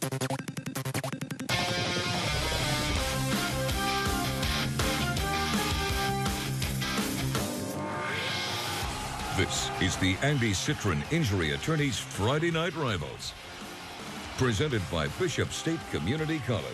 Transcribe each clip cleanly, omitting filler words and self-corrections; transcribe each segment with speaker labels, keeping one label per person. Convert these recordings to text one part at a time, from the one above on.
Speaker 1: This is the Andy Citron Injury Attorneys Friday Night Rivals, presented by Bishop State Community College.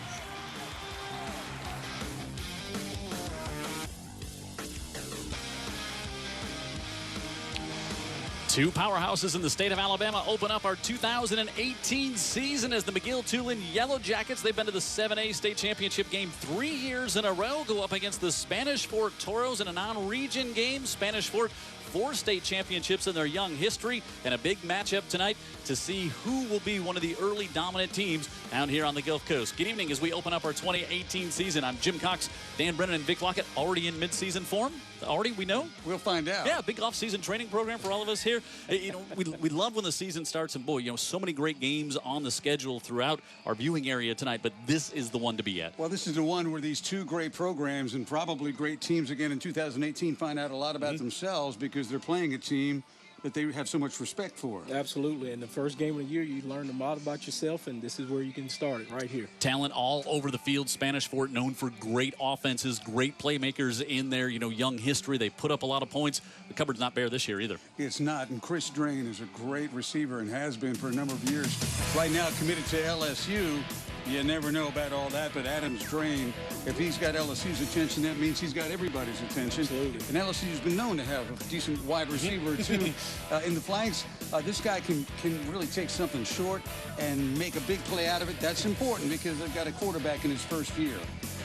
Speaker 2: Two powerhouses in the state of Alabama open up our 2018 season as the McGill-Toolen Yellow Jackets. They've been to the 7A state championship game 3 years in a row. Go up against the Spanish Fort Toros in a non-region game. Spanish Fort, 4 state championships in their young history, and a big matchup tonight to see who will be one of the early dominant teams out here on the Gulf Coast. Good evening as we open up our 2018 season. I'm Jim Cox, Dan Brennan, and Vic Lockett already in mid-season form. Already, we know?
Speaker 3: We'll find out.
Speaker 2: Yeah, big off-season training program for all of us here. You know, we love when the season starts, and boy, you know, so many great games on the schedule throughout our viewing area tonight, but this is the one to be at.
Speaker 3: Well, this is the one where these two great programs and probably great teams again in 2018 find out a lot about themselves because they're playing a team that they have so much respect for.
Speaker 4: Absolutely. And the first game of the year, you learn a lot about yourself, and this is where you can start it right here.
Speaker 2: Talent all over the field. Spanish Fort known for great offenses, great playmakers in their, you know, young history. They put up a lot of points. The cupboard's not bare this year either.
Speaker 3: It's not. And Chris Drain is a great receiver and has been for a number of years. Right now committed to LSU. You never know about all that, but Adams Drain, if he's got LSU's attention, that means he's got everybody's attention.
Speaker 4: Absolutely.
Speaker 3: And LSU's been known to have a decent wide receiver, too. In the flanks, this guy can really take something short and make a big play out of it. That's important because they've got a quarterback in his first year.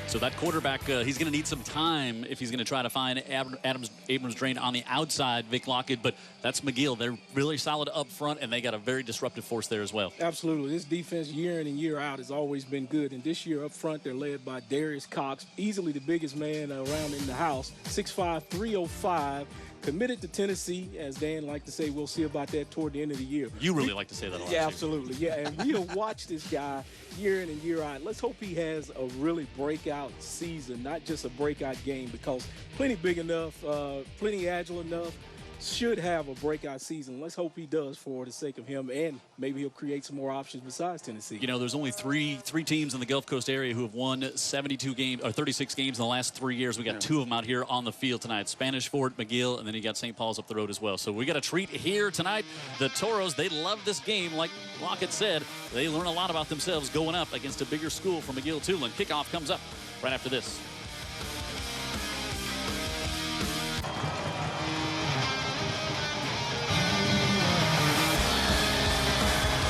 Speaker 2: So that quarterback, he's going to need some time if he's going to try to find Abrams Drain on the outside, Vic Lockett. But that's McGill. They're really solid up front, and they got a very disruptive force there as well.
Speaker 4: Absolutely. This defense year in and year out has always been good. And this year up front, they're led by Darius Cox, easily the biggest man around in the house, 6'5", 305. Committed to Tennessee, as Dan liked to say. We'll see about that toward the end of the year.
Speaker 2: You really like to say that a lot.
Speaker 4: Yeah, absolutely. Yeah, and we'll watch this guy year in and year out. Let's hope he has a really breakout season, not just a breakout game, because plenty big enough, plenty agile enough, should have a breakout season. Let's hope he does for the sake of him, and maybe he'll create some more options besides Tennessee.
Speaker 2: You know, there's only three teams in the Gulf Coast area who have won 72 games or 36 games in the last 3 years. We got 2 of them out here on the field tonight. Spanish Fort, McGill, and then you got St. Paul's up the road as well. So we got a treat here tonight. The Toros, they love this game. Like Lockett said, they learn a lot about themselves going up against a bigger school from McGill-Toolen. Kickoff comes up right after this.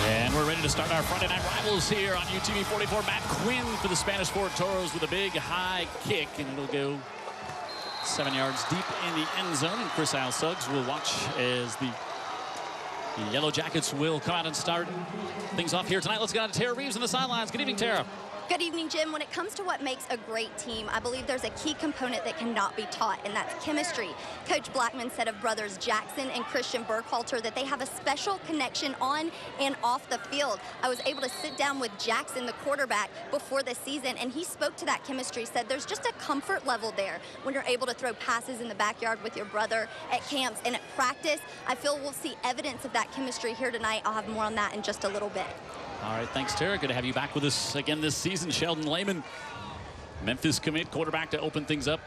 Speaker 2: And we're ready to start our Friday Night Rivals here on UTV 44. Matt Quinn for the Spanish Fort Toros with a big high kick, and it'll go 7 yards deep in the end zone. And Chris Al Suggs will watch as the Yellow Jackets will come out and start things off here tonight. Let's get on to Tara Reeves on the sidelines. Good evening, Tara.
Speaker 5: Good evening, Jim. When it comes to what makes a great team, I believe there's a key component that cannot be taught, and that's chemistry. Coach Blackman said of brothers Jackson and Christian Burkhalter that they have a special connection on and off the field. I was able to sit down with Jackson, the quarterback, before the season, and he spoke to that chemistry, said there's just a comfort level there when you're able to throw passes in the backyard with your brother at camps and at practice. I feel we'll see evidence of that chemistry here tonight. I'll have more on that in just a little bit.
Speaker 2: All right, thanks, Tara. Good to have you back with us again this season. Sheldon Lehman, Memphis commit, quarterback to open things up.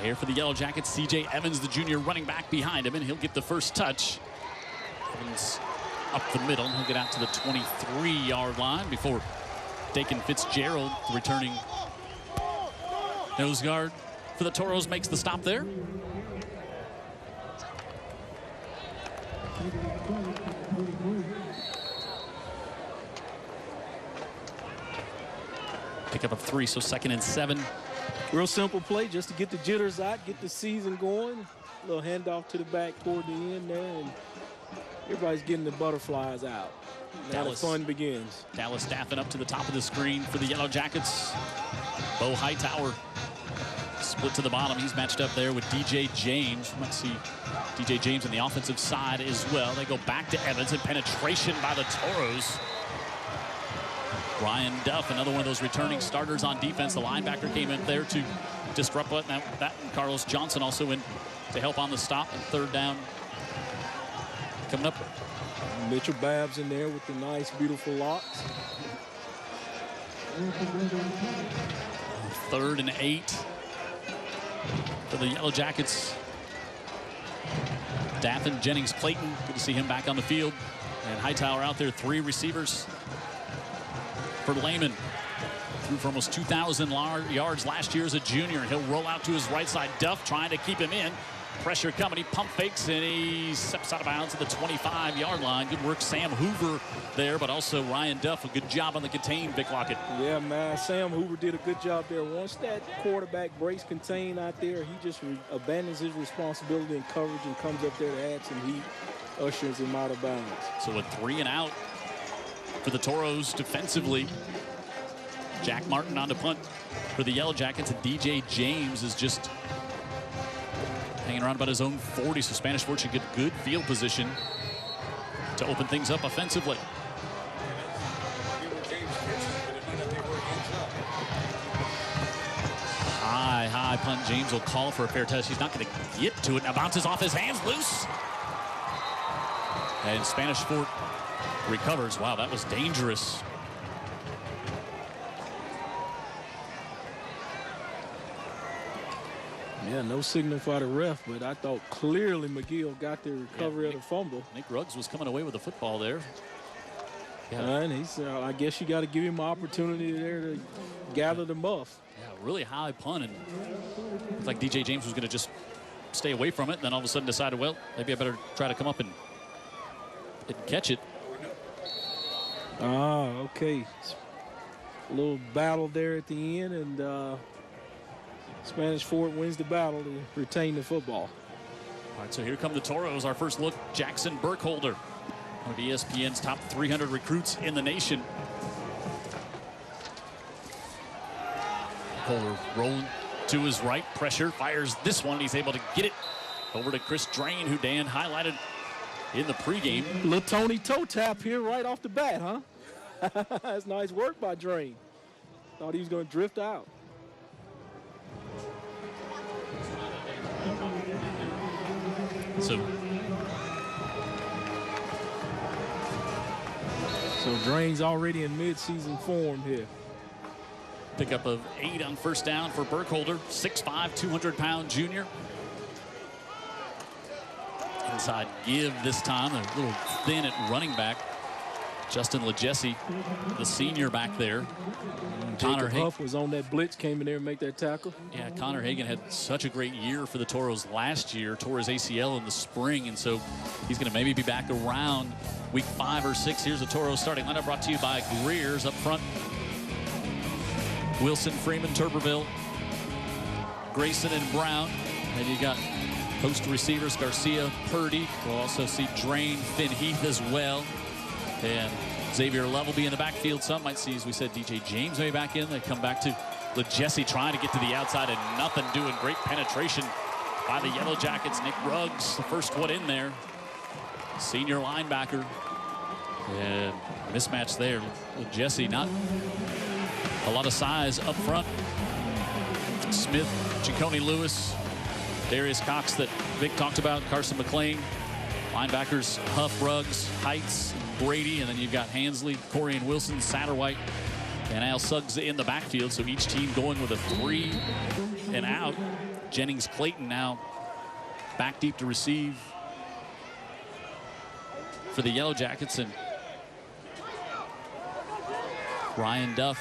Speaker 2: Here for the Yellow Jackets, C.J. Evans, the junior running back behind him, and he'll get the first touch. Evans up the middle. He'll get out to the 23-yard line before Dakin Fitzgerald, the returning nose guard for the Toros, makes the stop there. Pick up of 3, so 2nd and 7.
Speaker 4: Real simple play just to get the jitters out, get the season going. A little handoff to the back toward the end there, and everybody's getting the butterflies out. Now the fun begins.
Speaker 2: Dallas staffing up to the top of the screen for the Yellow Jackets. Bo Hightower split to the bottom. He's matched up there with DJ James. You might see DJ James on the offensive side as well. They go back to Evans, and penetration by the Toros. Ryan Duff, another one of those returning starters on defense. The linebacker came in there to disrupt that. Carlos Johnson also in to help on the stop. And 3rd down coming up
Speaker 4: Mitchell Babs in there with the nice, beautiful locks.
Speaker 2: 3rd and 8 for the Yellow Jackets. Daffin, Jennings, Clayton. Good to see him back on the field. And Hightower out there, 3 receivers for Lehman. Threw for almost 2,000 yards last year as a junior. He'll roll out to his right side. Duff trying to keep him in. Pressure coming. He pump fakes and he steps out of bounds at the 25-yard line. Good work, Sam Hoover there, but also Ryan Duff. A good job on the contain, Vic Lockett.
Speaker 4: Yeah, man. Sam Hoover did a good job there. Once that quarterback breaks contain out there, he just abandons his responsibility in coverage and comes up there to add some heat, ushers him out of bounds.
Speaker 2: So a 3 and out for the Toros defensively. Jack Martin on to punt for the Yellow Jackets, and DJ James is just hanging around about his own 40, so Spanish Fort should get good field position to open things up offensively. High punt. James will call for a fair touch. He's not going to get to it. Now bounces off his hands, loose. And Spanish Fort recovers. Wow, that was dangerous.
Speaker 4: Yeah, no signal for the ref, but I thought clearly McGill got the recovery of the fumble.
Speaker 2: Nick Ruggs was coming away with the football there. Yeah.
Speaker 4: And he's, I guess you got to give him an opportunity there to gather the muff.
Speaker 2: Yeah, really high punt, and looked like DJ James was going to just stay away from it, and then all of a sudden decided, well, maybe I better try to come up and catch it.
Speaker 4: Okay. A little battle there at the end, and Spanish Fort wins the battle to retain the football.
Speaker 2: All right, so here come the Toros. Our first look, Jackson Burkholder, one of ESPN's top 300 recruits in the nation. Burkholder rolling to his right, pressure, fires this one. He's able to get it over to Chris Drain, who Dan highlighted in the pregame.
Speaker 4: Little Tony toe tap here right off the bat, huh? That's nice work by Drain. Thought he was going to drift out.
Speaker 2: So
Speaker 4: Drain's already in mid-season form here.
Speaker 2: Pickup of 8 on first down for Burkholder, 6'5", 200-pound junior. Inside give this time, a little thin at running back. Justin LeJesse, the senior back there.
Speaker 4: Connor Huff was on that blitz, came in there and make that tackle.
Speaker 2: Yeah, Connor Hagan had such a great year for the Toros last year, tore his ACL in the spring, and so he's going to maybe be back around week 5 or 6. Here's the Toros starting lineup brought to you by Greer's up front. Wilson, Freeman, Tuberville, Grayson, and Brown. And you got post receivers Garcia, Purdy. We'll also see Drain, Finn Heath as well. And Xavier Love will be in the backfield. Some might see, as we said, DJ James may be back in. They come back to LeJesse trying to get to the outside and nothing doing. Great penetration by the Yellow Jackets. Nick Ruggs, the first one in there. Senior linebacker. And mismatch there. LeJesse, not a lot of size up front. Smith, Chaconi Lewis, Darius Cox that Vic talked about, Carson McLean. Linebackers, Huff, Ruggs, Heights, Brady, and then you've got Hansley, Corey and Wilson, Satterwhite, and Al Suggs in the backfield. So each team going with a 3 and out. Jennings Clayton now back deep to receive for the Yellow Jackets, and Ryan Duff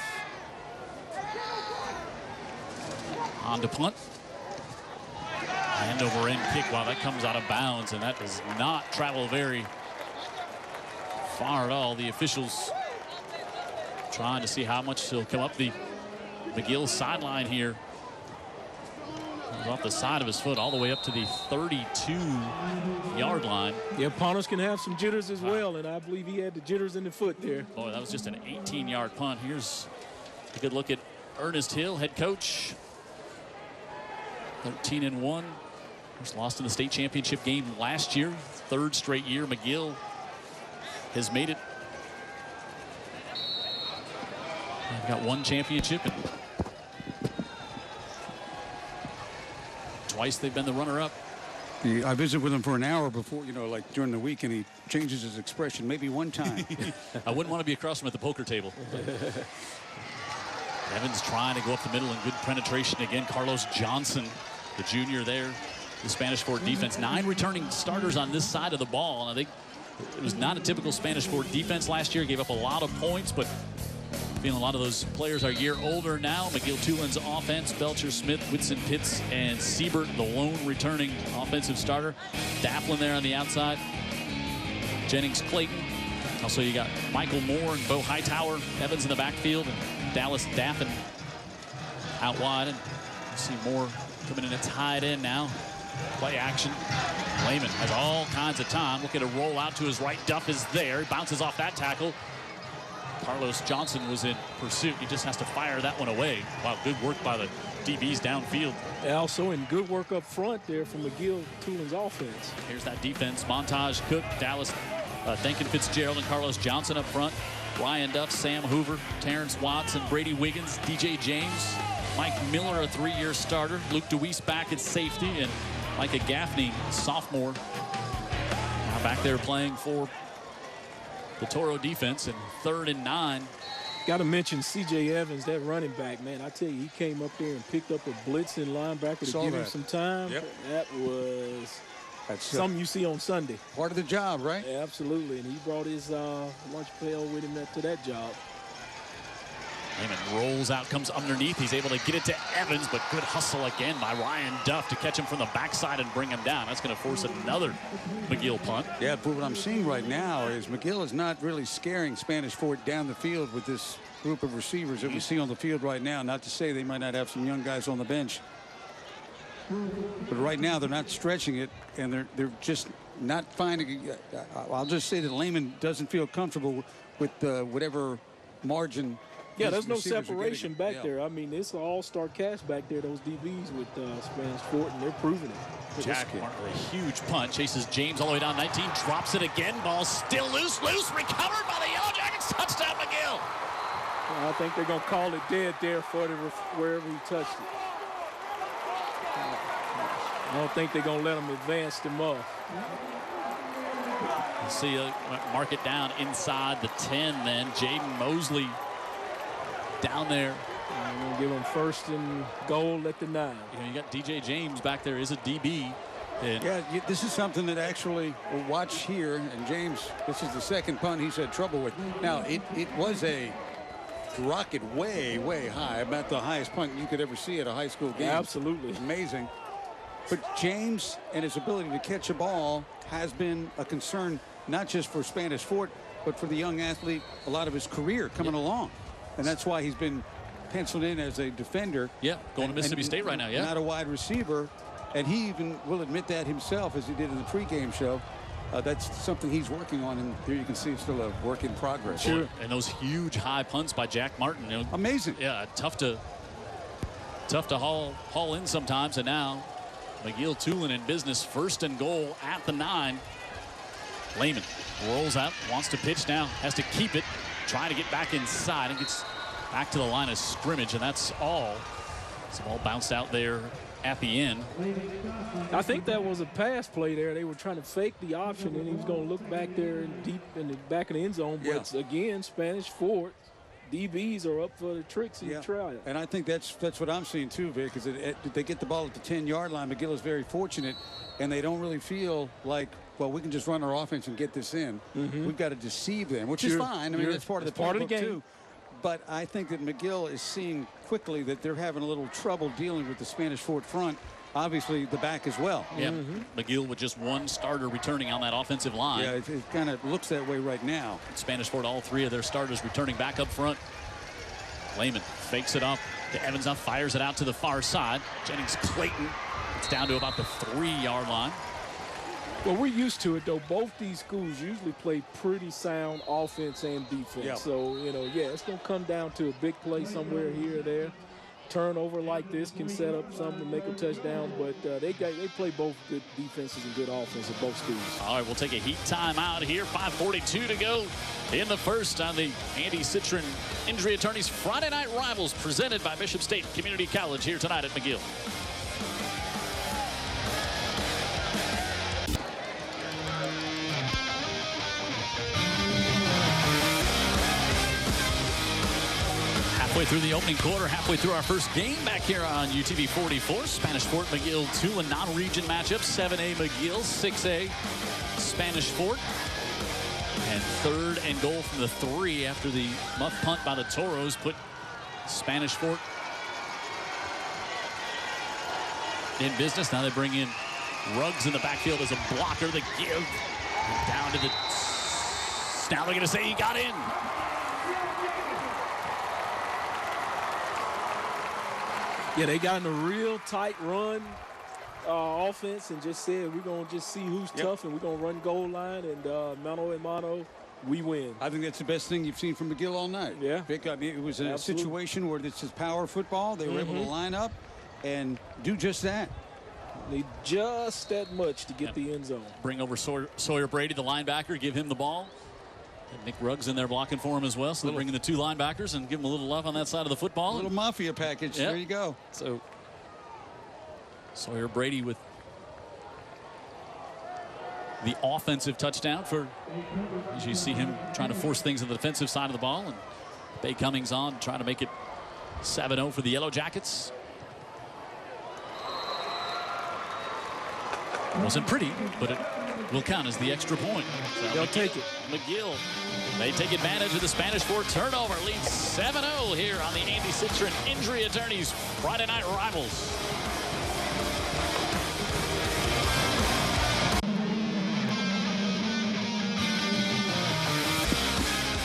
Speaker 2: on to punt. Hand over end kick. Wow, that comes out of bounds, and that does not travel very far at all. The officials trying to see how much he'll come up the McGill sideline here. Off the side of his foot all the way up to the 32-yard line.
Speaker 4: Yeah, punters can have some jitters as well, and I believe he had the jitters in the foot there.
Speaker 2: Boy, that was just an 18-yard punt. Here's a good look at Ernest Hill, head coach. 13-1. Was lost in the state championship game last year. 3rd straight year McGill has made it. They've got 1 championship, and twice they've been the runner-up.
Speaker 3: I visit with him for an hour before, like during the week, and he changes his expression maybe one time.
Speaker 2: I wouldn't want to be across from him at the poker table. Evans trying to go up the middle and good penetration again. Carlos Johnson, the junior there, the Spanish Fort defense. 9 returning starters on this side of the ball. And I think it was not a typical Spanish Fort defense last year. Gave up a lot of points, but feeling a lot of those players are a year older now. McGill-Toolen's offense, Belcher, Smith, Whitson, Pitts, and Siebert, the lone returning offensive starter. Daflin there on the outside. Jennings, Clayton. Also, you got Michael Moore and Bo Hightower. Evans in the backfield, and Dallas Daffin out wide. And you see Moore coming in at tight end now. Play action. Lehman has all kinds of time. Look at a roll out to his right. Duff is there. He bounces off that tackle. Carlos Johnson was in pursuit. He just has to fire that one away. Wow, good work by the DBs downfield.
Speaker 4: Also, in good work up front there from McGill-Toolen's offense.
Speaker 2: Here's that defense. Montage, Cook, Dallas, Duncan Fitzgerald, and Carlos Johnson up front. Ryan Duff, Sam Hoover, Terrence Watson, Brady Wiggins, DJ James, Mike Miller, a 3-year starter. Luke DeWeese back at safety, and Micah Gaffney, sophomore, now back there playing for the Toro defense, and 3rd and 9.
Speaker 4: Got to mention C.J. Evans, that running back, man. I tell you, he came up there and picked up a blitzing linebacker to give him some time.
Speaker 3: Yep.
Speaker 4: That was something you see on Sunday.
Speaker 3: Part of the job, right?
Speaker 4: Yeah, absolutely, and he brought his lunch pail with him to that job.
Speaker 2: Lehman rolls out, comes underneath. He's able to get it to Evans, but good hustle again by Ryan Duff to catch him from the backside and bring him down. That's going to force another McGill punt.
Speaker 3: Yeah, but what I'm seeing right now is McGill is not really scaring Spanish Fort down the field with this group of receivers that we see on the field right now. Not to say they might not have some young guys on the bench, but right now they're not stretching it, and they're just not finding. I'll just say that Lehman doesn't feel comfortable with whatever margin.
Speaker 4: Yeah, there's no separation back there. I mean, it's an all-star cast back there, those DBs with Spanish Fort, and they're proving it.
Speaker 2: Jack Martin, a huge punt, chases James all the way down 19, drops it again. Ball still loose, recovered by the Yellow Jackets. Touchdown, McGill.
Speaker 4: Well, I think they're going to call it dead there for wherever he touched it. I don't think they're going to let him advance them off.
Speaker 2: We'll see, mark it down inside the 10 then. Jaden Mosley down there.
Speaker 4: I'm going to give him 1st and goal at the 9.
Speaker 2: You got DJ James back there is a DB. And
Speaker 3: yeah, this is something that actually we'll watch here. And James, this is the 2nd punt he's had trouble with. Now, it was a rocket way, way high, about the highest punt you could ever see at a high school game.
Speaker 4: Yeah, absolutely.
Speaker 3: Amazing. But James and his ability to catch a ball has been a concern, not just for Spanish Fort, but for the young athlete a lot of his career coming along. And that's why he's been penciled in as a defender.
Speaker 2: Yeah, going to Mississippi State right now, yeah.
Speaker 3: Not a wide receiver. And he even will admit that himself, as he did in the pregame show. That's something he's working on, and here you can see it's still a work in progress.
Speaker 2: Sure. And those huge high punts by Jack Martin.
Speaker 3: Amazing.
Speaker 2: Yeah, tough to haul in sometimes. And now McGill-Toolen in business, 1st and goal at the 9. Lehman rolls out, wants to pitch now, has to keep it. Trying to get back inside and gets back to the line of scrimmage, and that's all. It's all bounced out there at the end.
Speaker 4: I think that was a pass play there. They were trying to fake the option, and he was going to look back there deep in the back of the end zone. But again, Spanish Fort, DBs are up for the tricks and try it.
Speaker 3: And I think that's what I'm seeing too, Vic, because they get the ball at the 10-yard line. McGill is very fortunate, and they don't really feel like, well, we can just run our offense and get this in. We've got to deceive them, which is fine. I mean, that's part of the game too. But I think that McGill is seeing quickly that they're having a little trouble dealing with the Spanish Fort front. Obviously, the back as well.
Speaker 2: Yeah, McGill with just 1 starter returning on that offensive line.
Speaker 3: Yeah, it kind of looks that way right now.
Speaker 2: Spanish Fort, all 3 of their starters returning back up front. Lehman fakes it up to Evans, now fires it out to the far side. Jennings Clayton, it's down to about the 3-yard line.
Speaker 4: Well, we're used to it, though. Both these schools usually play pretty sound offense and defense.
Speaker 3: Yeah.
Speaker 4: So, it's going to come down to a big play somewhere here or there. Turnover like this can set up something to make a touchdown, but they play both good defenses and good offense at both schools.
Speaker 2: All right, we'll take a heat timeout here. 5:42 to go in the first on the Andy Citron Injury Attorneys Friday Night Rivals, presented by Bishop State Community College here tonight at McGill. Halfway through the opening quarter, halfway through our first game back here on UTV 44. Spanish Fort, McGill-Toolen non-region matchup. 7A McGill, 6A Spanish Fort. And 3rd and goal from the 3 after the muff punt by the Toros put Spanish Fort in business. Now they bring in Ruggs in the backfield as a blocker. The give down to the... Now they're going to say he got in.
Speaker 4: Yeah, they got in a real tight run offense and just said we're going to just see who's tough and we're going to run goal line and mano a mano, we win.
Speaker 3: I think that's the best thing you've seen from McGill all night.
Speaker 4: Yeah.
Speaker 3: Vic, I mean, it was a situation where this is power football. They were able to line up and do just that.
Speaker 4: Need just that much to get the end zone.
Speaker 2: Bring over Sawyer Brady, the linebacker, give him the ball. And Nick Ruggs in there blocking for him as well. So they're bringing the 2 linebackers and give him a little love on that side of the football.
Speaker 3: A little mafia package. There you go.
Speaker 2: So Sawyer Brady with the offensive touchdown for, as you see him trying to force things on the defensive side of the ball. And Bay Cummings on trying to make it 7-0 for the Yellow Jackets. Wasn't pretty, but it will count as the extra point. So
Speaker 4: they'll take it.
Speaker 2: McGill, they take advantage of the Spanish Fort turnover. Leads 7-0 here on the Andy Citron Injury Attorneys Friday Night Rivals.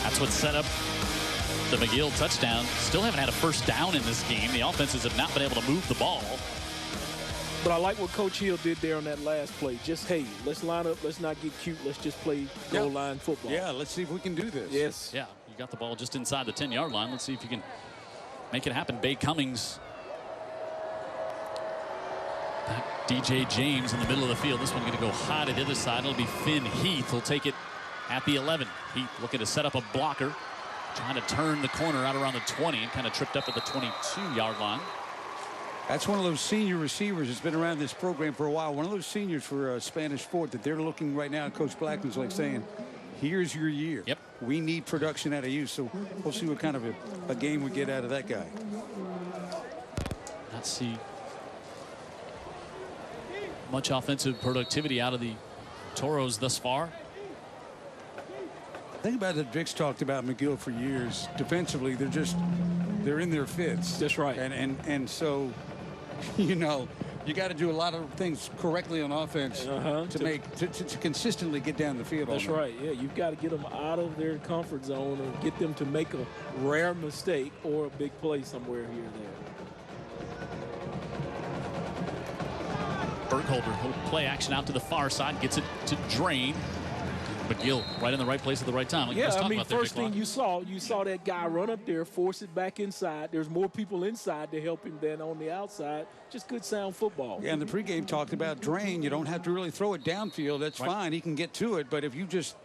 Speaker 2: That's what set up the McGill touchdown. Still haven't had a first down in this game. The offenses have not been able to move the ball.
Speaker 4: But I like what Coach Hill did there on that last play. Just, hey, let's line up. Let's not get cute. Let's just play goal line football.
Speaker 3: Yeah, let's see if we can do this.
Speaker 4: Yes.
Speaker 2: Yeah, you got the ball just inside the 10-yard line. Let's see if you can make it happen. Bay Cummings. DJ James in the middle of the field. This one going to go high to the other side. It'll be Finn Heath. He'll take it at the 11. Heath looking to set up a blocker. Trying to turn the corner out around the 20 and kind of tripped up at the 22-yard line.
Speaker 3: That's one of those senior receivers that's been around this program for a while. One of those seniors for Spanish Fort that they're looking right now. Coach Blackman's like saying, here's your year.
Speaker 2: Yep.
Speaker 3: We need production out of you. So we'll see what kind of a game we get out of that guy.
Speaker 2: Let's see much offensive productivity out of the Toros thus far.
Speaker 3: Think about it. Vic's talked about McGill for years. Defensively, they're in their fits.
Speaker 4: That's right.
Speaker 3: And so, you know, you got to do a lot of things correctly on offense to consistently get down the field.
Speaker 4: That's right. Yeah, you've got to get them out of their comfort zone and get them to make a rare mistake or a big play somewhere here or there.
Speaker 2: Burkholder, little play action out to the far side, gets it to Drain. McGill right in the right place at the right time. Like
Speaker 4: I mean, first thing you saw that guy run up there, force it back inside. There's more people inside to help him than on the outside. Just good sound football.
Speaker 3: Yeah, and the pregame talked about Drain. You don't have to really throw it downfield. That's fine. He can get to it. But if you just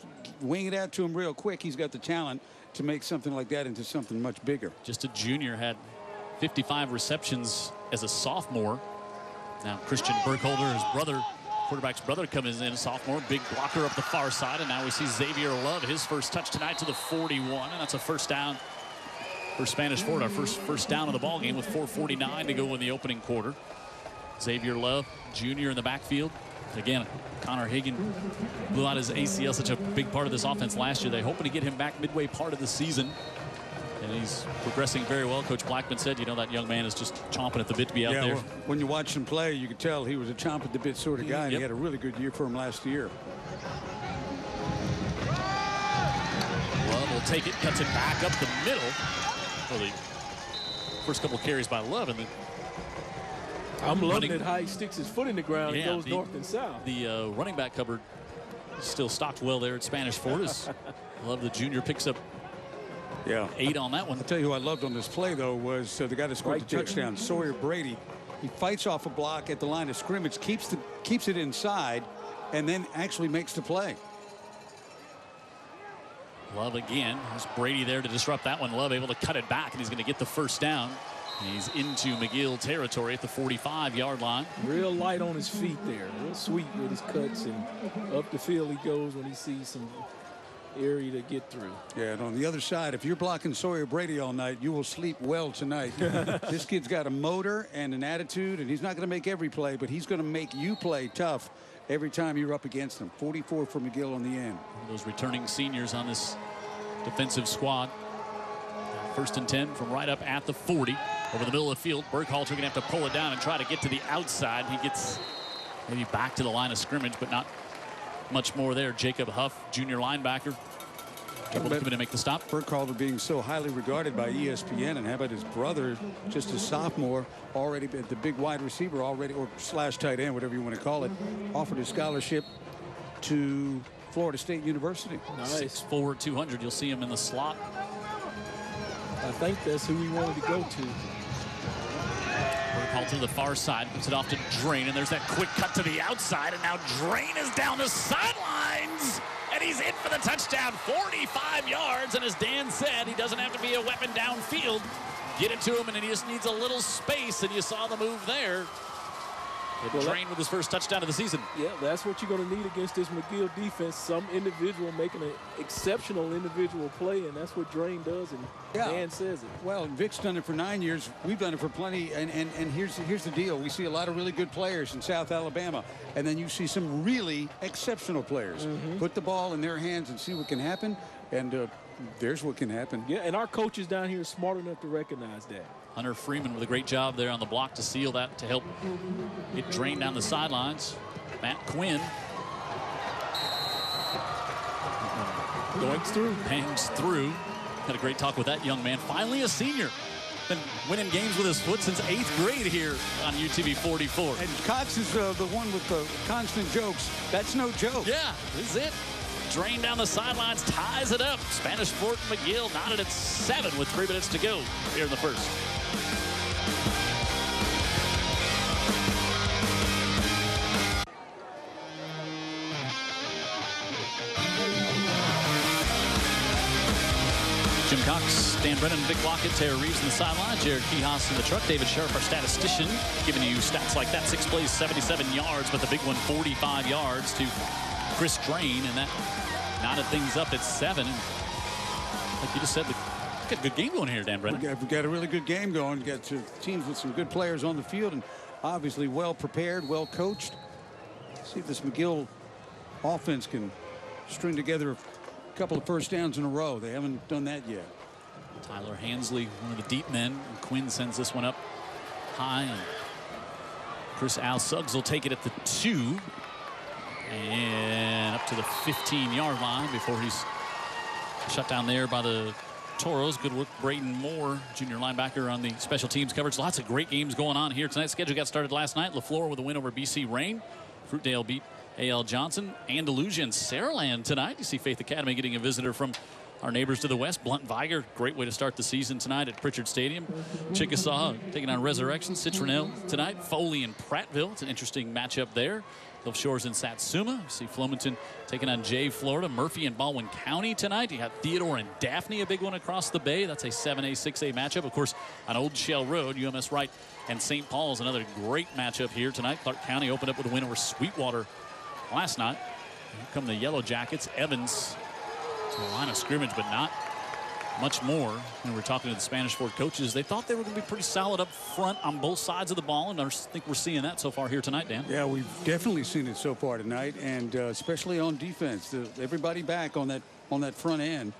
Speaker 3: wing it out to him real quick, he's got the talent to make something like that into something much bigger.
Speaker 2: Just a junior, had 55 receptions as a sophomore. Now Christian Burkholder, his brother, quarterback's brother, comes in, sophomore, big blocker up the far side, and now we see Xavier Love, his first touch tonight to the 41, and that's a first down for Spanish Fort, our first down of the ball game with 4:49 to go in the opening quarter. Xavier Love, junior in the backfield. Again, Connor Hagan blew out his ACL, such a big part of this offense last year. They're hoping to get him back midway part of the season. And he's progressing very well. Coach Blackman said, you know, that young man is just chomping at the bit to be out there.
Speaker 3: Well, when you watch him play, you could tell he was a chomp at the bit sort of guy, and he had a really good year for him last year.
Speaker 2: Love will take it, cuts it back up the middle. Well, the first couple of carries by Love, and then
Speaker 4: I'm loving it how he sticks his foot in the ground and goes north and south.
Speaker 2: The running back cupboard is still stocked well there at Spanish Fort. Love, the junior, picks up 8 on that one.
Speaker 3: I'll tell you who I loved on this play, though, was the guy that scored the touchdown, Sawyer Brady. He fights off a block at the line of scrimmage, keeps it inside, and then actually makes the play.
Speaker 2: Love again. There's Brady there to disrupt that one. Love able to cut it back, and he's going to get the first down. And he's into McGill territory at the 45-yard line.
Speaker 4: Real light on his feet there. Real sweet with his cuts, and up the field he goes when he sees some area to get through.
Speaker 3: Yeah, and on the other side, if you're blocking Sawyer Brady all night, you will sleep well tonight. This kid's got a motor and an attitude, and he's not going to make every play, but he's going to make you play tough every time you're up against him. 44 for McGill on the end.
Speaker 2: Those returning seniors on this defensive squad. First and 10 from right up at the 40. Over the middle of the field, Burkhalter going to have to pull it down and try to get to the outside. He gets maybe back to the line of scrimmage, but not much more there. Jacob Huff, junior linebacker, able to come in and make the stop.
Speaker 3: Burkhalter being so highly regarded by ESPN, and how about his brother, just a sophomore, already at the big wide receiver already, or slash tight end, whatever you want to call it, offered a scholarship to Florida State University.
Speaker 4: Nice.
Speaker 2: 6'4", 200. You'll see him in the slot.
Speaker 4: I think that's who we wanted to go to.
Speaker 2: Burkhalter to the far side, puts it off to Drain, and there's that quick cut to the outside, and now Drain is down the sidelines, and he's in for the touchdown, 45 yards, and as Dan said, he doesn't have to be a weapon downfield. Get it to him, and he just needs a little space, and you saw the move there. Drain with his first touchdown of the season.
Speaker 4: Yeah, that's what you're going to need against this McGill defense. Some individual making an exceptional individual play, and that's what Drain does, and Dan says it.
Speaker 3: Well, Vic's done it for 9 years. We've done it for plenty, and here's the deal. We see a lot of really good players in South Alabama, and then you see some really exceptional players. Put the ball in their hands and see what can happen, and there's what can happen.
Speaker 4: Yeah, and our coaches down here are smart enough to recognize that.
Speaker 2: Hunter Freeman with a great job there on the block to seal that, to help get Drain down the sidelines. Matt Quinn
Speaker 4: Going through.
Speaker 2: hangs through. Had a great talk with that young man. Finally a senior. Been winning games with his foot since 8th grade here on UTV 44.
Speaker 3: And Cox is the one with the constant jokes. That's no joke.
Speaker 2: Yeah, this is it. Drain down the sidelines, ties it up. Spanish Fort McGill knotted at 7 with 3 minutes to go here in the first. Jim Cox, Dan Brennan, Vic Lockett, Tara Reeves in the sideline, Jared Kehos in the truck, David Sharp, our statistician, giving you stats like that. 6 plays, 77 yards, but the big one, 45 yards to Chris Drain, and that knotted things up at 7. And like you just said, we've got a good game going here, Dan Brennan.
Speaker 3: We've got a really good game going. We've got two teams with some good players on the field, and obviously well prepared, well coached. See if this McGill offense can string together a couple of first downs in a row. They haven't done that yet.
Speaker 2: Tyler Hansley, one of the deep men. And Quinn sends this one up high, and Chris Al Suggs will take it at the 2. And up to the 15-yard line before he's shut down there by the Toros. Good work, Braden Moore, junior linebacker on the special teams coverage. Lots of great games going on here tonight. Schedule got started last night. LaFleur with a win over BC Rain. Fruitdale beat A.L. Johnson. Andalusia and Saraland tonight. You see Faith Academy getting a visitor from our neighbors to the west. Blunt Viger, great way to start the season tonight at Pritchard Stadium. Chickasaw taking on Resurrection. Citronelle tonight. Foley and Prattville. It's an interesting matchup there. Gulf Shores and Satsuma. You see Flomaton taking on Jay, Florida. Murphy and Baldwin County tonight. You have Theodore and Daphne, a big one across the bay. That's a 7A, 6A matchup. Of course, on Old Shell Road, UMS Wright and St. Paul's, another great matchup here tonight. Clark County opened up with a win over Sweetwater last night. Here come the Yellow Jackets. Evans to the line of scrimmage, but not much more. When we're talking to the Spanish Fort coaches, they thought they were going to be pretty solid up front on both sides of the ball, and I think we're seeing that so far here tonight, Dan.
Speaker 3: Yeah, we've definitely seen it so far tonight, and especially on defense. Everybody back on that front end.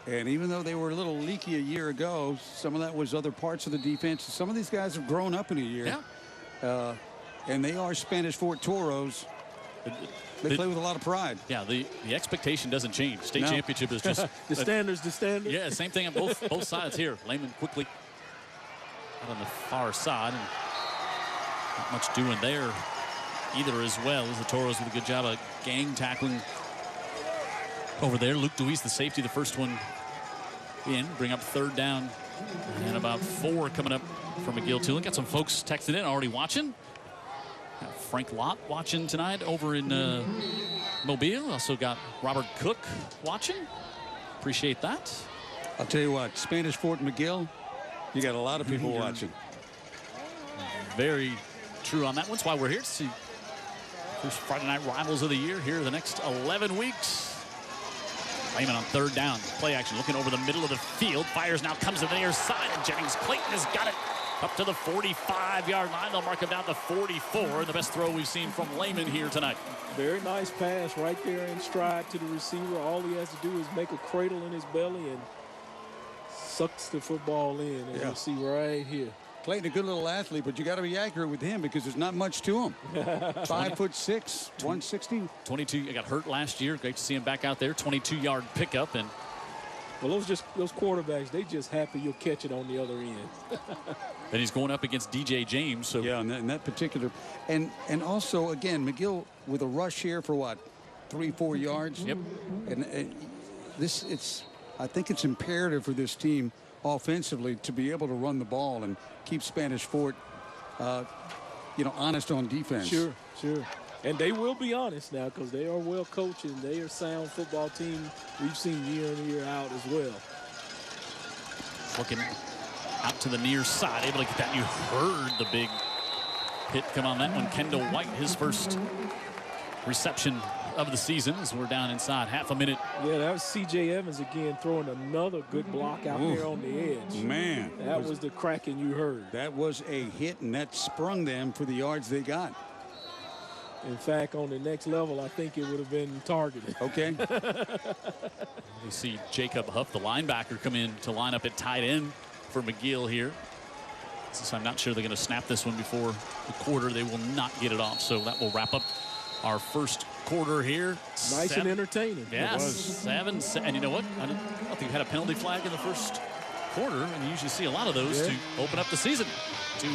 Speaker 3: And even though they were a little leaky a year ago, some of that was other parts of the defense. Some of these guys have grown up in a year.
Speaker 2: Yeah.
Speaker 3: And they are Spanish Fort Toros. They play with a lot of pride.
Speaker 2: Yeah, the expectation doesn't change. State championship is just
Speaker 4: the standard.
Speaker 2: Yeah, same thing on both sides here. Lehman quickly out on the far side, and not much doing there either as well as the Toros with a good job of gang tackling over there. Luke DeWeese, the safety, the first one in. Bring up 3rd down, and about 4 coming up from McGill-Toolen. Got some folks texting in already watching. Got Frank Lott watching tonight over in Mobile. Also got Robert Cook watching. Appreciate that.
Speaker 3: I'll tell you what, Spanish Fort McGill, you got a lot of people watching.
Speaker 2: Very true on that one. That's why we're here to see first Friday night rivals of the year here the next 11 weeks. Lehman on third down. Play action looking over the middle of the field. Fires now, comes to the near side, and Jennings Clayton has got it up to the 45-yard line. They'll mark him down to 44. The best throw we've seen from Lehman here tonight.
Speaker 4: Very nice pass right there in stride to the receiver. All he has to do is make a cradle in his belly and sucks the football in. And you'll see right here.
Speaker 3: Clayton, a good little athlete, but you got to be accurate with him because there's not much to him. 5'6", 160.
Speaker 2: 22. He got hurt last year. Great to see him back out there. 22-yard pickup. And
Speaker 4: well, those quarterbacks, they just happy you'll catch it on the other end.
Speaker 2: then he's going up against DJ James. So
Speaker 3: yeah, in that particular, and also again McGill with a rush here for what, 3-4 yards.
Speaker 2: Yep.
Speaker 3: And I think it's imperative for this team offensively to be able to run the ball and keep Spanish Fort, honest on defense.
Speaker 4: Sure. And they will be honest now because they are well coached and they are a sound football team we've seen year in and year out as well.
Speaker 2: Looking out to the near side, able to get that. You heard the big hit come on that one. Kendall White, his first reception of the season as we're down inside half a minute.
Speaker 4: Yeah, that was C.J. Evans again throwing another good block out there on the edge.
Speaker 3: Man.
Speaker 4: That was the cracking you heard.
Speaker 3: That was a hit, and that sprung them for the yards they got.
Speaker 4: In fact, on the next level, I think it would have been targeted.
Speaker 3: Okay.
Speaker 2: We see Jacob Huff, the linebacker, come in to line up at tight end for McGill here. Since I'm not sure they're going to snap this one before the quarter, they will not get it off. So that will wrap up our first quarter here.
Speaker 4: Nice and entertaining.
Speaker 2: Yes, 7. And you know what? I don't think we had a penalty flag in the first quarter, and you usually see a lot of those to open up the season. Two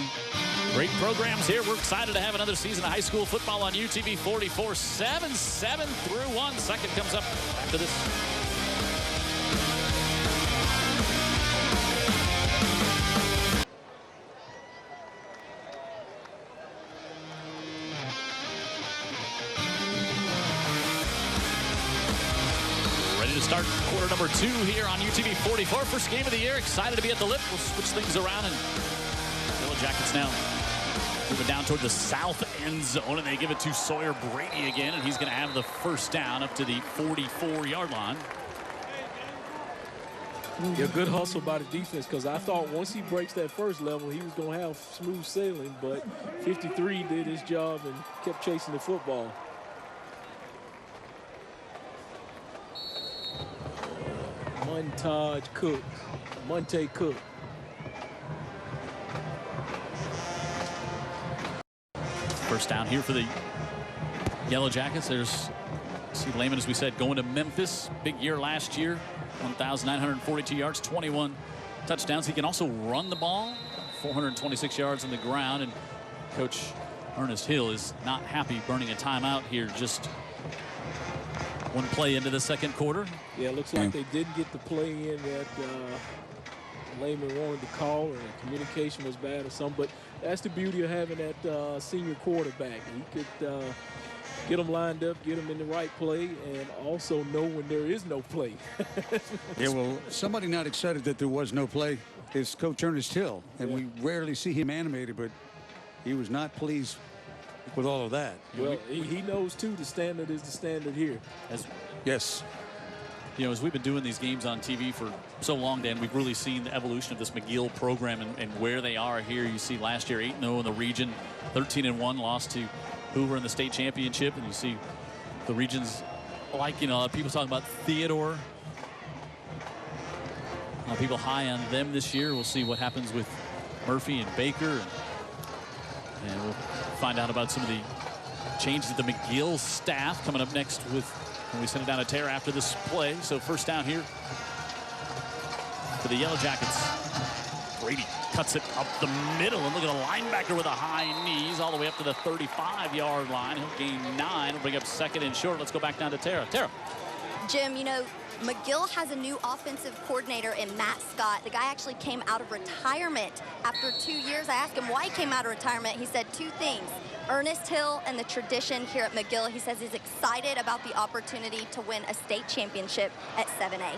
Speaker 2: great programs here. We're excited to have another season of high school football on UTV 44. 7 through 1. Second comes up after this. Start quarter number 2 here on UTV 44. First game of the year. Excited to be at the Lip. We'll switch things around, and Yellow Jackets now moving down toward the south end zone, and they give it to Sawyer Brady again, and he's going to have the first down up to the 44-yard line.
Speaker 4: Yeah, good hustle by the defense, because I thought once he breaks that first level, he was going to have smooth sailing, but 53 did his job and kept chasing the football. Monte Cook.
Speaker 2: First down here for the Yellow Jackets. There's Steve Lehman, as we said, going to Memphis. Big year last year. 1,942 yards, 21 touchdowns. He can also run the ball. 426 yards on the ground. And Coach Ernest Hill is not happy burning a timeout here. Just one play into the second quarter.
Speaker 4: Yeah, it looks like they didn't get the play in that Lehman wanted to call, and the communication was bad or something. But that's the beauty of having that senior quarterback. He could get them lined up, get them in the right play, and also know when there is no play.
Speaker 3: Yeah, well, somebody not excited that there was no play is Coach Ernest Hill, and we rarely see him animated, but he was not pleased with all of that.
Speaker 4: Well, he knows, too, the standard is the standard here.
Speaker 3: Yes.
Speaker 2: You know, as we've been doing these games on TV for so long, Dan, we've really seen the evolution of this McGill program and where they are here. You see last year 8-0 in the region, 13-1, lost to Hoover in the state championship. And you see the regions like, people talking about Theodore. People high on them this year. We'll see what happens with Murphy and Baker. And we'll find out about some of the changes to the McGill staff coming up next when we send it down to Tara after this play. So first down here for the Yellow Jackets. Brady cuts it up the middle, and look at a linebacker with a high knees all the way up to the 35-yard line. He'll gain 9. He'll bring up second and short. Let's go back down to Tara. Tara.
Speaker 5: Jim, McGill has a new offensive coordinator in Matt Scott. The guy actually came out of retirement after 2 years. I asked him why he came out of retirement. He said 2 things. Ernest Hill and the tradition here at McGill. He says he's excited about the opportunity to win a state championship at 7A.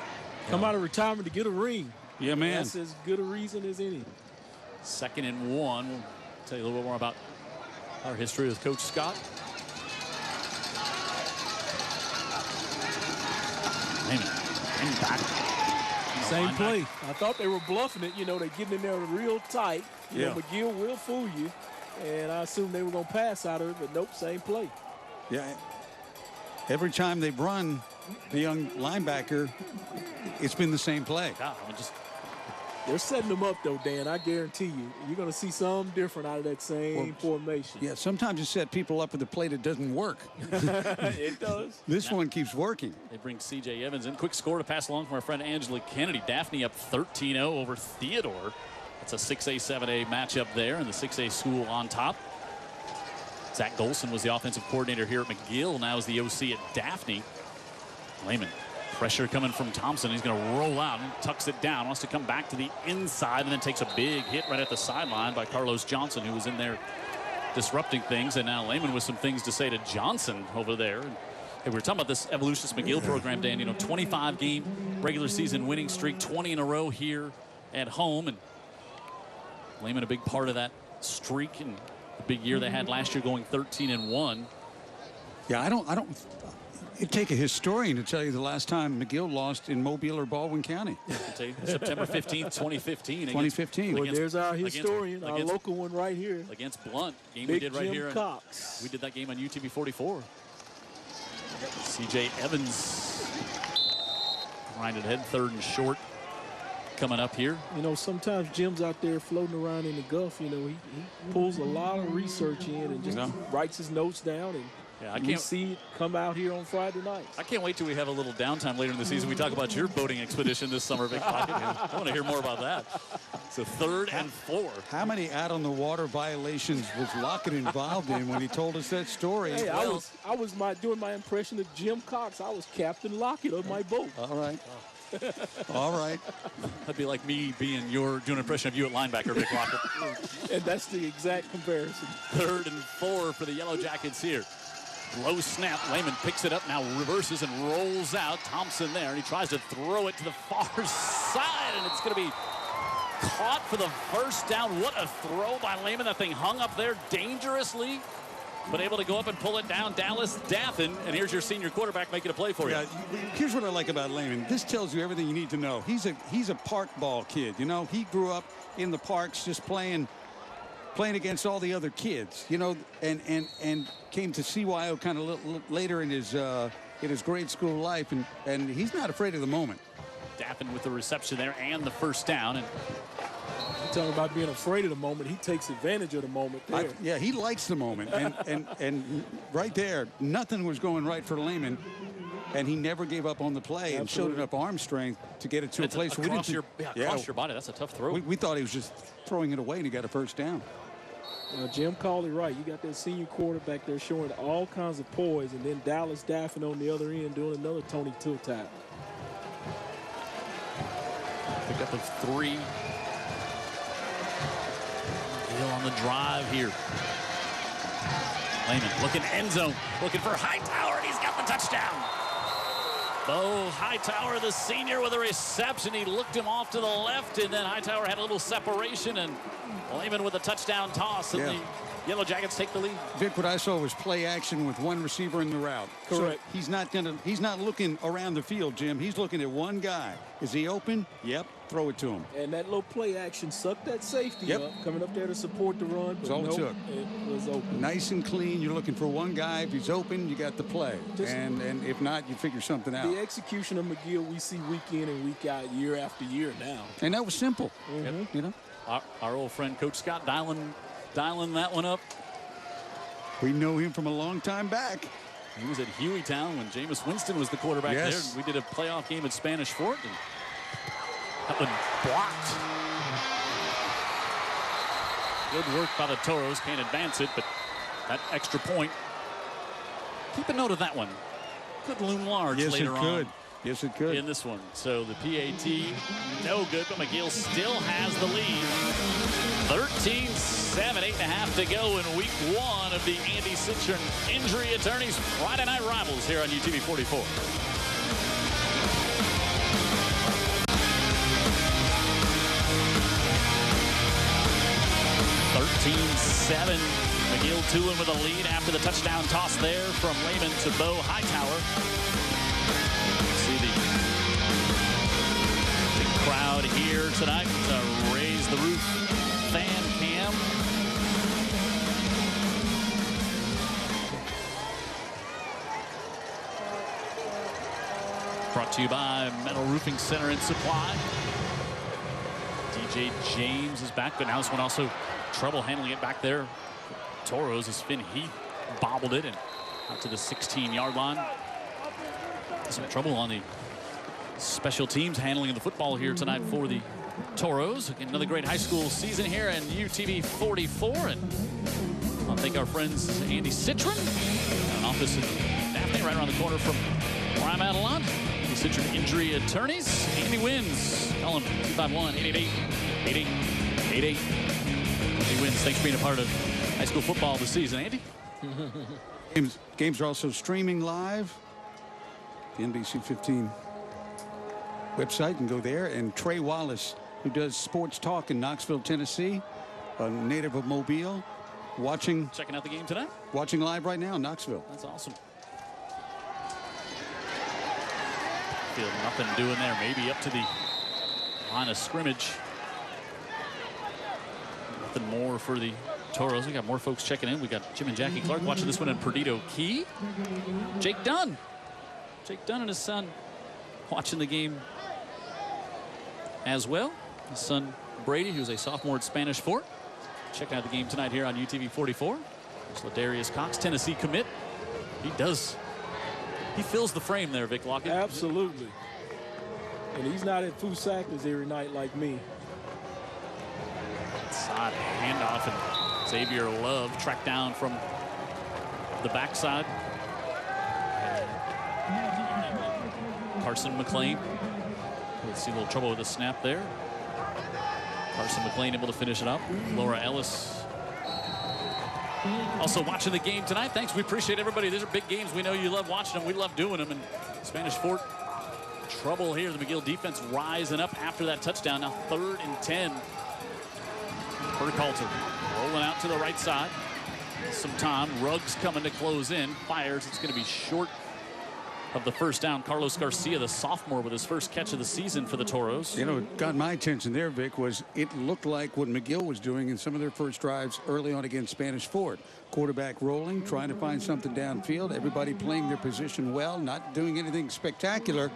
Speaker 4: Come out of retirement to get a ring.
Speaker 3: Yeah, man.
Speaker 4: That's as good a reason as any.
Speaker 2: 2nd and 1. We'll tell you a little bit more about our history with Coach Scott. Lehman And back.
Speaker 4: Same play. I thought they were bluffing it. You know, they're getting in there real tight. You know, McGill will fool you. And I assumed they were going to pass out of it, but nope, same play.
Speaker 3: Yeah. Every time they've run the young linebacker, it's been the same play.
Speaker 2: Yeah,
Speaker 4: they're setting them up, though, Dan. I guarantee you. You're going to see something different out of that same formation.
Speaker 3: Yeah, sometimes you set people up with a play that doesn't work.
Speaker 4: It does.
Speaker 3: This one keeps working.
Speaker 2: They bring C.J. Evans in. Quick score to pass along from our friend Angela Kennedy. Daphne up 13-0 over Theodore. It's a 6A, 7A matchup there, and the 6A school on top. Zach Golson was the offensive coordinator here at McGill. Now is the OC at Daphne. Lehman. Pressure coming from Thompson. He's going to roll out and tucks it down. Wants to come back to the inside and then takes a big hit right at the sideline by Carlos Johnson, who was in there disrupting things. And now Lehman with some things to say to Johnson over there. And we were talking about this Evolutionist McGill program, Dan. You know, 25-game regular season winning streak, 20 in a row here at home. And Lehman a big part of that streak and the big year they had last year, going 13-1.
Speaker 3: Yeah, I don't. It'd take a historian to tell you the last time McGill lost in Mobile or Baldwin County.
Speaker 2: September 15th, 2015.
Speaker 3: 2015.
Speaker 4: Well, there's our historian, our local one right here.
Speaker 2: Against Blunt. Game
Speaker 4: Big
Speaker 2: we did right
Speaker 4: Jim
Speaker 2: here.
Speaker 4: Cox.
Speaker 2: We did that game on UTV 44. C.J. Evans grinded ahead, 3rd and short. Coming up here.
Speaker 4: You know, sometimes Jim's out there floating around in the Gulf. You know, he pulls a lot of research in and just writes his notes down. And I can't see it come out here on Friday nights.
Speaker 2: I can't wait till we have a little downtime later in the season. We talk about your boating expedition this summer, Big Pocket. I want to hear more about that. So 3rd and 4.
Speaker 3: How many out-on-the-water violations was Lockett involved in when he told us that story?
Speaker 4: Hey, I was doing my impression of Jim Cox. I was Captain Lockett of my boat.
Speaker 3: All right. All right.
Speaker 2: That'd be like me doing an impression of you at linebacker, Big Lockett.
Speaker 4: And that's the exact comparison.
Speaker 2: 3rd and 4 for the Yellow Jackets here. Low snap. Lehman picks it up, now reverses and rolls out. Thompson there, and he tries to throw it to the far side, and it's going to be caught for the first down. What a throw by Lehman. That thing hung up there dangerously, but able to go up and pull it down. Dallas Daffin, and here's your senior quarterback making a play for you.
Speaker 3: Here's what I like about Lehman. This tells you everything you need to know. He's a park ball kid. You know, he grew up in the parks just playing against all the other kids, you know, and came to CYO kind of later in his grade school life, and he's not afraid of the moment.
Speaker 2: Daffin with the reception there and the first down. And
Speaker 4: talking about being afraid of the moment, he takes advantage of the moment there.
Speaker 3: Yeah, he likes the moment, and right there, nothing was going right for Lehman. And he never gave up on the play and showed enough arm strength to get it to a place.
Speaker 2: Across your body. That's a tough throw.
Speaker 3: We thought he was just throwing it away, and he got a first down.
Speaker 4: Jim called it right. You got that senior quarterback there showing all kinds of poise, and then Dallas Daffin on the other end doing another Tony Till tap.
Speaker 2: Pick up of 3. Hill on the drive here. Lehman looking end zone, looking for Hightower, and he's got the touchdown. Bo Hightower, the senior, with a reception. He looked him off to the left, and then Hightower had a little separation, and Lehman with a touchdown toss, and the Yellow Jackets take the lead.
Speaker 3: Vic, what I saw was play action with one receiver in the route.
Speaker 4: Correct.
Speaker 3: So he's not looking around the field, Jim. He's looking at one guy. Is he open? Yep. Throw it to him. And
Speaker 4: that little play action sucked that safety up, coming up there to support the run.
Speaker 3: That's all it took.
Speaker 4: It was open.
Speaker 3: Nice and clean. You're looking for one guy. If he's open, you got the play. And if not, you figure something out.
Speaker 4: The execution of McGill we see week in and week out, year after year now.
Speaker 3: And that was simple.
Speaker 4: Mm-hmm.
Speaker 3: You know,
Speaker 2: our old friend Coach Scott dialing that one up.
Speaker 3: We know him from a long time back.
Speaker 2: He was at Hueytown when Jameis Winston was the quarterback there. We did a playoff game at Spanish Fort, and that one blocked. Good work by the Toros. Can't advance it, but that extra point. Keep a note of that one. Could loom large later on.
Speaker 3: Yes, it could.
Speaker 2: In this one. So the PAT, no good, but McGill still has the lead. 13-7, 8.5 to go in week 1 of the Andy Citron Injury Attorneys Friday Night Rivals here on UTV 44. McGill-Toolen with a lead after the touchdown toss there from Lehman to Bo Hightower. See the here tonight to Raise the Roof fan cam. Brought to you by Metal Roofing Center and Supply. DJ James is back, but now this one also trouble handling it back there. Toros as Finn Heath bobbled it and out to the 16-yard line. Some trouble on the special teams handling of the football here tonight for the Toros. Again, another great high school season here in UTV 44. And I'll thank our friends Andy Citron, an office in Daphne right around the corner from where I'm at a lot. Andy Citron Injury Attorneys. Andy wins. Call him 251-888-8888. Andy wins. Thanks for being a part of high school football this season, Andy.
Speaker 3: Games are also streaming live. The NBC 15 website, you can go there. And Trey Wallace, who does sports talk in Knoxville, Tennessee, a native of Mobile,
Speaker 2: checking out the game tonight.
Speaker 3: Watching live right now in Knoxville.
Speaker 2: That's awesome. Feel nothing doing there. Maybe up to the line of scrimmage. Nothing more for the Toros. We got more folks checking in. We got Jim and Jackie Clark watching this one in Perdido Key. Jake Dunn and his son watching the game as well. His son Brady, who's a sophomore at Spanish Fort, checking out the game tonight here on UTV 44. There's Ladarius Cox, Tennessee commit. He fills the frame there, Vic Lockett.
Speaker 4: Absolutely. And he's not at Foosackers every night like me.
Speaker 2: Side handoff, and Xavier Love tracked down from the backside. Carson McLean. Let's see a little trouble with the snap there. Carson McLean able to finish it up. Laura Ellis also watching the game tonight. Thanks. We appreciate everybody. These are big games. We know you love watching them. We love doing them. And Spanish Fort, trouble here. The McGill defense rising up after that touchdown. Now 3rd and 10. Burkhalter rolling out to the right side. Some time. Ruggs coming to close in. Fires. It's going to be short of the first down. Carlos Garcia, the sophomore, with his first catch of the season for the Toros.
Speaker 3: You know, what got my attention there, Vic, was it looked like what McGill was doing in some of their first drives early on against Spanish Fort. Quarterback rolling, trying to find something downfield. Everybody playing their position well, not doing anything spectacular,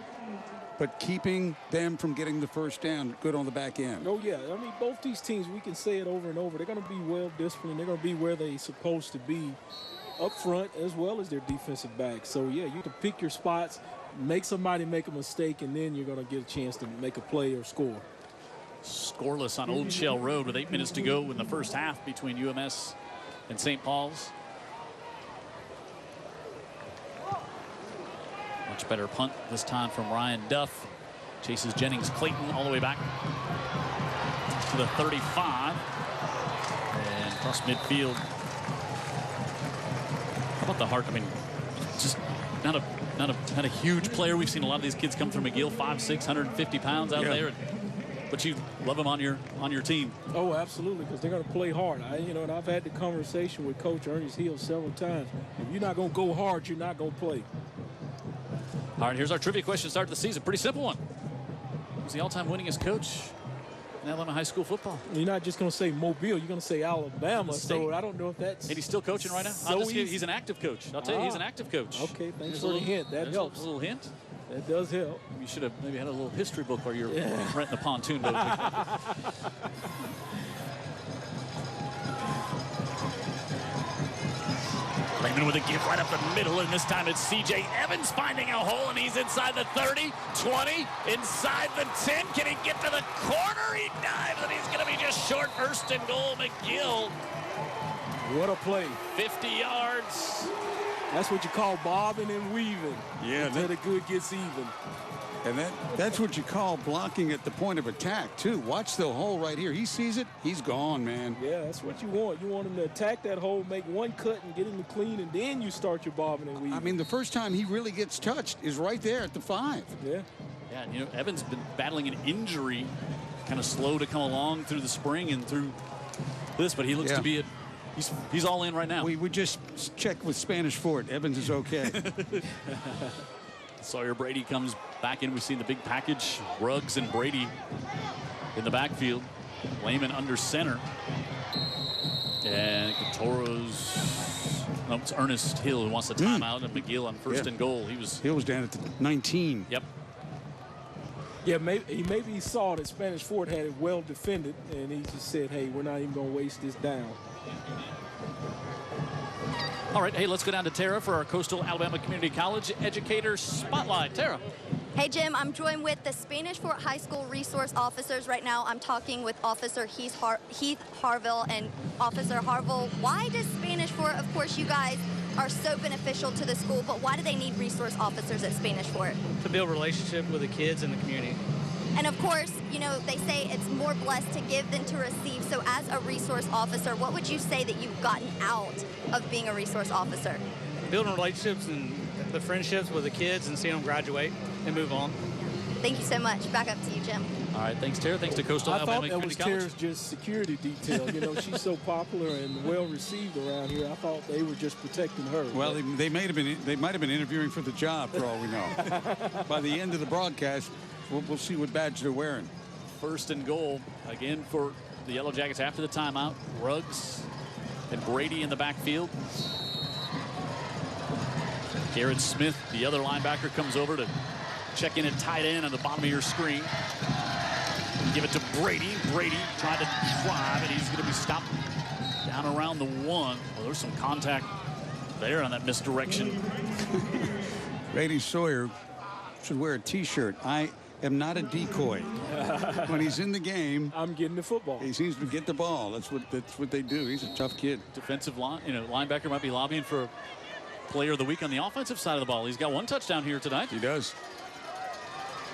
Speaker 3: but keeping them from getting the first down good on the back end.
Speaker 4: Oh, yeah. I mean, both these teams, we can say it over and over. They're going to be well disciplined. They're going to be where they're supposed to be up front as well as their defensive backs. So, yeah, you can pick your spots, make somebody make a mistake, and then you're going to get a chance to make a play or score.
Speaker 2: Scoreless on Old Shell Road with 8 minutes to go in the first half between UMS and St. Paul's. Much better punt this time from Ryan Duff. Chases Jennings Clayton all the way back to the 35. And across midfield. How about the Hart? I mean, just not a huge player. We've seen a lot of these kids come from McGill, 5'6", 150 pounds out there. But you love them on your team.
Speaker 4: Oh, absolutely, because they're going to play hard. And I've had the conversation with Coach Ernest Hill several times. If you're not going to go hard, you're not going to play.
Speaker 2: All right, here's our trivia question to start the season. Pretty simple one. Who's the all-time winningest coach in Alabama high school football?
Speaker 4: You're not just going to say Mobile. You're going to say Alabama. So I don't know if that's...
Speaker 2: And he's still coaching right now?
Speaker 4: So
Speaker 2: he's an active coach. I'll tell you, he's an active coach.
Speaker 4: Okay, thanks for the hint. That helps.
Speaker 2: A little hint.
Speaker 4: That does help.
Speaker 2: You should have maybe had a little history book while you're renting the pontoon boat. Raymond with a give right up the middle, and this time it's C.J. Evans finding a hole, and he's inside the 30, 20, inside the 10. Can he get to the corner? He dives, and he's going to be just short. 1st and goal, McGill.
Speaker 4: What a play.
Speaker 2: 50 yards.
Speaker 4: That's what you call bobbing and weaving.
Speaker 3: Yeah.
Speaker 4: Until the good gets even.
Speaker 3: And that's what you call blocking at the point of attack, too. Watch the hole right here. He sees it. He's gone, man.
Speaker 4: Yeah, that's what you want. You want him to attack that hole, make one cut, and get him to clean, and then you start your bobbing and weaving.
Speaker 3: I mean, the first time he really gets touched is right there at the 5.
Speaker 4: Yeah.
Speaker 2: Yeah, Evans been battling an injury, kind of slow to come along through the spring and through this, but he looks to be at he's all in right now.
Speaker 3: We just checked with Spanish Fort. Evans is okay.
Speaker 2: Sawyer Brady comes back in. We've seen the big package. Ruggs and Brady in the backfield. Lehman under center. And Toro's, no, it's Ernest Hill who wants the timeout, and McGill on first and goal.
Speaker 3: Hill was down at the 19.
Speaker 2: Yep.
Speaker 4: Yeah, maybe he saw that Spanish Fort had it well defended, and he just said, hey, we're not even going to waste this down.
Speaker 2: All right, hey, let's go down to Tara for our Coastal Alabama Community College Educator Spotlight. Tara.
Speaker 5: Hey, Jim, I'm joined with the Spanish Fort High School resource officers. Right now, I'm talking with Officer Heath Harville and Officer Harville. Why does Spanish Fort, of course, you guys are so beneficial to the school, but why do they need resource officers at Spanish Fort?
Speaker 6: To build relationship with the kids in the community.
Speaker 5: And of course, you know, they say it's more blessed to give than to receive. So as a resource officer, what would you say that you've gotten out of being a resource officer?
Speaker 6: Building relationships and the friendships with the kids and seeing them graduate and move on.
Speaker 5: Thank you so much. Back up to you, Jim.
Speaker 2: All right, thanks, Tara. Thanks to Coastal Alabama Community College.
Speaker 4: I thought that was Tara's just security detail. You know, she's so popular and well received around here. I thought they were just protecting her.
Speaker 3: Well, they might have been interviewing for the job, for all we know. By the end of the broadcast, we'll see what badge they're wearing.
Speaker 2: First and goal again for the Yellow Jackets after the timeout. Ruggs and Brady in the backfield. Garrett Smith, the other linebacker, comes over to check in at tight end on the bottom of your screen. Give it to Brady. Brady trying to drive, and he's going to be stopped down around the 1. Well, there's some contact there on that misdirection.
Speaker 3: Brady Sawyer should wear a T-shirt. I am not a decoy. When he's in the game,
Speaker 4: I'm getting the football.
Speaker 3: He seems to get the ball. That's what they do. He's a tough kid.
Speaker 2: Defensive line, linebacker might be lobbying for Player of the Week on the offensive side of the ball. He's got 1 touchdown here tonight.
Speaker 3: He does.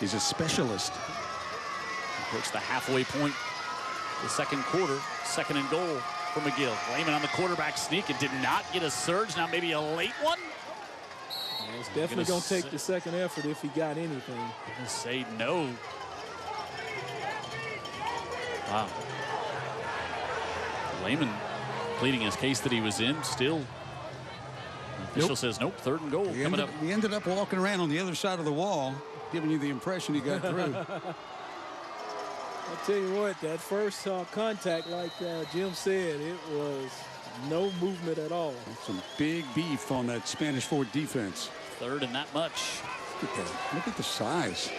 Speaker 3: He's a specialist.
Speaker 2: Approach the halfway point, the second quarter. Second and goal for McGill. Lehman on the quarterback sneak. It did not get a surge. Now maybe a late one.
Speaker 4: Yeah, it's definitely going to take the second effort if he got anything.
Speaker 2: I'm going to say no. Wow. Lehman pleading his case that he was in. Still, the official says nope. Third and goal coming up.
Speaker 3: He ended up walking around on the other side of the wall, giving you the impression he got through.
Speaker 4: I'll tell you what, that first contact, like Jim said, it was no movement at all.
Speaker 3: Some big beef on that Spanish Fort defense.
Speaker 2: Third and that much.
Speaker 3: Look at that. Look at the size.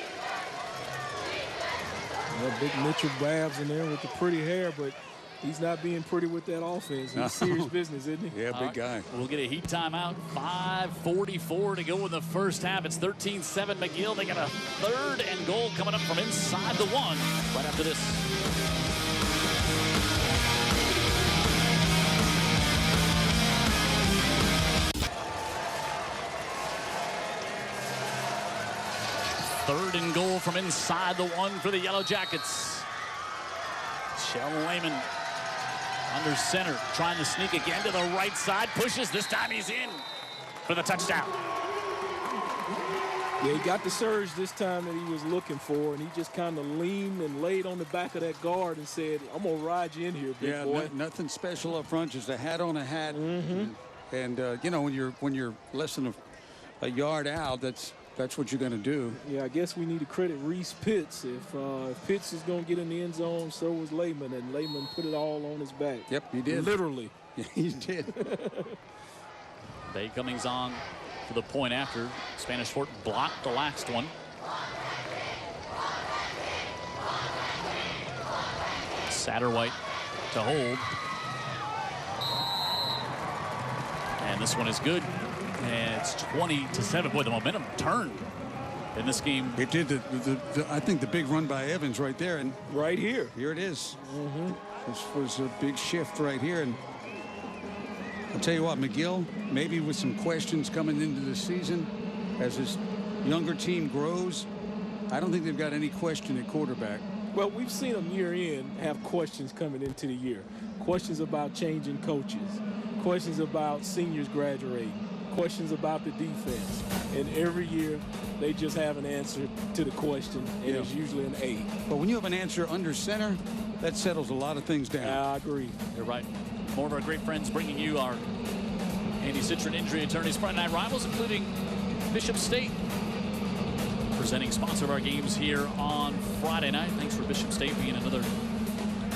Speaker 4: Well, big Mitchell Babs in there with the pretty hair, but he's not being pretty with that offense. He's serious business, isn't he?
Speaker 3: Yeah, big guy.
Speaker 2: We'll get a heat timeout. 5:44 to go in the first half. It's 13-7 McGill. They got a third and goal coming up from inside the 1 right after this. Third and goal from inside the 1 for the Yellow Jackets. Shell Lehman under center, trying to sneak again to the right side. Pushes. This time he's in for the touchdown.
Speaker 4: Yeah, he got the surge this time that he was looking for, and he just kind of leaned and laid on the back of that guard and said, I'm going to ride you in here, big boy.
Speaker 3: Nothing special up front, just a hat on a hat. And you know, when you're less than a yard out, that's what you're going to do.
Speaker 4: Yeah, I guess we need to credit Reese Pitts. If Pitts is going to get in the end zone, so was Lehman, and Lehman put it all on his back.
Speaker 3: Yep, he did.
Speaker 4: Literally.
Speaker 3: Yeah, he did.
Speaker 2: Bay Cummings on for the point after. Spanish Fort blocked the last one. Satterwhite to hold. And this one is good. And it's 20-7. Boy, the momentum turned in this game.
Speaker 3: It did. I think the big run by Evans right there. And
Speaker 4: right here.
Speaker 3: Here it is. This was a big shift right here. And I'll tell you what, McGill, maybe with some questions coming into the season, as this younger team grows, I don't think they've got any question at quarterback.
Speaker 4: Well, we've seen them year in have questions coming into the year. Questions about changing coaches. Questions about seniors graduating. Questions about the defense. And every year, they just have an answer to the question, and it's usually an A.
Speaker 3: But when you have an answer under center, that settles a lot of things down.
Speaker 4: I agree.
Speaker 2: You're right. More of our great friends bringing you our Andy Citron injury attorneys Friday Night Rivals, including Bishop State. presenting sponsor of our games here on Friday night. Thanks for Bishop State being another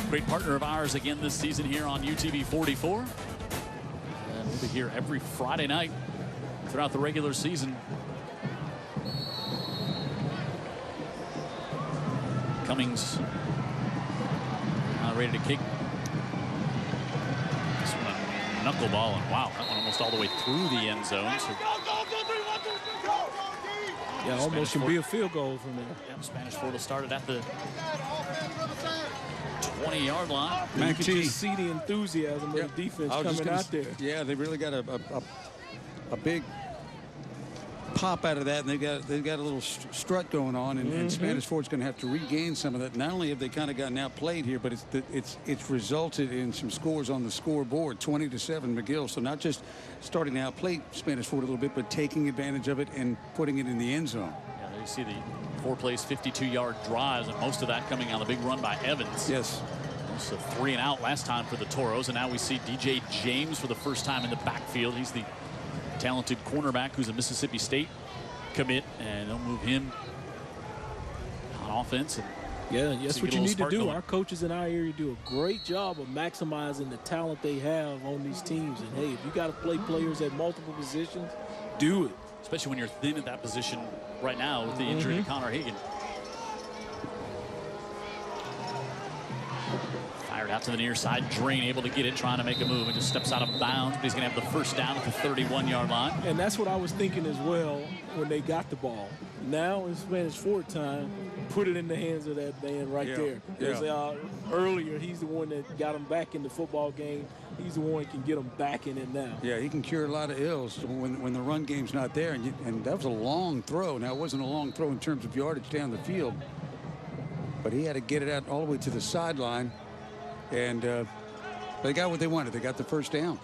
Speaker 2: great partner of ours again this season here on UTV 44. And we'll be here every Friday night throughout the regular season. Cummings ready to kick. This one a knuckleball, and wow, that one almost all the way through the end zone. So
Speaker 4: yeah, almost can be a field goal from there.
Speaker 2: Yep, Spanish Fort will start it at the 20-yard line.
Speaker 4: You can just see the enthusiasm of the defense coming out there.
Speaker 3: Yeah, they really got a big pop out of that, and they've got a little strut going on, and Spanish Fort's going to have to regain some of that. Not only have they kind of gotten outplayed here, but it's resulted in some scores on the scoreboard, 20-7 McGill. So not just starting to outplay Spanish Fort a little bit, but taking advantage of it and putting it in the end zone.
Speaker 2: Yeah, there you see the 4 plays, 52-yard drives, and most of that coming on the big run by Evans.
Speaker 3: Yes.
Speaker 2: So 3 and out last time for the Toros, and now we see DJ James for the first time in the backfield. He's the talented cornerback who's a Mississippi State commit, and they'll move him on offense. And
Speaker 4: yeah, that's what you need to do. Going. Our coaches in our area do a great job of maximizing the talent they have on these teams. And hey, if you got to play players at multiple positions, do it.
Speaker 2: Especially when you're thin at that position right now with the injury to Connor Hagan. Fired out to the near side. Drain able to get it, trying to make a move, and just steps out of bounds. But he's going to have the first down at the 31-yard line.
Speaker 4: And that's what I was thinking as well when they got the ball. Now in Spanish Fort time, put it in the hands of that man right there. Because earlier, he's the one that got him back in the football game. He's the one that can get him back in it now.
Speaker 3: Yeah, he can cure a lot of ills when the run game's not there. And that was a long throw. Now, it wasn't a long throw in terms of yardage down the field, but he had to get it out all the way to the sideline. And they got what they wanted. They got the first down.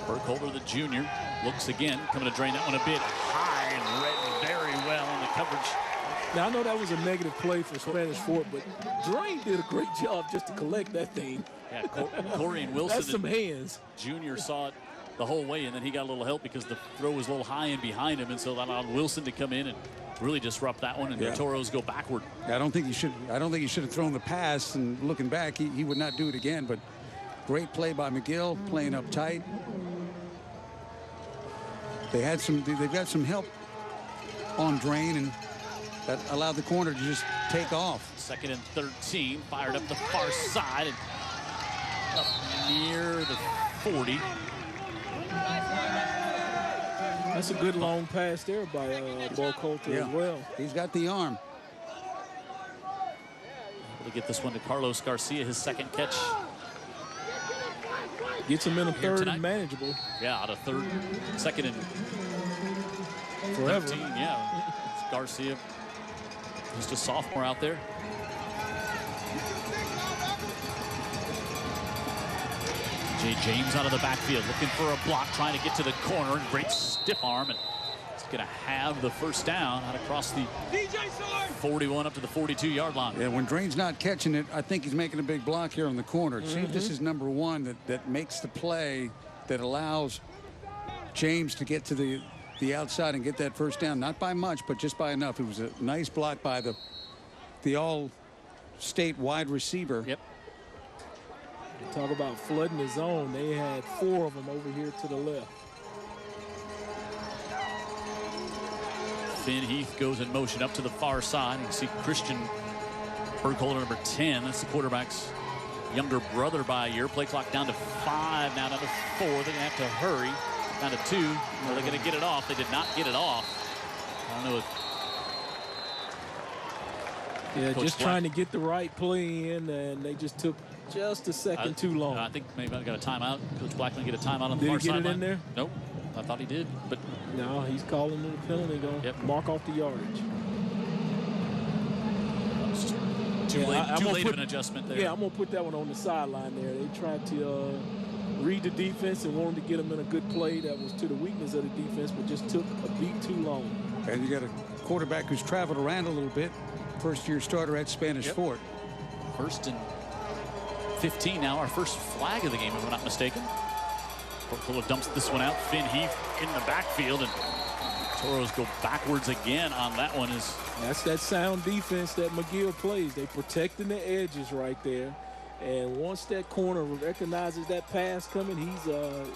Speaker 2: Burkholder, the junior, looks again, coming to drain that one a bit high and read very well on the coverage.
Speaker 4: Now, I know that was a negative play for Spanish Fort, but Drain did a great job just to collect that thing.
Speaker 2: Yeah, Corey and Wilson.
Speaker 4: That's some hands.
Speaker 2: Junior saw it the whole way, and then he got a little help because the throw was a little high and behind him, and so that allowed Wilson to come in and really disrupt that one, and the Toros go backward.
Speaker 3: Yeah, I don't think he should have thrown the pass, and looking back, he would not do it again. But great play by McGill, playing up tight. They've got some help on Drain, and that allowed the corner to just take off.
Speaker 2: 2nd and 13, fired up the far side and up near the 40.
Speaker 4: That's a good long pass there by Burkholder as well.
Speaker 3: He's got the arm.
Speaker 2: Able to get this one to Carlos Garcia, his 2nd catch.
Speaker 4: Gets him in a 3rd and manageable.
Speaker 2: Yeah, out of 2nd and
Speaker 4: forever.
Speaker 2: 13, yeah. It's Garcia, just a sophomore out there. Jay James out of the backfield, looking for a block, trying to get to the corner. Great stiff arm, and it's going to have the first down out across the 41 up to the 42-yard line.
Speaker 3: Yeah, when Drain's not catching it, I think he's making a big block here on the corner. See if this is number 1 that makes the play that allows James to get to the outside and get that first down. Not by much, but just by enough. It was a nice block by the all-state wide receiver.
Speaker 2: Yep.
Speaker 4: Talk about flooding the zone. They had 4 of them over here to the left.
Speaker 2: Finn Heath goes in motion up to the far side. You can see Christian Burkholder, number 10. That's the quarterback's younger brother by a year. Play clock down to 5, now down to 4. They're going to have to hurry. Down to 2. Are they going to get it off? They did not get it off. I don't know if
Speaker 4: Coach just trying to get the right play in, and they just took just a second too long.
Speaker 2: I think maybe I got a timeout. Coach Blackman get a timeout on the far sideline.
Speaker 4: Did he get it in there?
Speaker 2: Nope. I thought he did, but
Speaker 4: no, he's calling the penalty. Going mark off the yardage.
Speaker 2: It's just too late of an adjustment there.
Speaker 4: Yeah, I'm gonna put that one on the sideline there. They tried to read the defense and wanted to get him in a good play that was to the weakness of the defense, but just took a beat too long.
Speaker 3: And you got a quarterback who's traveled around a little bit. First-year starter at Spanish Fort.
Speaker 2: 1st and 15 now, our first flag of the game, if I'm not mistaken. Burkholder dumps this one out. Finn Heath in the backfield, and Toros go backwards again on that one.
Speaker 4: That's that sound defense that McGill plays. They protecting the edges right there. And once that corner recognizes that pass coming, he's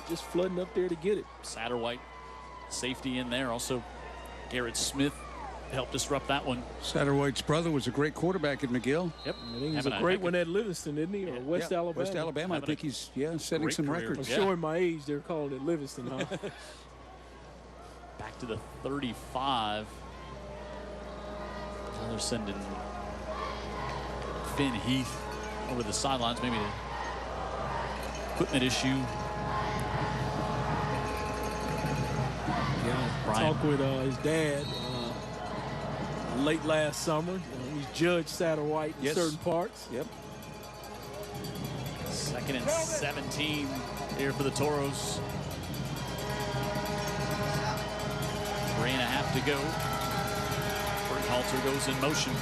Speaker 4: just flooding up there to get it.
Speaker 2: Satterwhite, safety in there. Also, Garrett Smith helped disrupt that one.
Speaker 3: Satterwhite's brother was a great quarterback at McGill.
Speaker 2: Yep.
Speaker 4: I think he's a great one at Livingston, isn't he? Or West Alabama?
Speaker 3: West Alabama. I think he's, setting some
Speaker 2: career.
Speaker 3: records.
Speaker 4: I'm showing my age. They're calling it Livingston, huh?
Speaker 2: Back to the 35. Now they're sending Finn Heath over the sidelines, maybe an equipment issue.
Speaker 4: Yeah,
Speaker 2: Brian.
Speaker 4: talked with his dad late last summer. He's judged Satterwhite in certain parts.
Speaker 3: Yep.
Speaker 2: 2nd and 17 here for the Toros. 3.5 to go. Burkhalter goes in motion.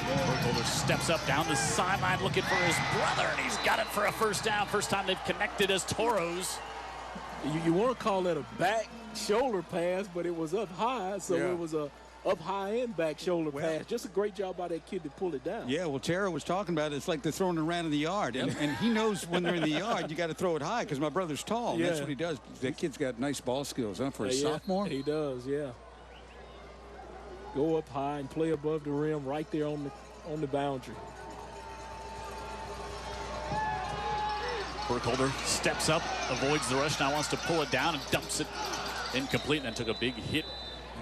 Speaker 2: Burkhalter steps up down the sideline looking for his brother, and he's got it for a first down. First time they've connected as Toros.
Speaker 4: You want to call that a back shoulder pass, but it was up high, so it was a up high and back shoulder pass. Just a great job by that kid to pull it down.
Speaker 3: Yeah, well, Tara was talking about it. It's like they're throwing it around in the yard. And he knows when they're in the yard, you got to throw it high because my brother's tall. And that's what he does. That kid's got nice ball skills, huh, for a sophomore?
Speaker 4: He does, yeah. Go up high and play above the rim right there on the boundary.
Speaker 2: Burkhalter steps up, avoids the rush, now wants to pull it down and dumps it incomplete, and then took a big hit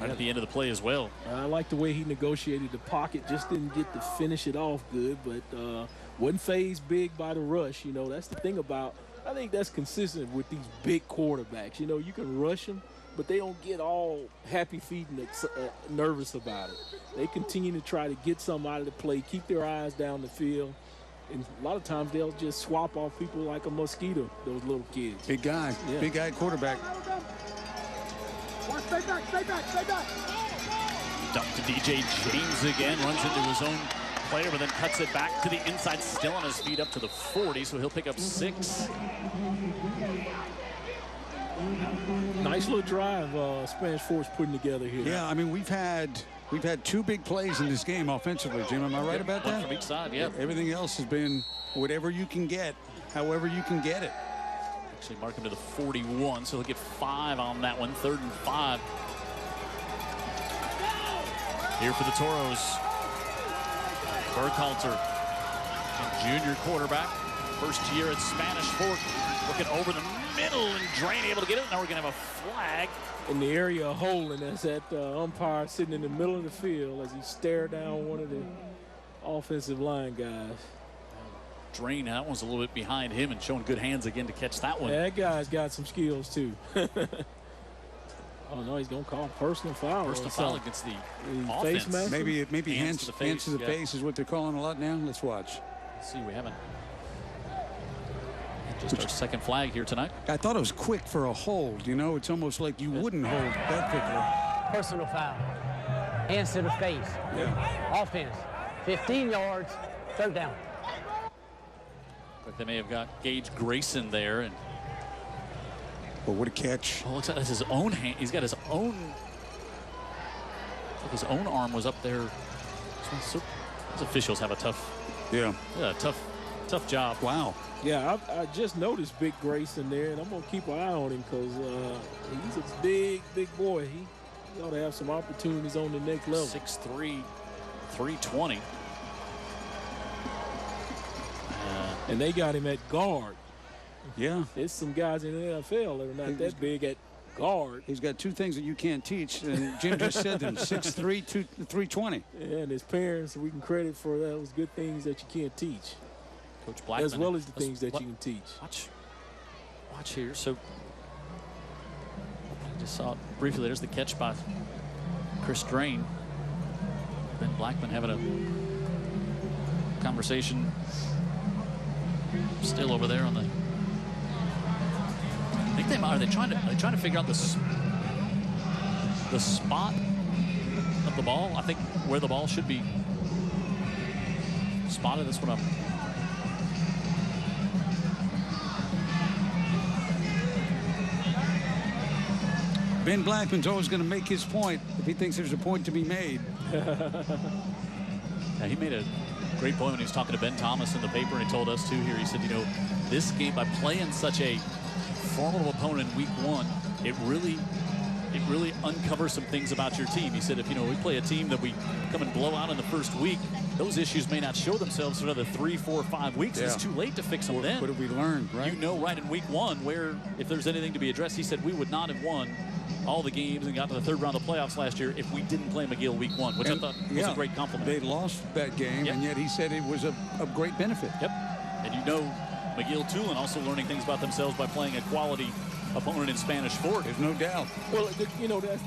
Speaker 2: right at the end of the play as well.
Speaker 4: I like the way he negotiated the pocket. Just didn't get to finish it off good, but wasn't phased big by the rush. You know, that's the thing about, I think that's consistent with these big quarterbacks. You know, you can rush them, but they don't get all happy feet and nervous about it. They continue to try to get something out of the play, keep their eyes down the field. And a lot of times they'll just swap off people like a mosquito, those little kids.
Speaker 3: Big guy, big guy quarterback.
Speaker 7: Stay back, stay back, stay back.
Speaker 2: Dump to DJ James again, runs into his own player, but then cuts it back to the inside, still on his feet up to the 40, so he'll pick up 6.
Speaker 4: Nice little drive Spanish Force putting together here.
Speaker 3: Yeah, I mean, we've had 2 big plays in this game offensively, Jim. Am I right about that?
Speaker 2: One from each side, yeah.
Speaker 3: Everything else has been whatever you can get, however you can get it.
Speaker 2: Actually mark him to the 41, so he'll get 5 on that one. 3rd and 5. Here for the Toros. Burkhalter, junior quarterback. First year at Spanish Fork. Looking over the middle, and Drain able to get it. Now we're going to have a flag.
Speaker 4: In the area of holding, as that umpire sitting in the middle of the field as he stared down one of the offensive line guys.
Speaker 2: Drain, that one's a little bit behind him and showing good hands again to catch that one.
Speaker 4: Yeah, that guy's got some skills too. Oh no, he's gonna call personal foul.
Speaker 2: Personal foul against the
Speaker 4: face
Speaker 2: offense.
Speaker 4: mask.
Speaker 3: Maybe hands
Speaker 2: to the
Speaker 3: hands to the
Speaker 2: face,
Speaker 3: face is what they're calling a lot now. Let's watch.
Speaker 2: Let's see, we haven't. Just our second flag here tonight.
Speaker 3: I thought it was quick for a hold. You know, it's almost like you wouldn't hold that quickly.
Speaker 7: Personal foul. Hands to the face.
Speaker 3: Yeah.
Speaker 7: Offense. 15 yards. 3rd down.
Speaker 2: But they may have got Gage Grayson there, and
Speaker 3: But what a catch.
Speaker 2: oh, looks like that's his own hand. He's got his own. Like his own arm was up there. So those officials have a tough job.
Speaker 3: Wow.
Speaker 4: Yeah, I just noticed Big Grayson there, and I'm gonna keep an eye on him because he's a big boy. He ought to have some opportunities on the next level.
Speaker 2: 6'3", 320.
Speaker 4: And they got him at guard.
Speaker 3: Yeah.
Speaker 4: There's some guys in the NFL that are not that big at guard.
Speaker 3: He's got 2 things that you can't teach, and Jim just said them. 6'3", 320.
Speaker 4: Yeah, and his parents, we can credit for those good things that you can't teach.
Speaker 2: Coach Blackman.
Speaker 4: As well as the things that you can teach.
Speaker 2: Watch here. So I just saw it briefly. There's the catch by Chris Drain. Ben Blackman having a conversation still over there on the. I think they might. Are they trying to figure out the spot of the ball? I think where the ball should be spotted. That's what I'm.
Speaker 3: Ben Blackman's always going to make his point if he thinks there's a point to be made.
Speaker 2: Yeah, he made a great point when he was talking to Ben Thomas in the paper, and he told us too here. He said, you know, this game, by playing such a formidable opponent in week 1, it really uncovers some things about your team. He said, if, you know, we play a team that we come and blow out in the first week, those issues may not show themselves for another 3, 4, 5 weeks. Yeah. It's too late to fix them then.
Speaker 3: What have we learned, right?
Speaker 2: You know, right in week 1, where if there's anything to be addressed, he said we would not have won all the games and got to the 3rd round of the playoffs last year if we didn't play McGill week 1, which I thought was a great compliment.
Speaker 3: They lost that game, and yet he said it was a great benefit.
Speaker 2: Yep. And you know, McGill-Toolen also learning things about themselves by playing a quality opponent in Spanish Fort.
Speaker 3: There's no doubt.
Speaker 4: Well, you know, that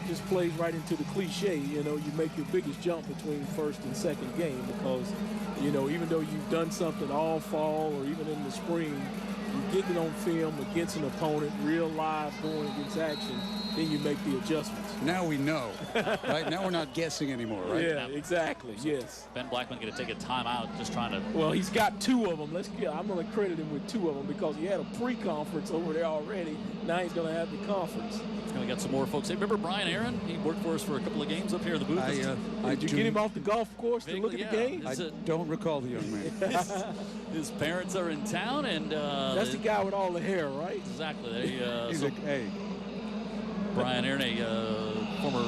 Speaker 4: just plays right into the cliche. You know, you make your biggest jump between first and second game because, you know, even though you've done something all fall or even in the spring, you get it on film against an opponent, real live going against action, then you make the adjustments.
Speaker 3: Now we know, right? Now we're not guessing anymore, right?
Speaker 4: Yeah, exactly, yes.
Speaker 2: Ben Blackman going to take a timeout, just trying to...
Speaker 4: Well, he's got 2 of them. I'm going to credit him with 2 of them because he had a pre-conference over there already. Now he's going to have the conference.
Speaker 2: He's going to get some more folks. Hey, remember Brian Aaron? He worked for us for a couple of games up here in the booth.
Speaker 4: Did you get him off the golf course to look at the game?
Speaker 3: I don't recall the young man.
Speaker 2: His parents are in town, and...
Speaker 4: that's the guy with all the hair, right?
Speaker 2: Exactly.
Speaker 3: He's hey.
Speaker 2: Brian Aaron, a former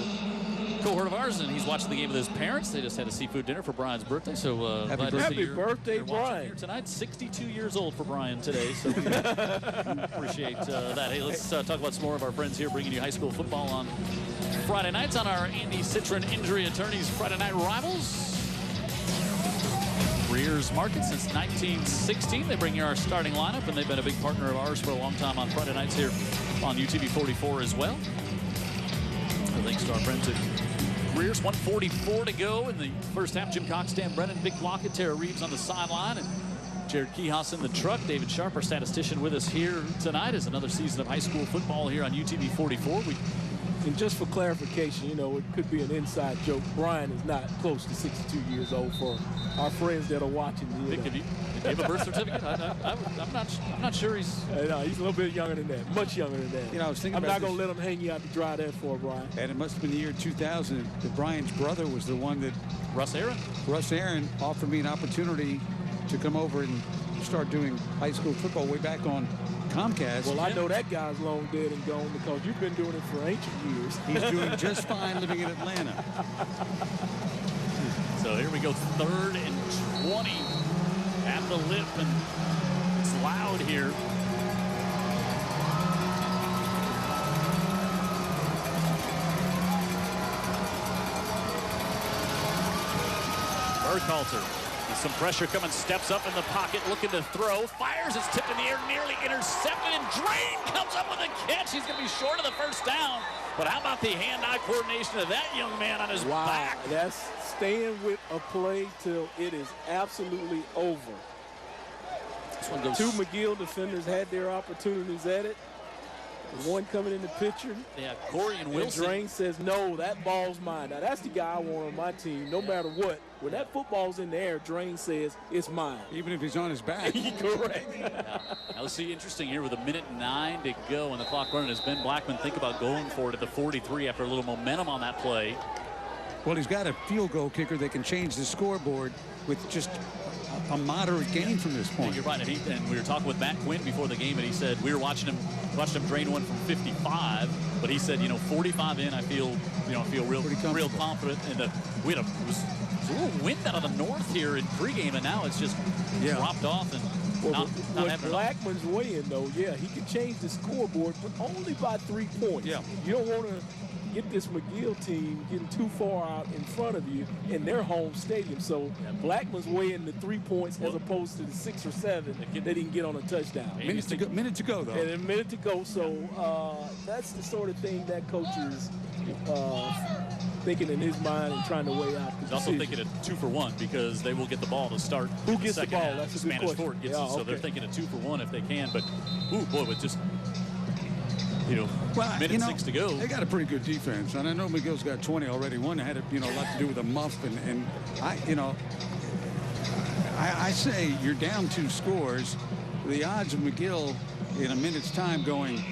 Speaker 2: cohort of ours, and he's watching the game with his parents. They just had a seafood dinner for Brian's birthday, so
Speaker 4: happy birthday, Brian!
Speaker 2: Here tonight, 62 years old for Brian today, so we appreciate that. Hey, let's talk about some more of our friends here, bringing you high school football on Friday nights on our Andy Citron Injury Attorneys Friday Night Rivals. Greer's Market since 1916. They bring you our starting lineup, and they've been a big partner of ours for a long time on Friday nights here on UTV 44 as well. So thanks to our friends at Greer's. 1:44 to go in the first half. Jim Cox, Dan Brennan, Vic Lockett, Tara Reeves on the sideline, and Jared Keyhouse in the truck. David Sharp, our statistician, with us here tonight as another season of high school football here on UTV 44.
Speaker 4: And just for clarification, you know, it could be an inside joke. Brian is not close to 62 years old for our friends that are watching.
Speaker 2: Vic, if you have a birth certificate? I'm not sure he's...
Speaker 4: No, he's a little bit younger than that, much younger than that.
Speaker 3: You know, I was thinking
Speaker 4: I'm not going to let him hang you out to dry that for, Brian.
Speaker 3: And it must have been the year 2000 that Brian's brother was the one that...
Speaker 2: Russ Aaron
Speaker 3: offered me an opportunity to come over and start doing high school football way back on Comcast.
Speaker 4: Well, I know that guy's long dead and gone because you've been doing it for ancient years.
Speaker 3: He's doing just fine living in Atlanta.
Speaker 2: So here we go, 3rd and 20 at the lip, and it's loud here. Burkhalter. Some pressure coming, steps up in the pocket, looking to throw, fires, it's tipped in the air, nearly intercepted, and Drain comes up with a catch. He's going to be short of the first down. But how about the hand-eye coordination of that young man on his back?
Speaker 4: That's staying with a play till it is absolutely over.
Speaker 2: This one goes...
Speaker 4: 2 McGill defenders had their opportunities at it. One coming in the picture.
Speaker 2: Yeah, Corey and Wilson.
Speaker 4: Drain says, no, that ball's mine. Now, that's the guy I want on my team, no matter what. When that football's in the air, Drain says, it's mine.
Speaker 3: Even if he's on his back.
Speaker 4: Correct.
Speaker 2: Now, let's see, interesting here with 1:09 to go and the clock running as Ben Blackman think about going for it at the 43 after a little momentum on that play.
Speaker 3: Well, he's got a field goal kicker that can change the scoreboard with just a moderate gain from this point.
Speaker 2: Yeah, you're right, and we were talking with Matt Quinn before the game, and he said we were watching him drain one from 55, but he said, you know, 45 in, I feel real confident. And it was a little wind out of the north here in pregame, and now it's just dropped off and not having
Speaker 4: Blackman's weighing though, he can change the scoreboard, but only by 3 points.
Speaker 3: Yeah,
Speaker 4: you don't want to get this McGill team getting too far out in front of you in their home stadium. So Blackman's weighing the 3 points as opposed to the 6 or 7 that he can get on a touchdown.
Speaker 3: Minute to go, though.
Speaker 4: And a minute to go. So that's the sort of thing that coach is thinking in his mind and trying to weigh out.
Speaker 2: He's also thinking a 2 for 1 because they will get the ball to start.
Speaker 4: Who gets the ball?
Speaker 2: Half.
Speaker 4: That's a
Speaker 2: Spanish
Speaker 4: good
Speaker 2: Fort gets it. So they're thinking a 2 for 1 if they can. But, ooh, boy, with just... minute 6 to go.
Speaker 3: They got a pretty good defense, and I know McGill's got 20 already. One had a lot to do with a muff, and I say you're down 2 scores. The odds of McGill in a minute's time going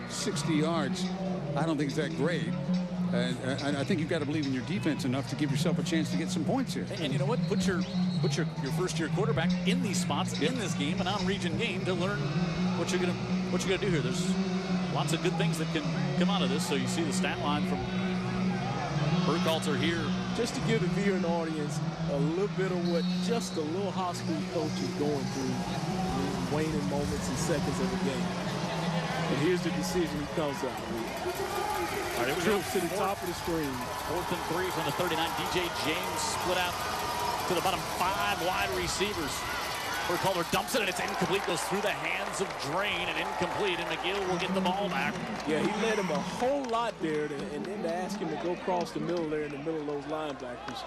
Speaker 3: 60 yards, I don't think it's that great. I think you've got to believe in your defense enough to give yourself a chance to get some points here.
Speaker 2: And you know what? Put your first-year quarterback in these spots in this game, a non-region game, to learn what you're gonna do here. There's lots of good things that can come out of this. So you see the stat line from Burkhalter here.
Speaker 4: Just to give the viewing audience a little bit of what just a little high school coach is going through in waning moments and seconds of the game. And here's the decision he comes out with.
Speaker 2: All right,
Speaker 4: Trips to the top of the screen.
Speaker 2: 4th and 3 from the 39. DJ James split out to the bottom 5 wide receivers. Burkhalter dumps it, and it's incomplete. Goes through the hands of Drain, and incomplete, and McGill will get the ball back.
Speaker 4: Yeah, he led him a whole lot there, and then to ask him to go across the middle there in the middle of those linebackers.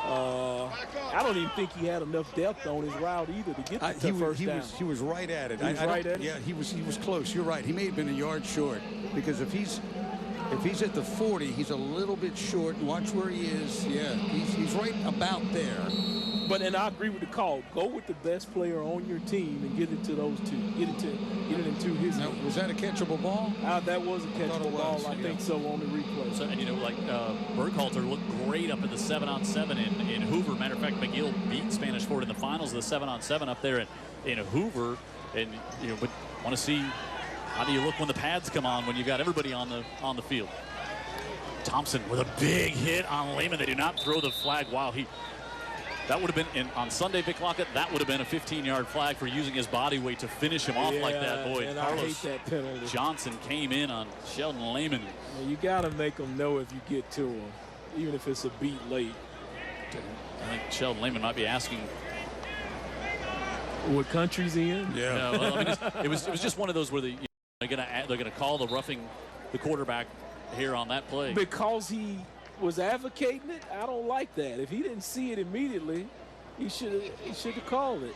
Speaker 4: I don't even think he had enough depth on his route either to get the first down.
Speaker 3: He was right at it.
Speaker 4: He was right at it?
Speaker 3: Yeah, he was close. You're right. He may have been a yard short, because if he's at the 40, he's a little bit short. Watch where he is. Yeah, he's right about there.
Speaker 4: And I agree with the call. Go with the best player on your team and get it to those two. Get it into his.
Speaker 3: Now, was that a catchable ball?
Speaker 4: That was a catchable ball. I think so on the replay.
Speaker 2: So, and you know, like Burkhalter looked great up at the 7-on-7 in Hoover. Matter of fact, McGill beat Spanish Fort in the finals of the 7-on-7 up there in Hoover. And you know, but want to see how do you look when the pads come on when you got everybody on the field. Thompson with a big hit on Lehman. They do not throw the flag. Wow, that would have been on Sunday, Vic Lockett. That would have been a 15-yard flag for using his body weight to finish him off like that. Boy,
Speaker 4: and
Speaker 2: Carlos
Speaker 4: I hate that penalty.
Speaker 2: Johnson came in on Sheldon Lehman.
Speaker 4: Well, you got to make them know if you get to him, even if it's a beat late.
Speaker 2: I think Sheldon Lehman might be asking
Speaker 4: what country's in.
Speaker 3: Yeah.
Speaker 2: No, well, I mean, it was just one of those where they're gonna call the roughing the quarterback here on that play
Speaker 4: because he was advocating it. I don't like that. If he didn't see it immediately, he should have called it.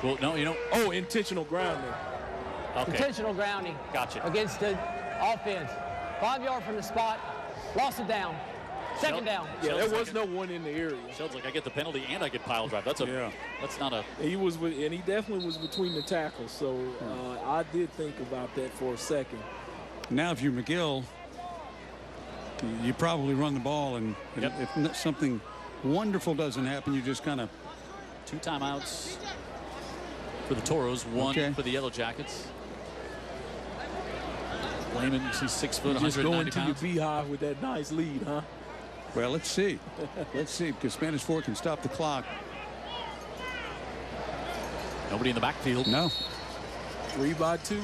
Speaker 2: Well, no, you know.
Speaker 4: Oh, intentional grounding.
Speaker 2: Okay.
Speaker 7: Intentional grounding.
Speaker 2: Gotcha.
Speaker 7: Against the offense. 5 yards from the spot. Lost it down. Second down.
Speaker 4: Yeah, there was no one in the area.
Speaker 2: Sheld's like, I get the penalty and I get pile drive. That's not a.
Speaker 4: He definitely was between the tackles. So I did think about that for a second.
Speaker 3: Now, if you're McGill, you probably run the ball, and if something wonderful doesn't happen, you just kind of.
Speaker 2: 2 timeouts for the Toros, 1 for the Yellow Jackets. Lehman, he's 6 foot, 190
Speaker 4: just going to
Speaker 2: pounds.
Speaker 4: your beehive with that nice lead, huh?
Speaker 3: Well, let's see. Let's see, because Spanish Fort can stop the clock.
Speaker 2: Nobody in the backfield.
Speaker 3: No.
Speaker 4: 3 by 2.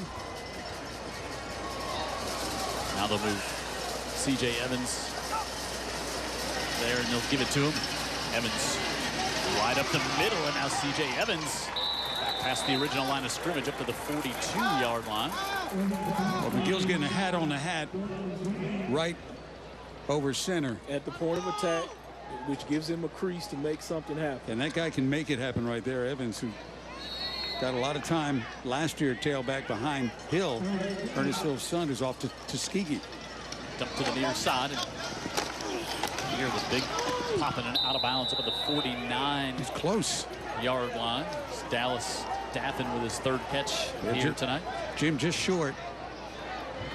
Speaker 2: Now they'll move C.J. Evans there, and they'll give it to him. Evans right up the middle, and now C.J. Evans back past the original line of scrimmage up to the 42-yard line.
Speaker 3: Well, McGill's getting a hat on the hat right over center.
Speaker 4: At the point of attack, which gives him a crease to make something happen.
Speaker 3: And that guy can make it happen right there. Evans, who got a lot of time last year, tailback behind Hill. Ernest Hill's son, who's off to Tuskegee.
Speaker 2: Dump to the near side. And here the big popping and out of bounds up at the 49.
Speaker 3: He's close.
Speaker 2: Yard line. It's Dallas Daffin with his 3rd catch here tonight.
Speaker 3: Jim just short.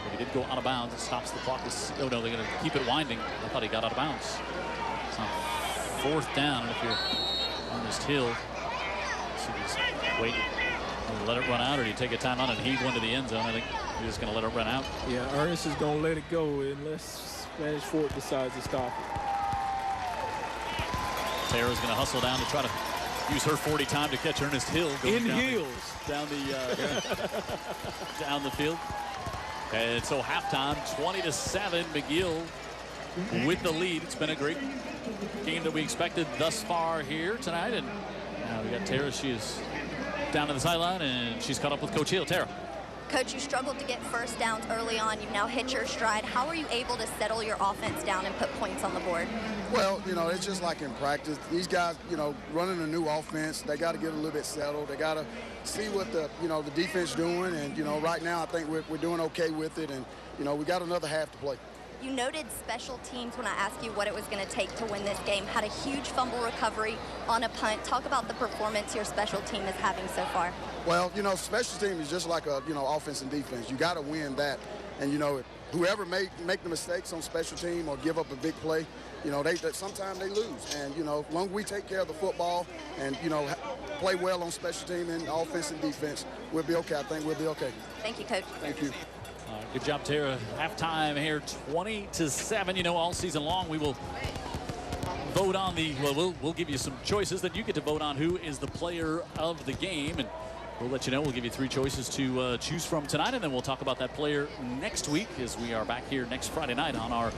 Speaker 2: But he did go out of bounds. It stops the clock. Oh no, they're going to keep it winding. I thought he got out of bounds. It's on 4th down. And if you're Ernest Hill, so just wait. Let it run out, or do you take a timeout and heave one to the end zone? I think you're just going to let it run out.
Speaker 4: Yeah, Ernest is going to let it go unless Spanish Fort decides to stop it.
Speaker 2: Tara's going to hustle down to try to use her 40 time to catch Ernest Hill.
Speaker 4: In heels.
Speaker 2: Down the field. And so halftime, 20-7, McGill with the lead. It's been a great game that we expected thus far here tonight. And now we got Tara. She is down to the sideline, and she's caught up with Coach Hill. Tara.
Speaker 5: Coach, you struggled to get first downs early on. You've now hit your stride. How are you able to settle your offense down and put points on the board?
Speaker 8: Well, you know, it's just like in practice. These guys, you know, running a new offense, they got to get a little bit settled. They got to see what the defense doing. And, you know, right now I think we're doing okay with it. And, you know, we got another half to play.
Speaker 5: You noted special teams when I asked you what it was going to take to win this game. Had a huge fumble recovery on a punt. Talk about the performance your special team is having so far.
Speaker 8: Well, you know, special team is just like a, offense and defense. You got to win that. And, whoever make the mistakes on special team or give up a big play, sometimes they lose. And, as long as we take care of the football and, play well on special team and offense and defense, we'll be okay. I think we'll be okay.
Speaker 5: Thank you, Coach.
Speaker 8: Thank you.
Speaker 2: Good job, Tara. Halftime here, 20-7. All season long we will vote on we'll give you some choices that you get to vote on who is the player of the game. And we'll let you know. We'll give you 3 choices to choose from tonight, and then we'll talk about that player next week as we are back here next Friday night on our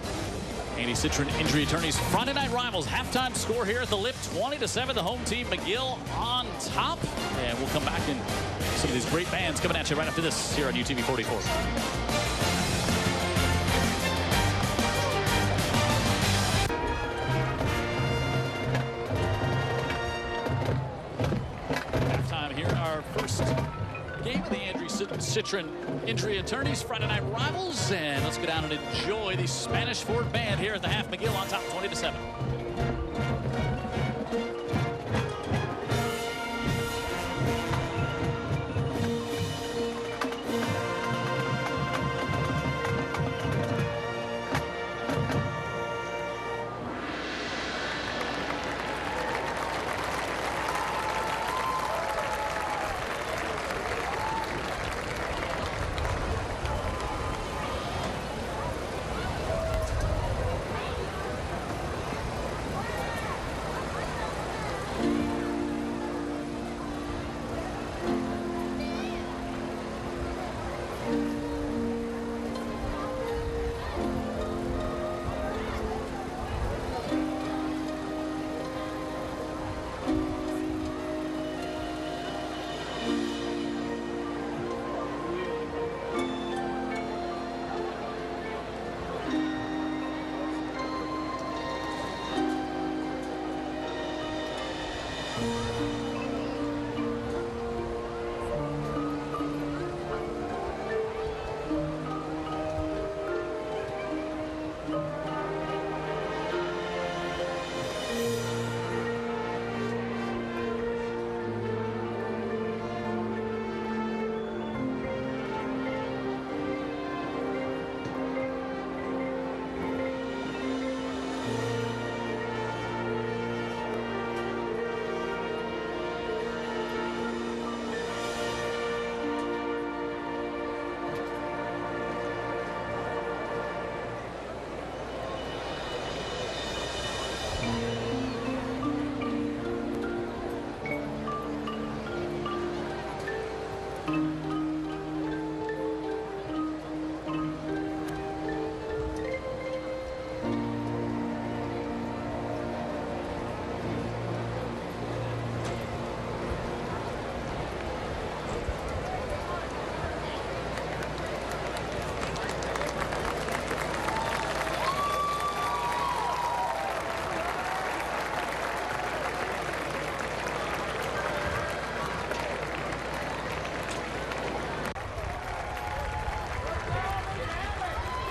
Speaker 2: Andy Citron Injury Attorneys Friday Night Rivals. Halftime score here at the Lip, 20-7. The home team, McGill, on top. And we'll come back and some of these great bands coming at you right after this here on UTV 44. First game of the Andy Citron Injury Attorneys Friday Night Rivals, and let's go down and enjoy the Spanish Ford Band here at the half. McGill on top, 20-7.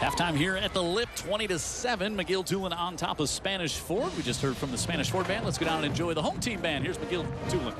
Speaker 2: Halftime here at the Lip, 20-7. McGill-Toolen on top of Spanish Ford. We just heard from the Spanish Ford band. Let's go down and enjoy the home team band. Here's McGill-Toolen.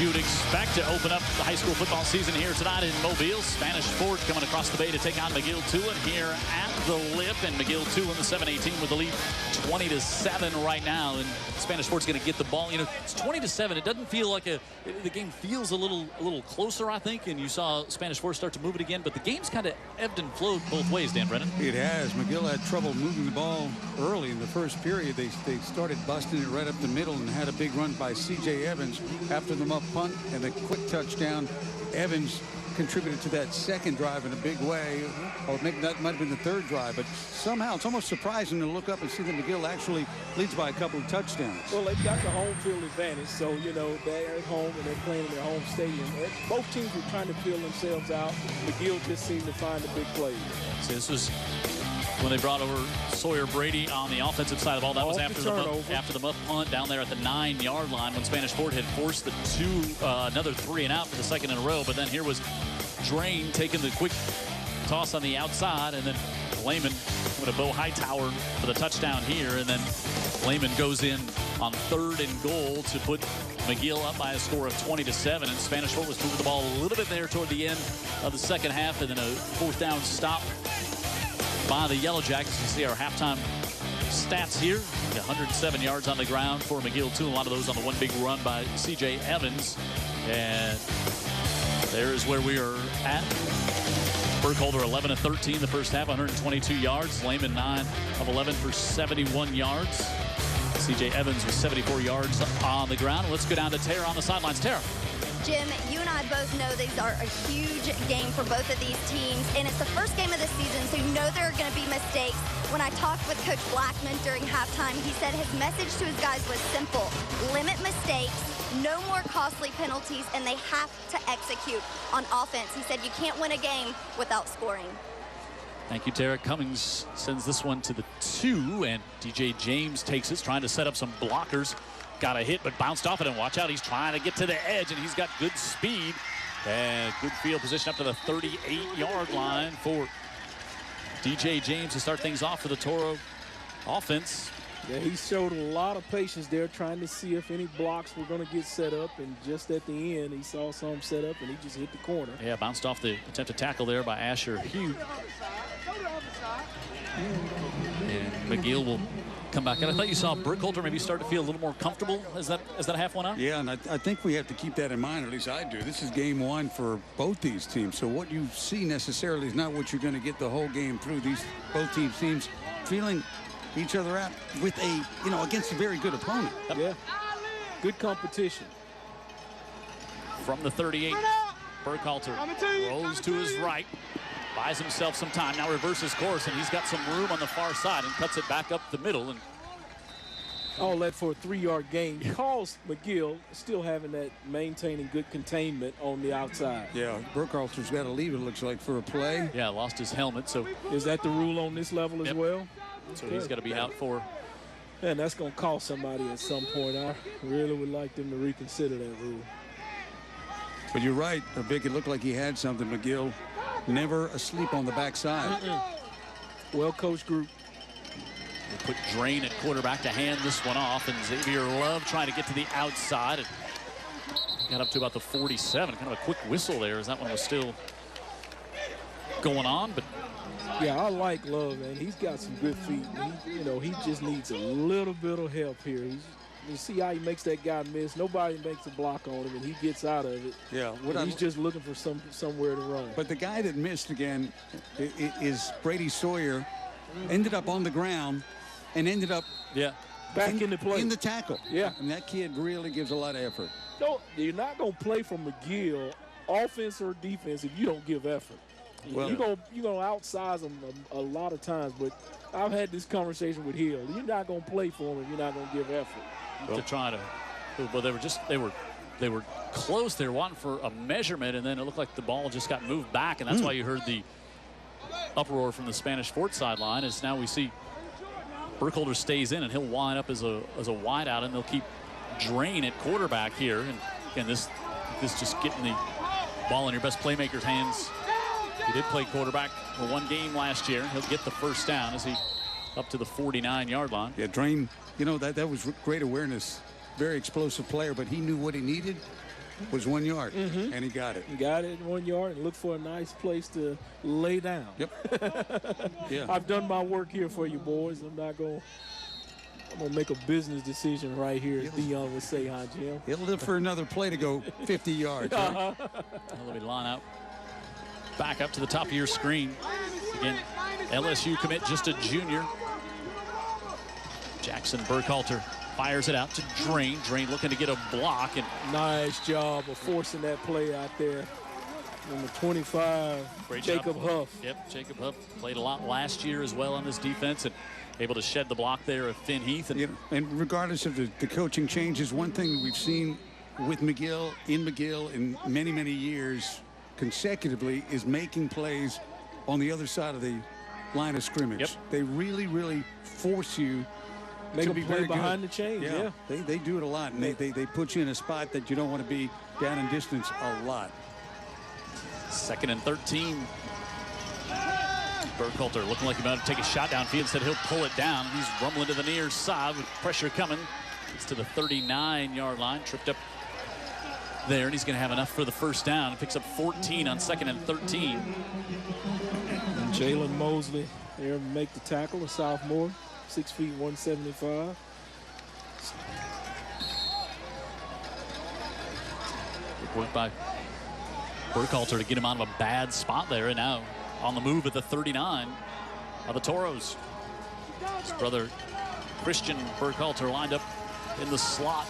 Speaker 2: you would expect to open up the high school football season here tonight in Mobile. Spanish Fort coming across the bay to take on McGill-Toolen here at the Lip. And McGill-Toolen, the 7-A team, with the lead 20-7 right now. And Spanish Fort's going to get the ball. You know, it's 20-7. It doesn't feel like the game feels a little closer, I think. And you saw Spanish Fort start to move it again. But the game's kind of ebbed and flowed both ways, Dan Brennan.
Speaker 3: It has. McGill had trouble moving the ball early in the first period. They started busting it right up the middle and had a big run by C.J. Evans after the muff punt and a quick touchdown. Evans contributed to that second drive in a big way, or maybe that might have been the third drive, but somehow it's almost surprising to look up and see that McGill actually leads by a couple of touchdowns.
Speaker 4: Well, they've got the home field advantage, so, you know, they're at home and they're playing in their home stadium. Both teams were trying to feel themselves out. McGill just seemed to find the big plays.
Speaker 2: So this was when they brought over Sawyer Brady on the offensive side of the ball. That was after the muff punt down there at the 9-yard line when Spanish Fort had forced the another 3 and out for the second in a row. But then here was Drain taking the quick toss on the outside, and then Lehman with a Bo Hightower for the touchdown here. And then Lehman goes in on 3rd and goal to put McGill up by a score of 20-7. And Spanish Fort was moving the ball a little bit there toward the end of the second half, and then a 4th down stop by the Yellow Jackets. You see our halftime stats here. 107 yards on the ground for McGill-Toolen. A lot of those on the one big run by C.J. Evans. And there is where we are at. Burkholder 11 of 13 the first half, 122 yards. Lehman 9 of 11 for 71 yards. C.J. Evans with 74 yards on the ground. Let's go down to Tara on the sidelines. Tara.
Speaker 5: Jim, you and I both know these are a huge game for both of these teams, and it's the first game of the season, so you know there are going to be mistakes. When I talked with Coach Blackman during halftime, he said his message to his guys was simple: limit mistakes, no more costly penalties, and they have to execute on offense. He said you can't win a game without scoring.
Speaker 2: Thank you, Tara. Cummings sends this one to the 2, and DJ James takes it, trying to set up some blockers. Got a hit, but bounced off it, and watch out. He's trying to get to the edge, and he's got good speed and good field position up to the 38-yard line for DJ James to start things off for the Toro offense.
Speaker 4: Yeah, he showed a lot of patience there, trying to see if any blocks were going to get set up, and just at the end, he saw some set up, and he just hit the corner.
Speaker 2: Yeah, bounced off the attempted tackle there by Asher Hugh. And McGill will come back. And I thought you saw Burkholder maybe start to feel a little more comfortable as that half went on.
Speaker 3: Yeah, and I think we have to keep that in mind, or at least I do. This is game 1 for both these teams, so what you see necessarily is not what you're going to get the whole game through. Both teams feeling each other out with against a very good opponent.
Speaker 2: Yep.
Speaker 4: Yeah, good competition.
Speaker 2: From the 38, Burkhalter rolls to his right, buys himself some time, now reverses course, and he's got some room on the far side and cuts it back up the middle. And
Speaker 4: all that for a 3-yard gain, because McGill still having that maintaining good containment on the outside.
Speaker 3: Yeah, Burkhalter's got to leave, it looks like, for a play.
Speaker 2: Yeah, lost his helmet. So
Speaker 4: is that the rule on this level as well?
Speaker 2: So he's got to be out for.
Speaker 4: And that's going to cost somebody at some point. I really would like them to reconsider that rule.
Speaker 3: But you're right, Vic, it looked like he had something. McGill never asleep on the backside.
Speaker 4: Well-coached group.
Speaker 2: They put Drain at quarterback to hand this one off, and Xavier Love trying to get to the outside. And got up to about the 47. Kind of a quick whistle there as that one was still going on. But
Speaker 4: yeah, I like Love, man. He's got some good feet. He just needs a little bit of help here. You see how he makes that guy miss. Nobody makes a block on him, and he gets out of it.
Speaker 3: Yeah,
Speaker 4: he's just looking for somewhere to run.
Speaker 3: But the guy that missed again is Brady Sawyer. Ended up on the ground and ended up
Speaker 4: back in the play.
Speaker 3: In the tackle.
Speaker 4: Yeah.
Speaker 3: And that kid really gives a lot of effort.
Speaker 4: No, you're not going to play for McGill, offense or defense, if you don't give effort. Well, you're gonna outsize them a lot of times, but I've had this conversation with Hill. You're not going to play for them if you're not going to give effort.
Speaker 2: To try to, well, they were close. They were wanting for a measurement, and then it looked like the ball just got moved back, and that's why you heard the uproar from the Spanish Fort sideline. As now we see Burkholder stays in, and he'll wind up as a wide out, and they'll keep Drain at quarterback here. And again, this just getting the ball in your best playmaker's hands. He did play quarterback for one game last year. He'll get the first down as he up to the 49-yard line.
Speaker 3: Yeah, Drain, that was great awareness. Very explosive player, but he knew what he needed. was 1 yard, and he got it.
Speaker 4: He got it in 1 yard and looked for a nice place to lay down.
Speaker 3: Yep. Yeah.
Speaker 4: I've done my work here for you, boys. I'm going to make a business decision right here, as Dion would say, huh, Jim?
Speaker 3: He'll live for another play to go 50 yards. Right?
Speaker 2: Let me line out. Back up to the top of your screen. Again, LSU commit, just a junior. Jackson Burkhalter fires it out to Drain. Drain looking to get a block. And
Speaker 4: nice job of forcing that play out there. Number 25,
Speaker 2: great
Speaker 4: Jacob
Speaker 2: job.
Speaker 4: Huff.
Speaker 2: Yep, Jacob Huff played a lot last year as well on this defense and able to shed the block there of Finn Heath.
Speaker 3: And regardless of the coaching changes, one thing we've seen with McGill, in many, many years consecutively, is making plays on the other side of the line of scrimmage.
Speaker 2: Yep.
Speaker 3: They really, really force you
Speaker 4: Make
Speaker 3: to
Speaker 4: a
Speaker 3: be
Speaker 4: play
Speaker 3: very
Speaker 4: behind
Speaker 3: good.
Speaker 4: the chains. Yeah.
Speaker 3: They do it a lot, and they put you in a spot that you don't want to be down in distance a lot.
Speaker 2: 2nd and 13. Burkhalter looking like he might take a shot downfield. Instead, he'll pull it down. He's rumbling to the near side with pressure coming. It's to the 39-yard line. Tripped up there, and he's going to have enough for the first down. He picks up 14 on 2nd and 13.
Speaker 4: And Jalen Mosley there make the tackle, a sophomore, 6 feet 175.
Speaker 2: Good work by Burkhalter to get him out of a bad spot there, and now on the move at the 39 of the Toros. His brother Christian Burkhalter lined up in the slot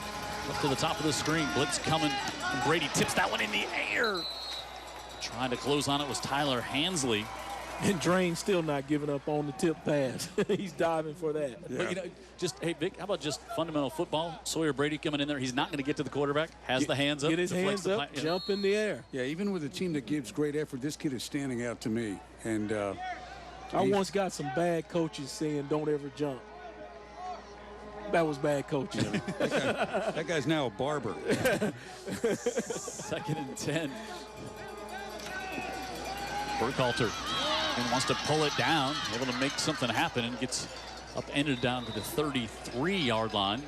Speaker 2: up to the top of the screen. Blitz coming, and Brady tips that one in the air. Trying to close on it was Tyler Hansley.
Speaker 4: And Drain still not giving up on the tip pass. He's diving for that.
Speaker 3: Yeah.
Speaker 2: But, you know, just, hey, Vic, how about just fundamental football? Sawyer Brady coming in there. He's not going to get to the quarterback. Has the hands up.
Speaker 4: Get his hands up, jump in the air.
Speaker 3: Yeah, even with a team that gives great effort, this kid is standing out to me. And
Speaker 4: I once got some bad coaches saying, don't ever jump. That was bad coaching.
Speaker 3: that guy's now a barber.
Speaker 2: 2nd and 10. Burkhalter wants to pull it down, able to make something happen, and gets upended down to the 33-yard line.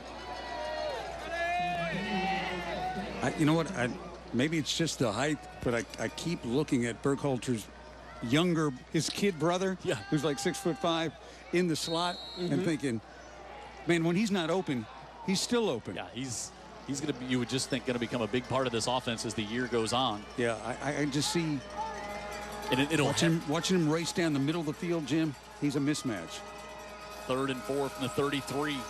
Speaker 3: You know what? Maybe it's just the height, but I keep looking at Burkhalter's his kid brother, who's like 6'5", in the slot, and thinking, man, when he's not open, he's still open.
Speaker 2: Yeah, he's going to be, you would just think, going to become a big part of this offense as the year goes on.
Speaker 3: Yeah, I just see.
Speaker 2: And
Speaker 3: watching him race down the middle of the field, Jim, he's a mismatch.
Speaker 2: 3rd and 4 from the 33. Give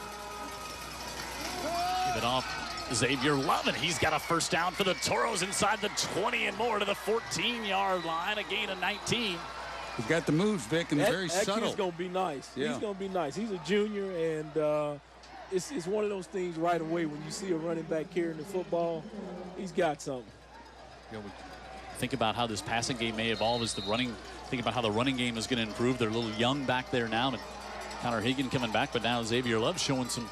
Speaker 2: it off Xavier Love, and he's got a first down for the Toros inside the 20 and more to the 14-yard line, a gain of 19.
Speaker 3: He's got the moves, Vic, and very subtle.
Speaker 4: He's going to be nice.
Speaker 3: Yeah.
Speaker 4: He's going to be nice. He's a junior, and it's one of those things right away when you see a running back carrying the football, he's got something.
Speaker 2: You know, think about how this passing game may evolve as think about how the running game is going to improve. They're a little young back there now, and Connor Hagan coming back, but now Xavier Love showing some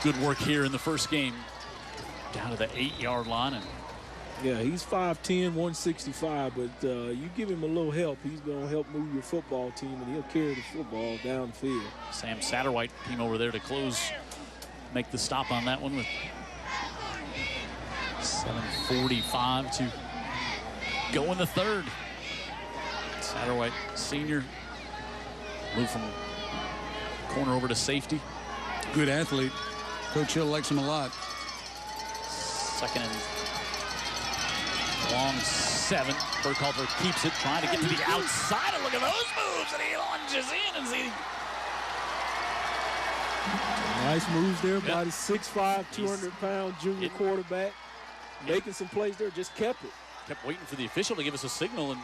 Speaker 2: good work here in the first game. Down to the 8-yard line. And
Speaker 4: yeah, he's 5'10", 165, but you give him a little help, he's going to help move your football team, and he'll carry the football downfield.
Speaker 2: Sam Satterwhite came over there to make the stop on that one with 7:45 to go in the third. Satterwhite, senior, moved from corner over to safety.
Speaker 3: Good athlete. Coach Hill likes him a lot.
Speaker 2: 2nd and long 7. Burkhalter keeps it, trying to get to the outside. And look at those moves, and he lunges in and see.
Speaker 4: Nice moves there by the 6'5", 200-pound junior quarterback. Making some plays there, just kept it.
Speaker 2: Kept waiting for the official to give us a signal, and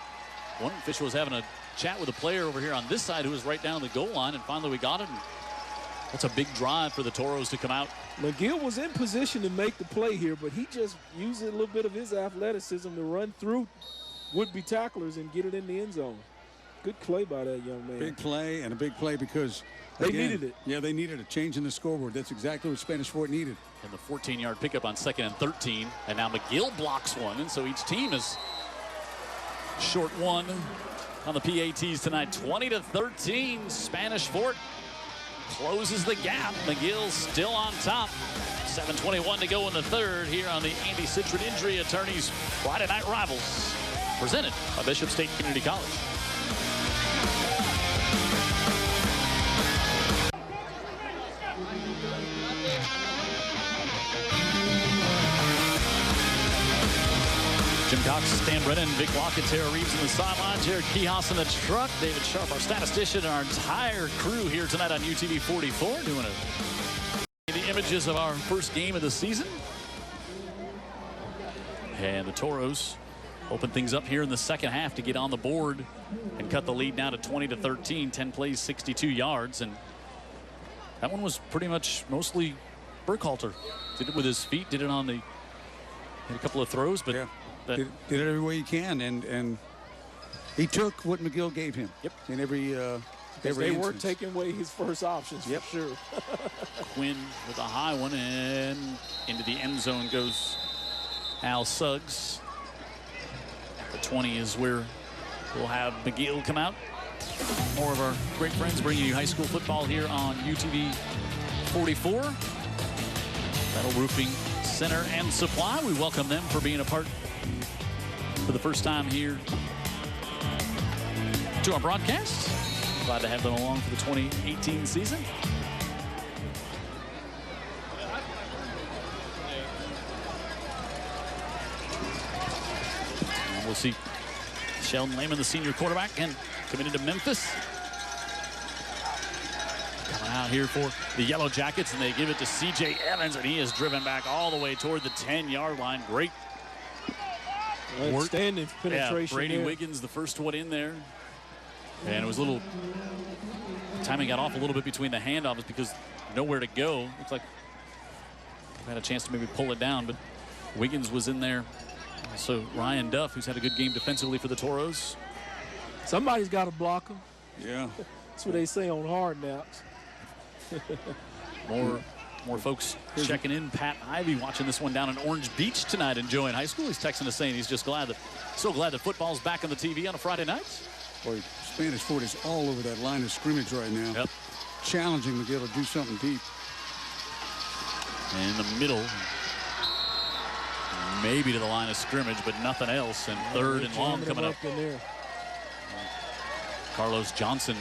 Speaker 2: one official was having a chat with a player over here on this side who was right down the goal line, and finally we got it. And that's a big drive for the Toros to come out.
Speaker 4: McGill was in position to make the play here, but he just used a little bit of his athleticism to run through would-be tacklers and get it in the end zone. Good play by that young man.
Speaker 3: Big play, and a big play because
Speaker 4: they needed it.
Speaker 3: Yeah, they needed a change in the scoreboard. That's exactly what Spanish Fort needed.
Speaker 2: And the 14-yard pickup on 2nd and 13. And now McGill blocks one. And so each team is short one on the PATs tonight. 20-13, Spanish Fort closes the gap. McGill still on top. 7:21 to go in the third here on the Andy Citron Injury Attorneys Friday Night Rivals, presented by Bishop State Community College. Jim Cox, Stan Brennan, Vic Lockett, Tara Reeves in the sideline, Jared Kihos in the truck, David Sharp, our statistician, our entire crew here tonight on UTV 44 doing the images of our first game of the season. And the Toros open things up here in the second half to get on the board and cut the lead now to 20-13, 10 plays, 62 yards. And that one was pretty much mostly Burkhalter. Did it with his feet, did it on the, had a couple of throws, but
Speaker 3: yeah. Did it every way he can, and he took what McGill gave him.
Speaker 2: Yep.
Speaker 3: In every
Speaker 4: they were taking away his first options. Yep, for sure.
Speaker 2: Quinn with a high one, and into the end zone goes Al Suggs. The 20 is where we'll have McGill come out. More of our great friends bringing you high school football here on UTV 44. Metal Roofing Center and Supply. We welcome them for being a part for the first time here to our broadcast. Glad to have them along for the 2018 season. And we'll see Sheldon Lehman, the senior quarterback, and committed to Memphis. Coming out here for the Yellow Jackets, and they give it to C.J. Evans, and he is driven back all the way toward the 10-yard line. Great
Speaker 4: outstanding penetration.
Speaker 2: Yeah, Brady
Speaker 4: there.
Speaker 2: Wiggins, the first one in there. And it was a little, timing got off a little bit between the handoffs because nowhere to go. Looks like had a chance to maybe pull it down, but Wiggins was in there. So Ryan Duff, who's had a good game defensively for the Toros.
Speaker 4: Somebody's got to block him.
Speaker 3: Yeah.
Speaker 4: That's what they say on hard knocks.
Speaker 2: More folks checking in. Pat Ivy watching this one down in Orange Beach tonight, enjoying high school. He's texting us saying he's just so glad that football's back on the TV on a Friday night.
Speaker 3: Boy, Spanish Fort is all over that line of scrimmage right now.
Speaker 2: Yep.
Speaker 3: Challenging McGill to do something deep.
Speaker 2: In the middle, maybe to the line of scrimmage, but nothing else. And third and long coming up. Carlos Johnson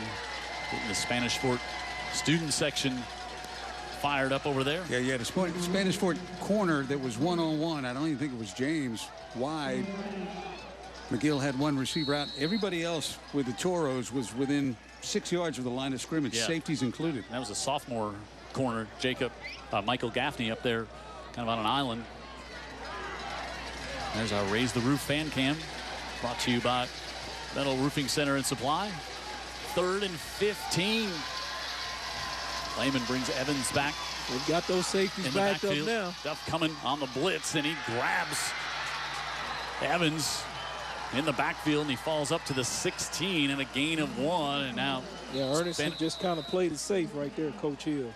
Speaker 2: getting the Spanish Fort student section fired up over there.
Speaker 3: Yeah, you had a Spanish Fort corner that was one-on-one. I don't even think it was James wide. McGill had one receiver out. Everybody else with the Toros was within 6 yards of the line of scrimmage, safeties included.
Speaker 2: That was a sophomore corner, Michael Gaffney up there, kind of on an island. There's our Raise the Roof fan cam, brought to you by Metal Roofing Center and Supply. 3rd and 15. Lehman brings Evans back.
Speaker 4: We've got those safeties backed up now.
Speaker 2: Duff coming on the blitz, and he grabs Evans in the backfield, and he falls up to the 16 and a gain of 1. And now,
Speaker 4: Ernest just kind of played it safe right there, Coach Hill.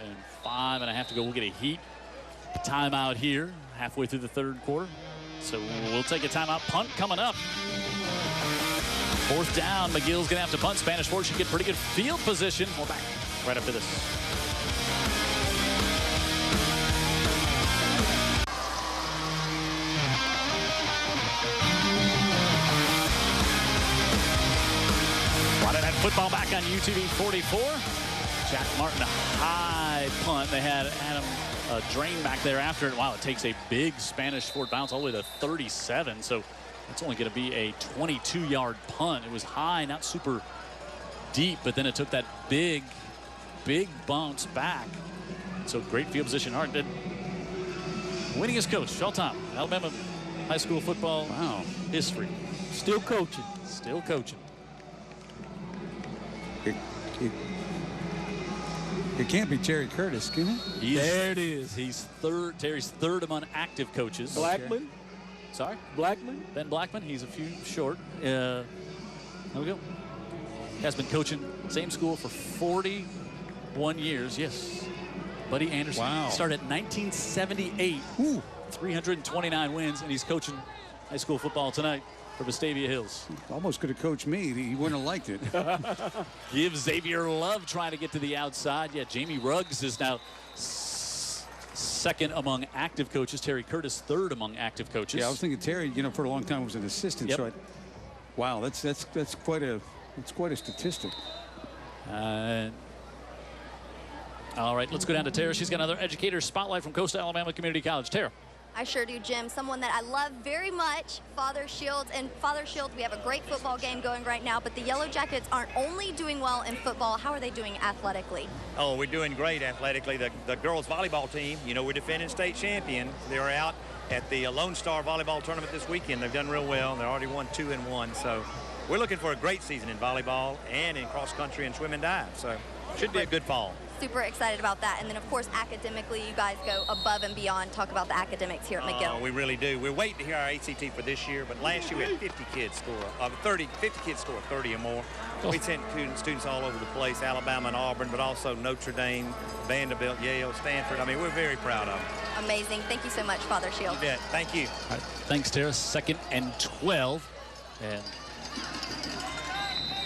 Speaker 2: And 5.5 to go. We'll get a heat timeout here halfway through the third quarter. So we'll take a timeout. Punt coming up. 4th down. McGill's gonna have to punt. Spanish Fort should get pretty good field position. We're back right after this. Friday Night Football back on UTV 44. Jack Martin, a high punt. They had Adam Drain back there after it. Wow, it takes a big Spanish Fort bounce all the way to 37. So it's only going to be a 22-yard punt. It was high, not super deep, but then it took that big bounce back. So great field position. Hart did. Winningest coach, Felton, Alabama high school football history.
Speaker 4: Still coaching.
Speaker 2: Still coaching.
Speaker 3: It can't be Terry Curtis, can it?
Speaker 2: There it is. He's third. Terry's third among active coaches.
Speaker 4: Blackman.
Speaker 2: Okay. Sorry?
Speaker 4: Blackman.
Speaker 2: Ben Blackman. He's a few short. There we go. Has been coaching same school for 41 years. Yes. Buddy Anderson.
Speaker 3: Wow.
Speaker 2: Started in 1978. 329 wins, and he's coaching high school football tonight. for Vestavia Hills.
Speaker 3: Almost could have coached me. He wouldn't have liked it.
Speaker 2: Give Xavier Love trying to get to the outside. Yeah, Jamie Ruggs is now second among active coaches. Terry Curtis third among active coaches.
Speaker 3: Yeah, I was thinking Terry, for a long time was an assistant.
Speaker 2: Yep.
Speaker 3: So wow, that's quite a statistic.
Speaker 2: All right, let's go down to Tara. She's got another educator spotlight from Coastal Alabama Community College. Tara.
Speaker 5: I sure do, Jim. Someone that I love very much, Father Shields. And Father Shields, we have a great football game going right now, but the Yellow Jackets aren't only doing well in football. How are they doing athletically?
Speaker 9: Oh, we're doing great athletically. The girls volleyball team, we're defending state champion. They're out at the Lone Star volleyball tournament this weekend. They've done real well. They already won 2-1. So we're looking for a great season in volleyball and in cross country and swim and dive. So should be a good fall.
Speaker 5: Super excited about that. And then, of course, academically, you guys go above and beyond. Talk about the academics here at McGill.
Speaker 9: We really do. We're waiting to hear our ACT for this year, but last year we had 50 kids score 30 or more. We sent students all over the place, Alabama and Auburn, but also Notre Dame, Vanderbilt, Yale, Stanford. I mean, we're very proud of them.
Speaker 5: Amazing. Thank you so much, Father Shields.
Speaker 9: You bet. Thank you.
Speaker 2: All right. Thanks, Tara. 2nd and 12. And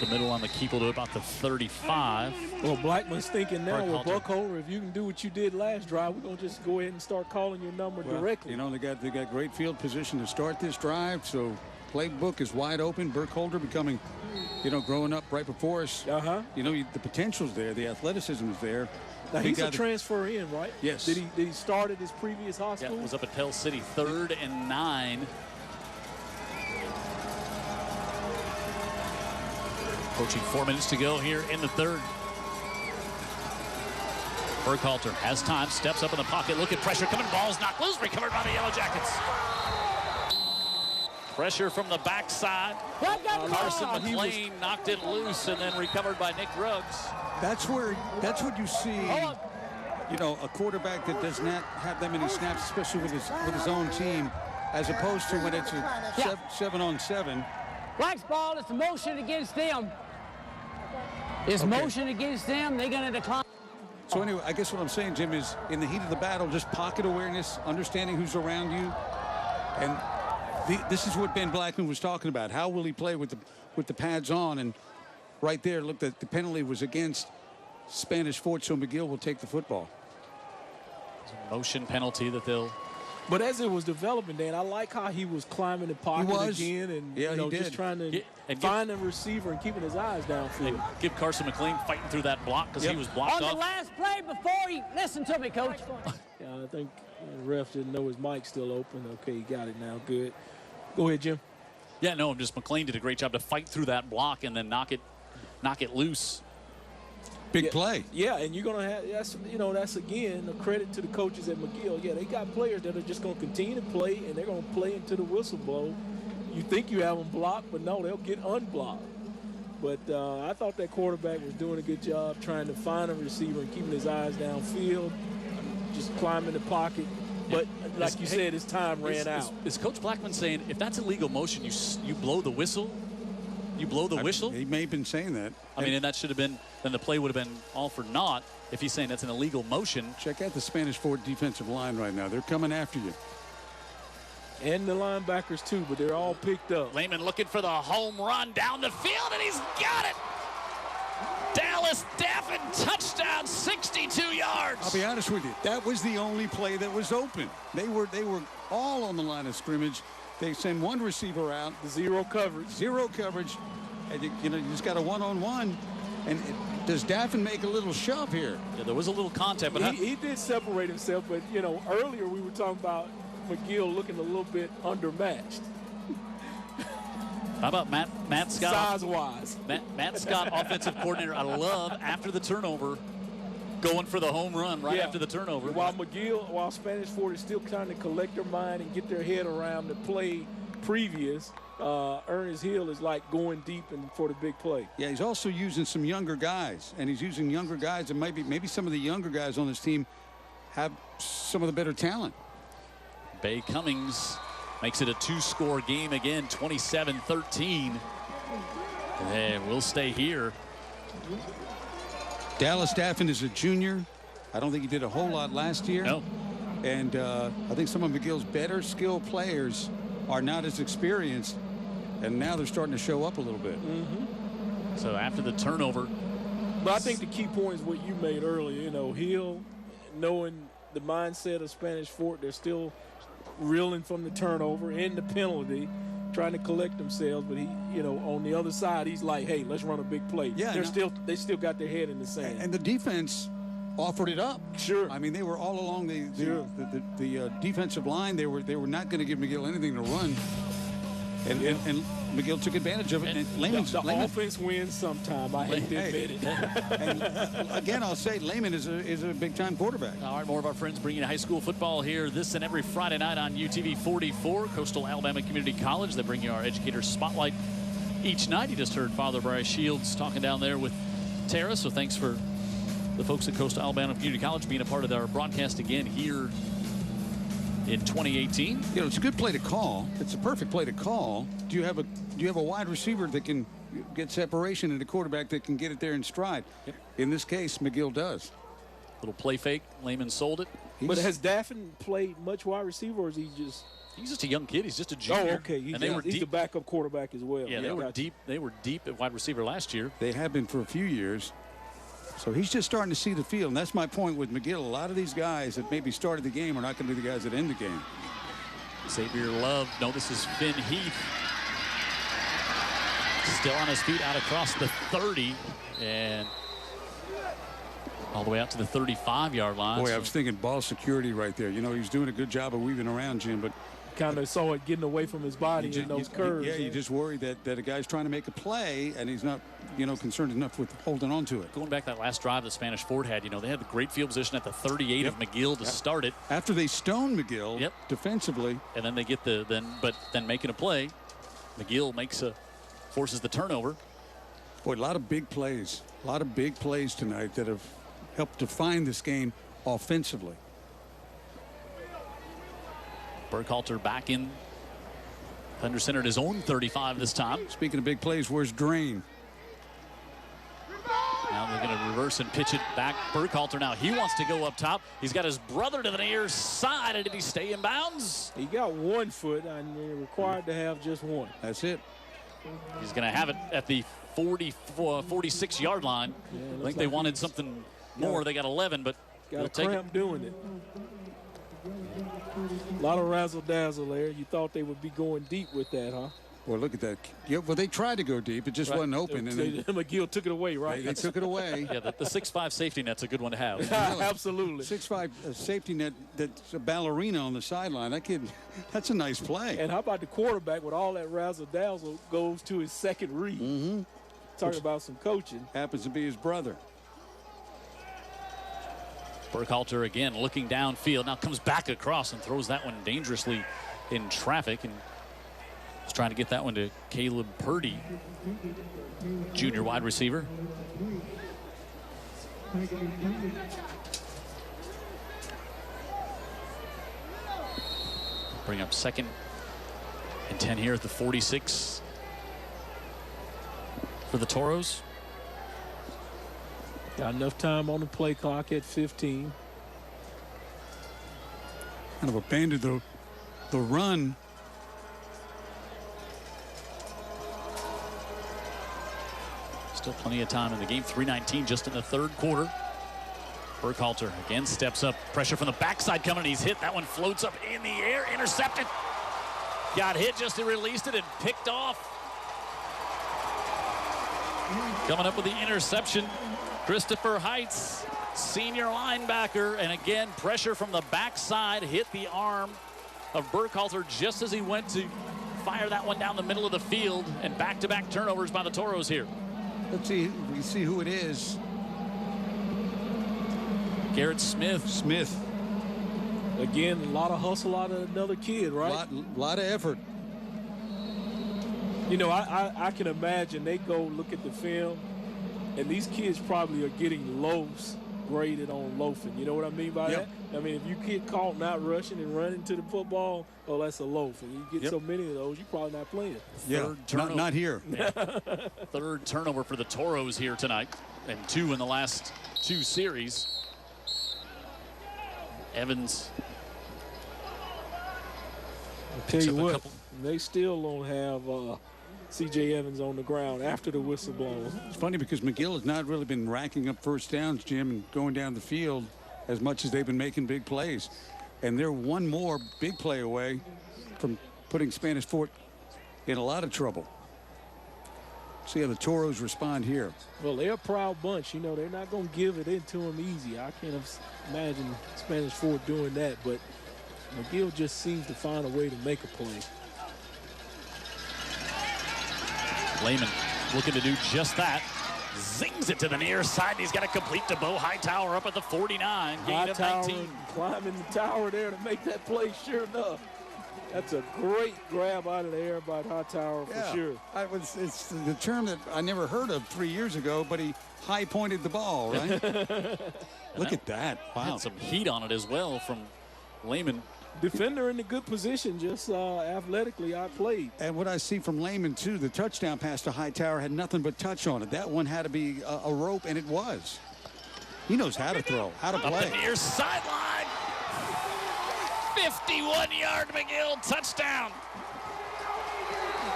Speaker 2: the middle on the keeper to about the 35.
Speaker 4: Well, Blackman's thinking now with
Speaker 2: Burkhalter.
Speaker 4: Buckholder, if you can do what you did last drive, we're going to just go ahead and start calling your number directly.
Speaker 3: They got great field position to start this drive, so playbook is wide open. Burkhalter becoming, growing up right before us. The potential's there, the athleticism is there.
Speaker 4: Now he's a transfer in, right?
Speaker 3: Yes.
Speaker 4: Did he start at his previous high school?
Speaker 2: Yeah, was up at Pell City, 3rd and 9. Approaching 4 minutes to go here in the 3rd. Burkhalter has time, steps up in the pocket, look at pressure coming, ball's knocked loose, recovered by the Yellow Jackets. Pressure from the backside. Carson McLean knocked it loose and then recovered by Nick Ruggs.
Speaker 3: That's what you see. A quarterback that does not have that many snaps, especially with his own team, as opposed to when it's a 7-on-7.
Speaker 7: Black's ball is motion against them. It's motion against them. They're going to decline.
Speaker 3: So anyway, I guess what I'm saying, Jim, is in the heat of the battle, just pocket awareness, understanding who's around you. And this is what Ben Blackman was talking about. How will he play with the pads on? And right there, look, the penalty was against Spanish Fort, so McGill will take the football.
Speaker 2: It's a motion penalty that they'll...
Speaker 4: But as it was developing, Dan, I like how he was climbing the pocket again and just trying to find a receiver and keeping his eyes downfield.
Speaker 2: Give Carson McLean fighting through that block because he was blocked
Speaker 7: on
Speaker 2: off.
Speaker 7: On the last play before he... Listen to me, Coach.
Speaker 4: Yeah, I think the ref didn't know his mic's still open. Okay, he got it now. Good. Go ahead, Jim.
Speaker 2: Yeah, no, just McLean did a great job to fight through that block and then knock it loose.
Speaker 3: Big play.
Speaker 4: Yeah, and you're going to have, that's again a credit to the coaches at McGill. Yeah, they got players that are just going to continue to play, and they're going to play until the whistle blow. You think you have them blocked, but no, they'll get unblocked. But I thought that quarterback was doing a good job trying to find a receiver and keeping his eyes downfield, just climbing the pocket. But like you said, his time ran out.
Speaker 2: Is Coach Blackman saying if that's illegal motion, you blow the whistle? You blow the whistle?
Speaker 3: He may have been saying that.
Speaker 2: I mean, and that should have been, then the play would have been all for naught if he's saying that's an illegal motion.
Speaker 3: Check out the Spanish Fort defensive line right now. They're coming after you.
Speaker 4: And the linebackers too, but they're all picked up.
Speaker 2: Lehman looking for the home run down the field, and he's got it. Dallas Daffin, touchdown, 62 yards.
Speaker 3: I'll be honest with you, that was the only play that was open. They were all on the line of scrimmage. They send one receiver out.
Speaker 4: Zero coverage.
Speaker 3: And you just got a one-on-one. And does Daffin make a little shove here?
Speaker 2: Yeah, there was a little contact. But
Speaker 4: he did separate himself. But, earlier we were talking about McGill looking a little bit undermatched.
Speaker 2: How about Matt Scott?
Speaker 4: Size-wise.
Speaker 2: Matt Scott, offensive coordinator. I love, after the turnover, going for the home run after the turnover.
Speaker 4: While Spanish Fort is still trying to collect their mind and get their head around the play previous, Ernest Hill is like going deep for the big play.
Speaker 3: Yeah, he's also using some younger guys, and he's using younger guys, and maybe some of the younger guys on this team have some of the better talent.
Speaker 2: Bay Cummings makes it a 2-score game again, 27-13. And we'll stay here.
Speaker 3: Dallas Daffin is a junior. I don't think he did a whole lot last year.
Speaker 2: No.
Speaker 3: And I think some of McGill's better skilled players are not as experienced And now they're starting to show up a little bit.
Speaker 2: So after the turnover.
Speaker 4: But I think the key point is what you made earlier. You know, Hill, knowing the mindset of Spanish Fort, they're still reeling from the turnover and the penalty, trying to collect themselves. But he, you know, on the other side, he's like, hey, let's run a big play.
Speaker 3: Yeah,
Speaker 4: they still got their head in the sand.
Speaker 3: And the defense offered it up.
Speaker 4: Sure.
Speaker 3: I mean, they were all along the defensive line. They were not going to give McGill anything to run. And McGill took advantage of it. And
Speaker 4: the offense wins sometime. I hate to admit it.
Speaker 3: And again, I'll say Lehman is a big-time quarterback.
Speaker 2: All right, more of our friends bringing you high school football here this and every Friday night on UTV 44, Coastal Alabama Community College. They bring you our Educator Spotlight each night. You just heard Father Bryce Shields talking down there with Tara, so thanks for the folks at Coastal Alabama Community College being a part of our broadcast again here in 2018.
Speaker 3: You know, it's a good play to call. It's a perfect play to call. Do you have a wide receiver that can get separation and a quarterback that can get it there in stride?
Speaker 2: Yep.
Speaker 3: In this case, McGill does.
Speaker 2: Little play fake. Lehman sold it.
Speaker 4: But has Daffin played much wide receiver, or is he just?
Speaker 2: He's just a young kid. He's just a junior.
Speaker 4: Oh, okay. He's the backup quarterback as well.
Speaker 2: Yeah, they were deep. They were deep at wide receiver last year.
Speaker 3: They have been for a few years. So he's just starting to see the field, and that's my point with McGill. A lot of these guys that maybe started the game are not going to be the guys that end the game.
Speaker 2: Xavier Love. No, this is Finn Heath. Still on his feet out across the 30 and all the way out to the 35-yard line.
Speaker 3: Boy, I was thinking ball security right there. You know, he's doing a good job of weaving around, Jim, but
Speaker 4: kind of saw it getting away from his body in those curves.
Speaker 3: Yeah, you just worry that a guy's trying to make a play and he's not, you know, concerned enough with holding on to it.
Speaker 2: Going back that last drive that Spanish Fort had, you know, they had the great field position at the 38 of McGill to start it.
Speaker 3: After they stoned McGill defensively.
Speaker 2: And then they get then making a play, McGill forces the turnover.
Speaker 3: Boy, a lot of big plays. A lot of big plays tonight that have helped define this game offensively.
Speaker 2: Burkhalter back in under center at his own 35 this time.
Speaker 3: Speaking of big plays, where's Drain?
Speaker 2: Now they're going to reverse and pitch it back. Burkhalter now, he wants to go up top. He's got his brother to the near side. And did he stay in bounds?
Speaker 4: He got 1 foot and they're required to have just one.
Speaker 3: That's it.
Speaker 2: He's going to have it at the 46-yard line.
Speaker 4: Yeah,
Speaker 2: I think they wanted something more. They got 11, but
Speaker 4: got a cramp doing it. A lot of razzle-dazzle there. You thought they would be going deep with that, huh?
Speaker 3: Well, look at that. Yeah, well, they tried to go deep. It just wasn't open. And
Speaker 4: McGill took it away, right?
Speaker 3: They took it away.
Speaker 2: Yeah, the 6'5" safety net's a good one to have.
Speaker 4: Absolutely.
Speaker 3: 6'5" safety net that's a ballerina on the sideline. That kid, that's a nice play.
Speaker 4: And how about the quarterback with all that razzle-dazzle goes to his second read?
Speaker 3: Mm-hmm.
Speaker 4: Talking about some coaching.
Speaker 3: Happens to be his brother.
Speaker 2: Burkhalter again looking downfield. Now comes back across and throws that one dangerously in traffic. And he's trying to get that one to Caleb Purdy, junior wide receiver. Bring up 2nd and 10 here at the 46 for the Toros.
Speaker 4: Got enough time on the play clock at 15.
Speaker 3: Kind of abandoned the run.
Speaker 2: Still plenty of time in the game. 3:19 just in the 3rd quarter. Burkhalter again steps up. Pressure from the backside coming, and he's hit. That one floats up in the air. Intercepted. Got hit just to released it and picked off. Coming up with the interception, Christopher Heights, senior linebacker. And again, pressure from the backside hit the arm of Burkhalter just as he went to fire that one down the middle of the field. And back-to-back turnovers by the Toros here.
Speaker 3: Let's see. We can see who it is.
Speaker 2: Garrett Smith.
Speaker 3: Smith.
Speaker 4: Again, a lot of hustle out of another kid, right?
Speaker 3: Lot of effort.
Speaker 4: You know, I can imagine they go look at the film, and these kids probably are getting loafs graded on loafing. You know what I mean by that? I mean, if you get caught not rushing and running to the football, oh, that's a loaf. And you get so many of those, you're probably not playing.
Speaker 3: Yeah, not here.
Speaker 2: Yeah. 3rd turnover for the Toros here tonight, and 2 in the last 2 series. Evans.
Speaker 4: I'll tell you what, they still don't have C.J. Evans on the ground after the whistle blows.
Speaker 3: It's funny because McGill has not really been racking up first downs, Jim, and going down the field as much as they've been making big plays. And they're one more big play away from putting Spanish Fort in a lot of trouble. See how the Toros respond here.
Speaker 4: Well, they're a proud bunch. You know, they're not going to give it into them easy. I can't imagine Spanish Fort doing that, but McGill just seems to find a way to make a play.
Speaker 2: Lehman looking to do just that. Zings it to the near side. He's got to complete to Bo Hightower up at the 49. Gain of 19.
Speaker 4: Climbing the tower there to make that play, sure enough. That's a great grab out of the air by Hightower for sure.
Speaker 3: It's the term that I never heard of 3 years ago, but he high-pointed the ball, right? Look at that. Wow.
Speaker 2: Had some heat on it as well from Lehman.
Speaker 4: Defender in a good position, just athletically outplayed.
Speaker 3: And what I see from Lehman, too, the touchdown pass to Hightower had nothing but touch on it. That one had to be a rope, and it was. He knows how to throw, how to play.
Speaker 2: Up the near sideline. 51-yard McGill touchdown.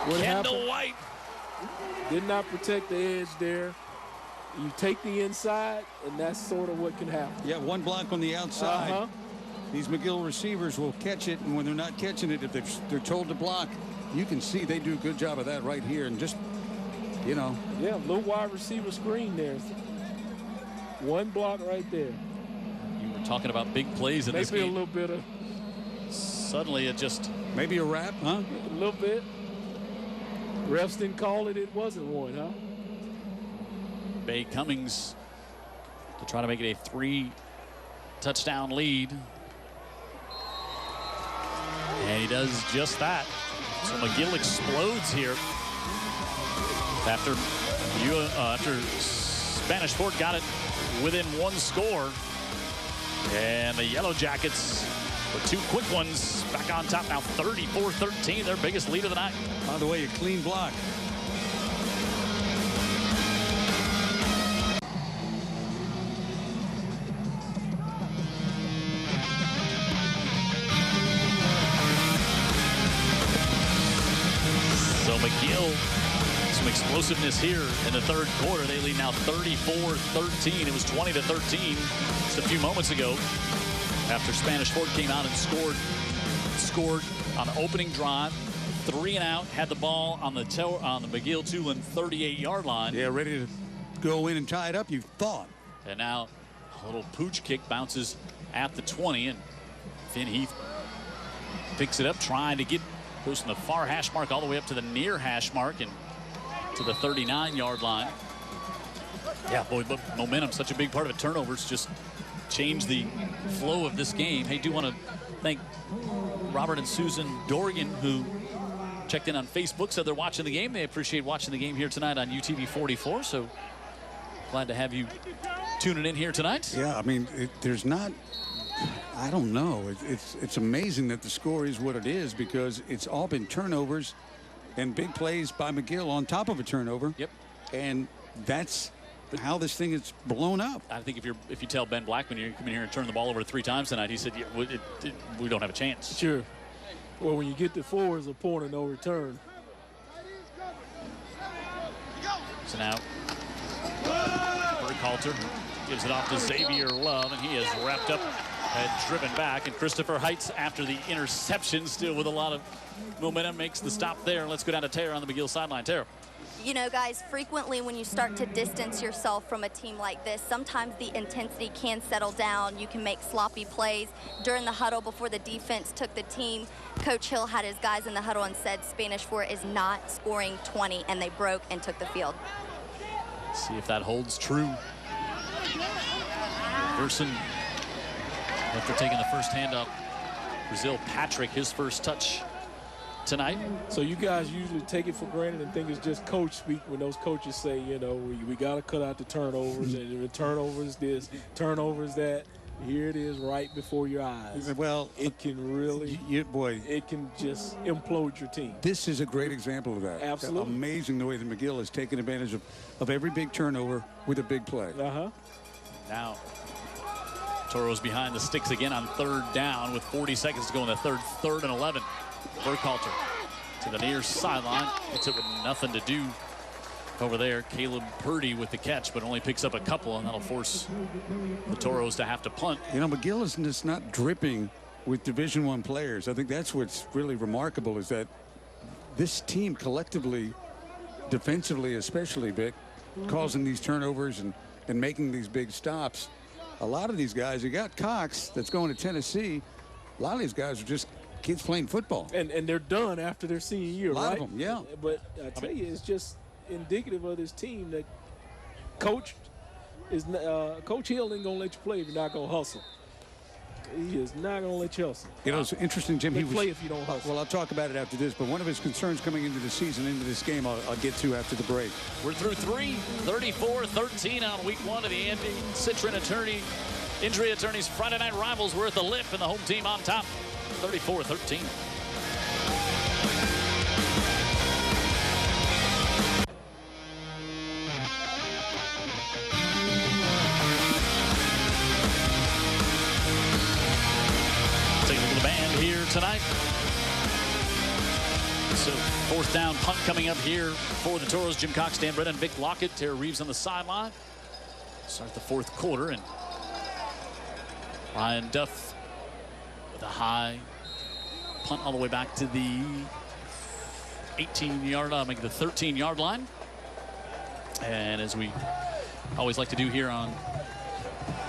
Speaker 2: Kendall White.
Speaker 4: Did not protect the edge there. You take the inside, and that's sort of what can happen.
Speaker 3: Yeah, one block on the outside. These McGill receivers will catch it, and when they're not catching it, if they're told to block, you can see they do a good job of that right here. And just, you know.
Speaker 4: Yeah, little wide receiver screen there. One block right there.
Speaker 2: You were talking about big plays in this game.
Speaker 4: Maybe a little bit of.
Speaker 2: Suddenly it just.
Speaker 3: Maybe a wrap, huh?
Speaker 4: A little bit. Refs didn't call it. It wasn't one, huh?
Speaker 2: Bay Cummings to try to make it a 3-touchdown lead. And he does just that. So McGill explodes here after Spanish Fort got it within one score. And the Yellow Jackets with two quick ones back on top now, 34-13, their biggest lead of the night.
Speaker 3: By the way, a clean block.
Speaker 2: McGill, some explosiveness here in the third quarter. They lead now 34-13. It was 20-13 just a few moments ago after Spanish Fort came out and scored on the opening drive. 3 and out, had the ball on the McGill-Toolen 38-yard line.
Speaker 3: Yeah, ready to go in and tie it up, you thought.
Speaker 2: And now a little pooch kick bounces at the 20, and Finn Heath picks it up, trying to goes from the far hash mark all the way up to the near hash mark and to the 39-yard line. Yeah, boy, look, momentum, such a big part of it. Turnovers just change the flow of this game. Hey, do want to thank Robert and Susan Dorgan, who checked in on Facebook, said they're watching the game. They appreciate watching the game here tonight on UTV 44, so glad to have you tuning in here tonight.
Speaker 3: Yeah, I mean, there's not... I don't know. It's amazing that the score is what it is, because it's all been turnovers and big plays by McGill on top of a turnover.
Speaker 2: Yep.
Speaker 3: And that's how this thing is blown up.
Speaker 2: I think if you tell Ben Blackman you're coming here and turn the ball over 3 times tonight, he said we don't have a chance.
Speaker 4: Sure. Well, when you get to 4 as a point of no return.
Speaker 2: So now Burkhalter gives it off to Xavier Love, and he is wrapped up and driven back. And Christopher Heights, after the interception, still with a lot of momentum, makes the stop there. Let's go down to Tara on the McGill sideline. Tara.
Speaker 5: You know, guys, frequently when you start to distance yourself from a team like this, sometimes the intensity can settle down. You can make sloppy plays. During the huddle before the defense took the team, Coach Hill had his guys in the huddle and said Spanish Fort is not scoring 20, and they broke and took the field.
Speaker 2: See if that holds true. Person, after taking the first handoff, Brazil Patrick, his first touch tonight.
Speaker 4: So you guys usually take it for granted and think it's just coach speak when those coaches say, you know, we got to cut out the turnovers, and the turnovers this, turnovers that. Here it is right before your eyes.
Speaker 3: Well,
Speaker 4: it can really, it can just implode your team.
Speaker 3: This is a great example of that.
Speaker 4: Absolutely.
Speaker 3: Amazing the way that McGill has taken advantage of every big turnover with a big play.
Speaker 2: Now, Toros behind the sticks again on 3rd down with 40 seconds to go in the third and 11. Burkhalter to the near sideline. Gets it with nothing to do over there. Caleb Purdy with the catch, but only picks up a couple, and that'll force the Toros to have to punt.
Speaker 3: You know, McGill is just not dripping with Division I players. I think that's what's really remarkable, is that this team collectively, defensively especially, Vic, causing these turnovers and making these big stops. A lot of these guys, you got Cox that's going to Tennessee. A lot of these guys are just kids playing football.
Speaker 4: And they're done after their senior year, right?
Speaker 3: A lot of them, yeah.
Speaker 4: But I tell you, it's just indicative of this team that Coach Hill ain't going to let you play if you're not going to hustle. He is not going to let you hustle.
Speaker 3: You know, it's interesting, Jim.
Speaker 4: They play if you don't hustle.
Speaker 3: Well, I'll talk about it after this, but one of his concerns coming into the season, into this game, I'll get to after the break.
Speaker 2: We're through 34-13 on week 1 of the Andy Citron Injury Attorneys Friday Night Rivals. We're at the Lip, and the home team on top, 34-13. Tonight. So 4th down punt coming up here for the Toros. Jim Cox, Dan Brennan, Vic Lockett, Terry Reeves on the sideline. Start the 4th quarter, and Ryan Duff with a high punt all the way back to the 18-yard, make the 13-yard line. And as we always like to do here on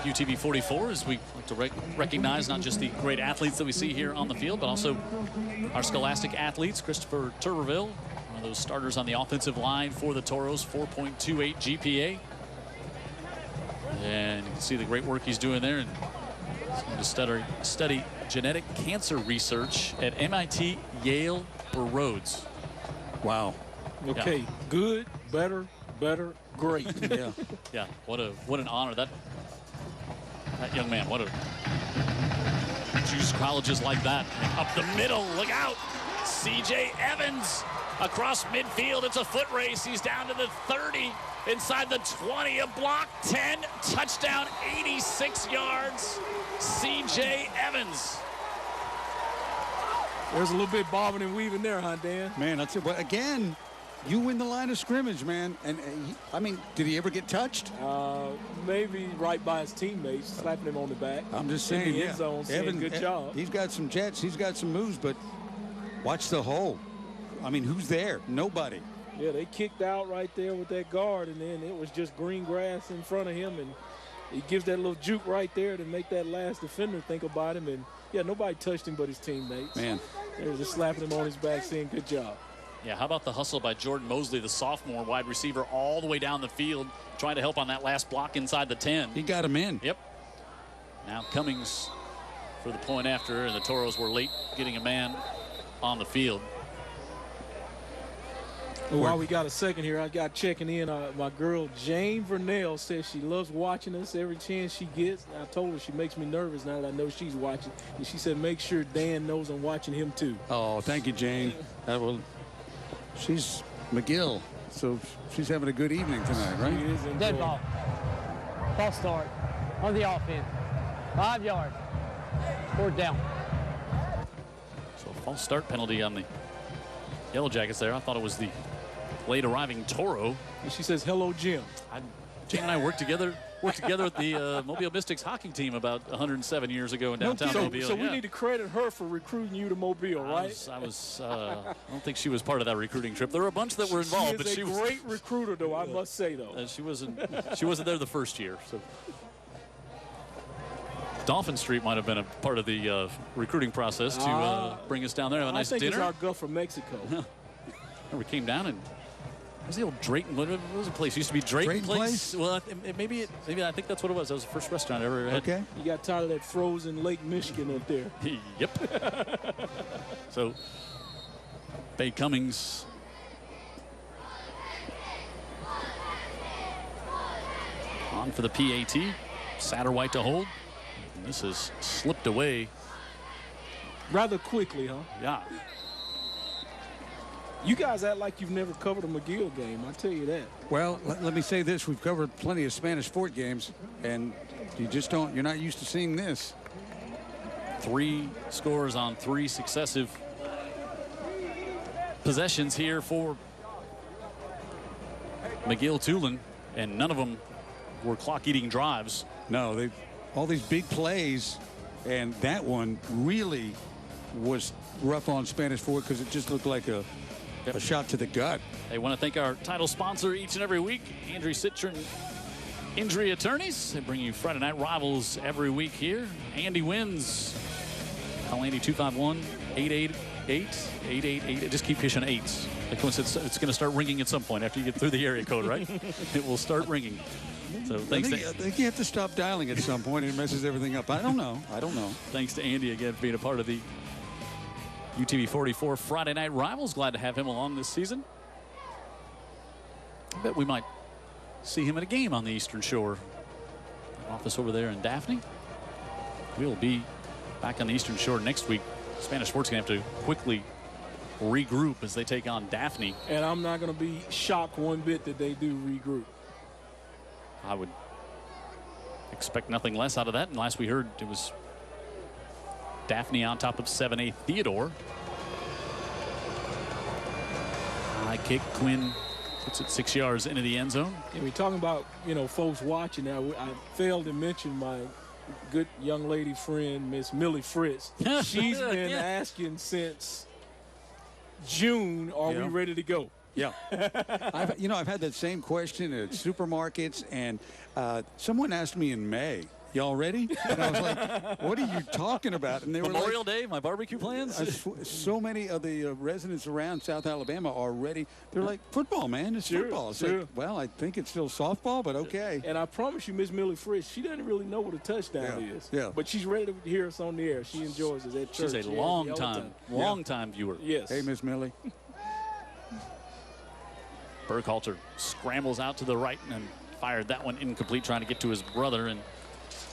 Speaker 2: UTV 44, is we like to recognize not just the great athletes that we see here on the field, but also our scholastic athletes. Christopher Turberville, one of those starters on the offensive line for the Toros, 4.28 GPA. And you can see the great work he's doing there. And he's going to study genetic cancer research at MIT, Yale, or Rhodes.
Speaker 3: Wow.
Speaker 4: Okay, yeah. Good, better, great.
Speaker 3: Yeah.
Speaker 2: Yeah, what an honor. That young man, what a choose colleges like that. Up the middle, look out. C.J. Evans across midfield. It's a foot race. He's down to the 30, inside the 20, a block, 10, touchdown, 86 yards. C.J. Evans.
Speaker 4: There's a little bit bobbing and weaving there, huh, Dan?
Speaker 3: Man, that's it. But again, you win the line of scrimmage, man. And I mean, did he ever get touched?
Speaker 4: Maybe right by his teammates, slapping him on the back.
Speaker 3: I'm just saying,
Speaker 4: in the end zone, saying, good job.
Speaker 3: He's got some jets. He's got some moves, but watch the hole. I mean, who's there? Nobody.
Speaker 4: Yeah, they kicked out right there with that guard, and then it was just green grass in front of him, and he gives that little juke right there to make that last defender think about him. And yeah, nobody touched him but his teammates.
Speaker 3: Man,
Speaker 4: they were just slapping him on his back, saying, good job.
Speaker 2: Yeah, how about the hustle by Jordan Mosley, the sophomore wide receiver, all the way down the field, trying to help on that last block inside the 10.
Speaker 3: He got him in.
Speaker 2: Yep. Now Cummings for the point after, and the Toros were late getting a man on the field.
Speaker 4: Well, while we got a second here, I got checking in. My girl Jane Vernell says she loves watching us every chance she gets. I told her she makes me nervous now that I know she's watching. And she said, make sure Dan knows I'm watching him too.
Speaker 3: Oh, thank you, Jane. She's McGill, so she's having a good evening tonight, right?
Speaker 4: She is
Speaker 7: dead ball. False start on the offense. 5 yards. 4th down.
Speaker 2: So false start penalty on the Yellow Jackets there. I thought it was the late arriving Toro.
Speaker 4: And she says, hello, Jim.
Speaker 2: Jim and I worked together at the Mobile Mystics hockey team about 107 years ago in downtown Mobile.
Speaker 4: So we need to credit her for recruiting you to Mobile, right?
Speaker 2: I don't think she was part of that recruiting trip. There were a bunch that were involved,
Speaker 4: she was a great recruiter, though, I must say, though.
Speaker 2: She wasn't there the first year. So Dolphin Street might have been a part of the recruiting process to bring us down there. Have a nice dinner.
Speaker 4: I think it's our Gulf from Mexico.
Speaker 2: We came down and was the old Drayton? What was the place? It used to be Drayton Place. Well, maybe I think that's what it was. That was the first restaurant I ever had.
Speaker 3: Okay.
Speaker 4: You got tired of that frozen Lake Michigan up there.
Speaker 2: Yep. So, Bay Cummings. On for the PAT. Satterwhite to hold. And this has slipped away
Speaker 4: rather quickly, huh?
Speaker 2: Yeah.
Speaker 4: You guys act like you've never covered a McGill game, I tell you that.
Speaker 3: Well, let me say this. We've covered plenty of Spanish Fort games, and you're not used to seeing this.
Speaker 2: 3 scores on 3 successive possessions here for McGill-Toolen, and none of them were clock-eating drives.
Speaker 3: No, all these big plays, and that one really was rough on Spanish Fort because it just looked like a shot to the gut.
Speaker 2: They want to thank our title sponsor each and every week, Andrew Citron Injury Attorneys. They bring you Friday Night Rivals every week here. Andy wins. Call Andy 251-888-888. Just keep pushing eights. Like Quinn said, it's going to start ringing at some point after you get through the area code, right? It will start ringing. So thanks. I
Speaker 3: think you have to stop dialing at some point. It messes everything up. I don't know.
Speaker 2: Thanks to Andy again for being a part of the UTV 44 Friday Night Rivals. Glad to have him along this season. I bet we might see him at a game on the Eastern Shore. Office over there in Daphne. We'll be back on the Eastern Shore next week. Spanish Sports going to have to quickly regroup as they take on Daphne.
Speaker 4: And I'm not going to be shocked one bit that they do regroup.
Speaker 2: I would expect nothing less out of that. And last we heard, it was Daphne on top of 7A Theodore. High kick, Quinn puts it 6 yards into the end zone.
Speaker 4: And we're talking about, folks watching now. I failed to mention my good young lady friend, Miss Millie Fritz. She's been asking since June, are we ready to go?
Speaker 3: Yeah. I've had that same question at supermarkets, and someone asked me in May, y'all ready? And I was like, what are you talking about? And they were
Speaker 2: Memorial Day, my barbecue plans?
Speaker 3: So many of the residents around South Alabama are ready. They're like, football, man. It's football. It's like, well, I think it's still softball, but okay.
Speaker 4: And I promise you, Miss Millie Fritz, she doesn't really know what a touchdown is.
Speaker 3: Yeah.
Speaker 4: But she's ready to hear us on the air. She enjoys it at church.
Speaker 2: She's a long time viewer.
Speaker 4: Yes.
Speaker 3: Hey, Miss Millie.
Speaker 2: Burkhalter scrambles out to the right and fired that one incomplete, trying to get to his brother, and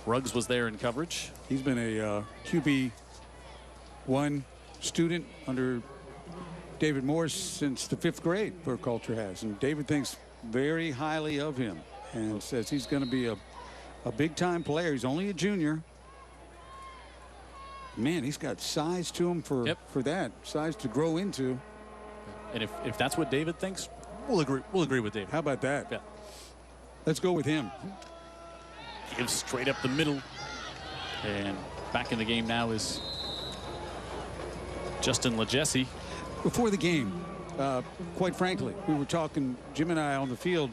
Speaker 2: Ruggs was there in coverage.
Speaker 3: He's been a QB1 student under David Morris since the 5th grade. Burkhalter has, and David thinks very highly of him and says he's going to be a big-time player. He's only a junior. Man, he's got size to him for that size to grow into.
Speaker 2: And if that's what David thinks, we'll agree with David.
Speaker 3: How about that?
Speaker 2: Yeah.
Speaker 3: Let's go with him.
Speaker 2: Gives straight up the middle. And back in the game now is Justin LeJesse.
Speaker 3: Before the game, quite frankly, we were talking, Jim and I, on the field,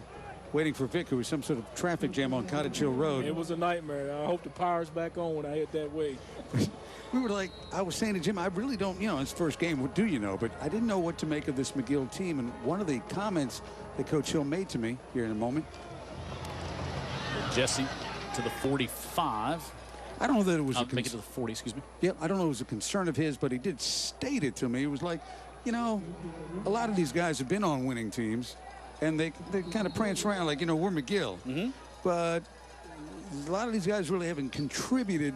Speaker 3: waiting for Vic, who was some sort of traffic jam on Cottage Hill Road.
Speaker 4: It was a nightmare. I hope the power's back on when I hit that way.
Speaker 3: We were like, I was saying to Jim, I really don't, it's first game, what do you know? But I didn't know what to make of this McGill team. And one of the comments that Coach Hill made to me here in a moment.
Speaker 2: Jesse to the 45.
Speaker 3: I don't know that it was
Speaker 2: make it to the 40, excuse me.
Speaker 3: Yeah, I don't know if it was a concern of his, but he did state it to me. It was like, a lot of these guys have been on winning teams, and they kind of prance around like, we're McGill.
Speaker 2: Mm-hmm.
Speaker 3: But a lot of these guys really haven't contributed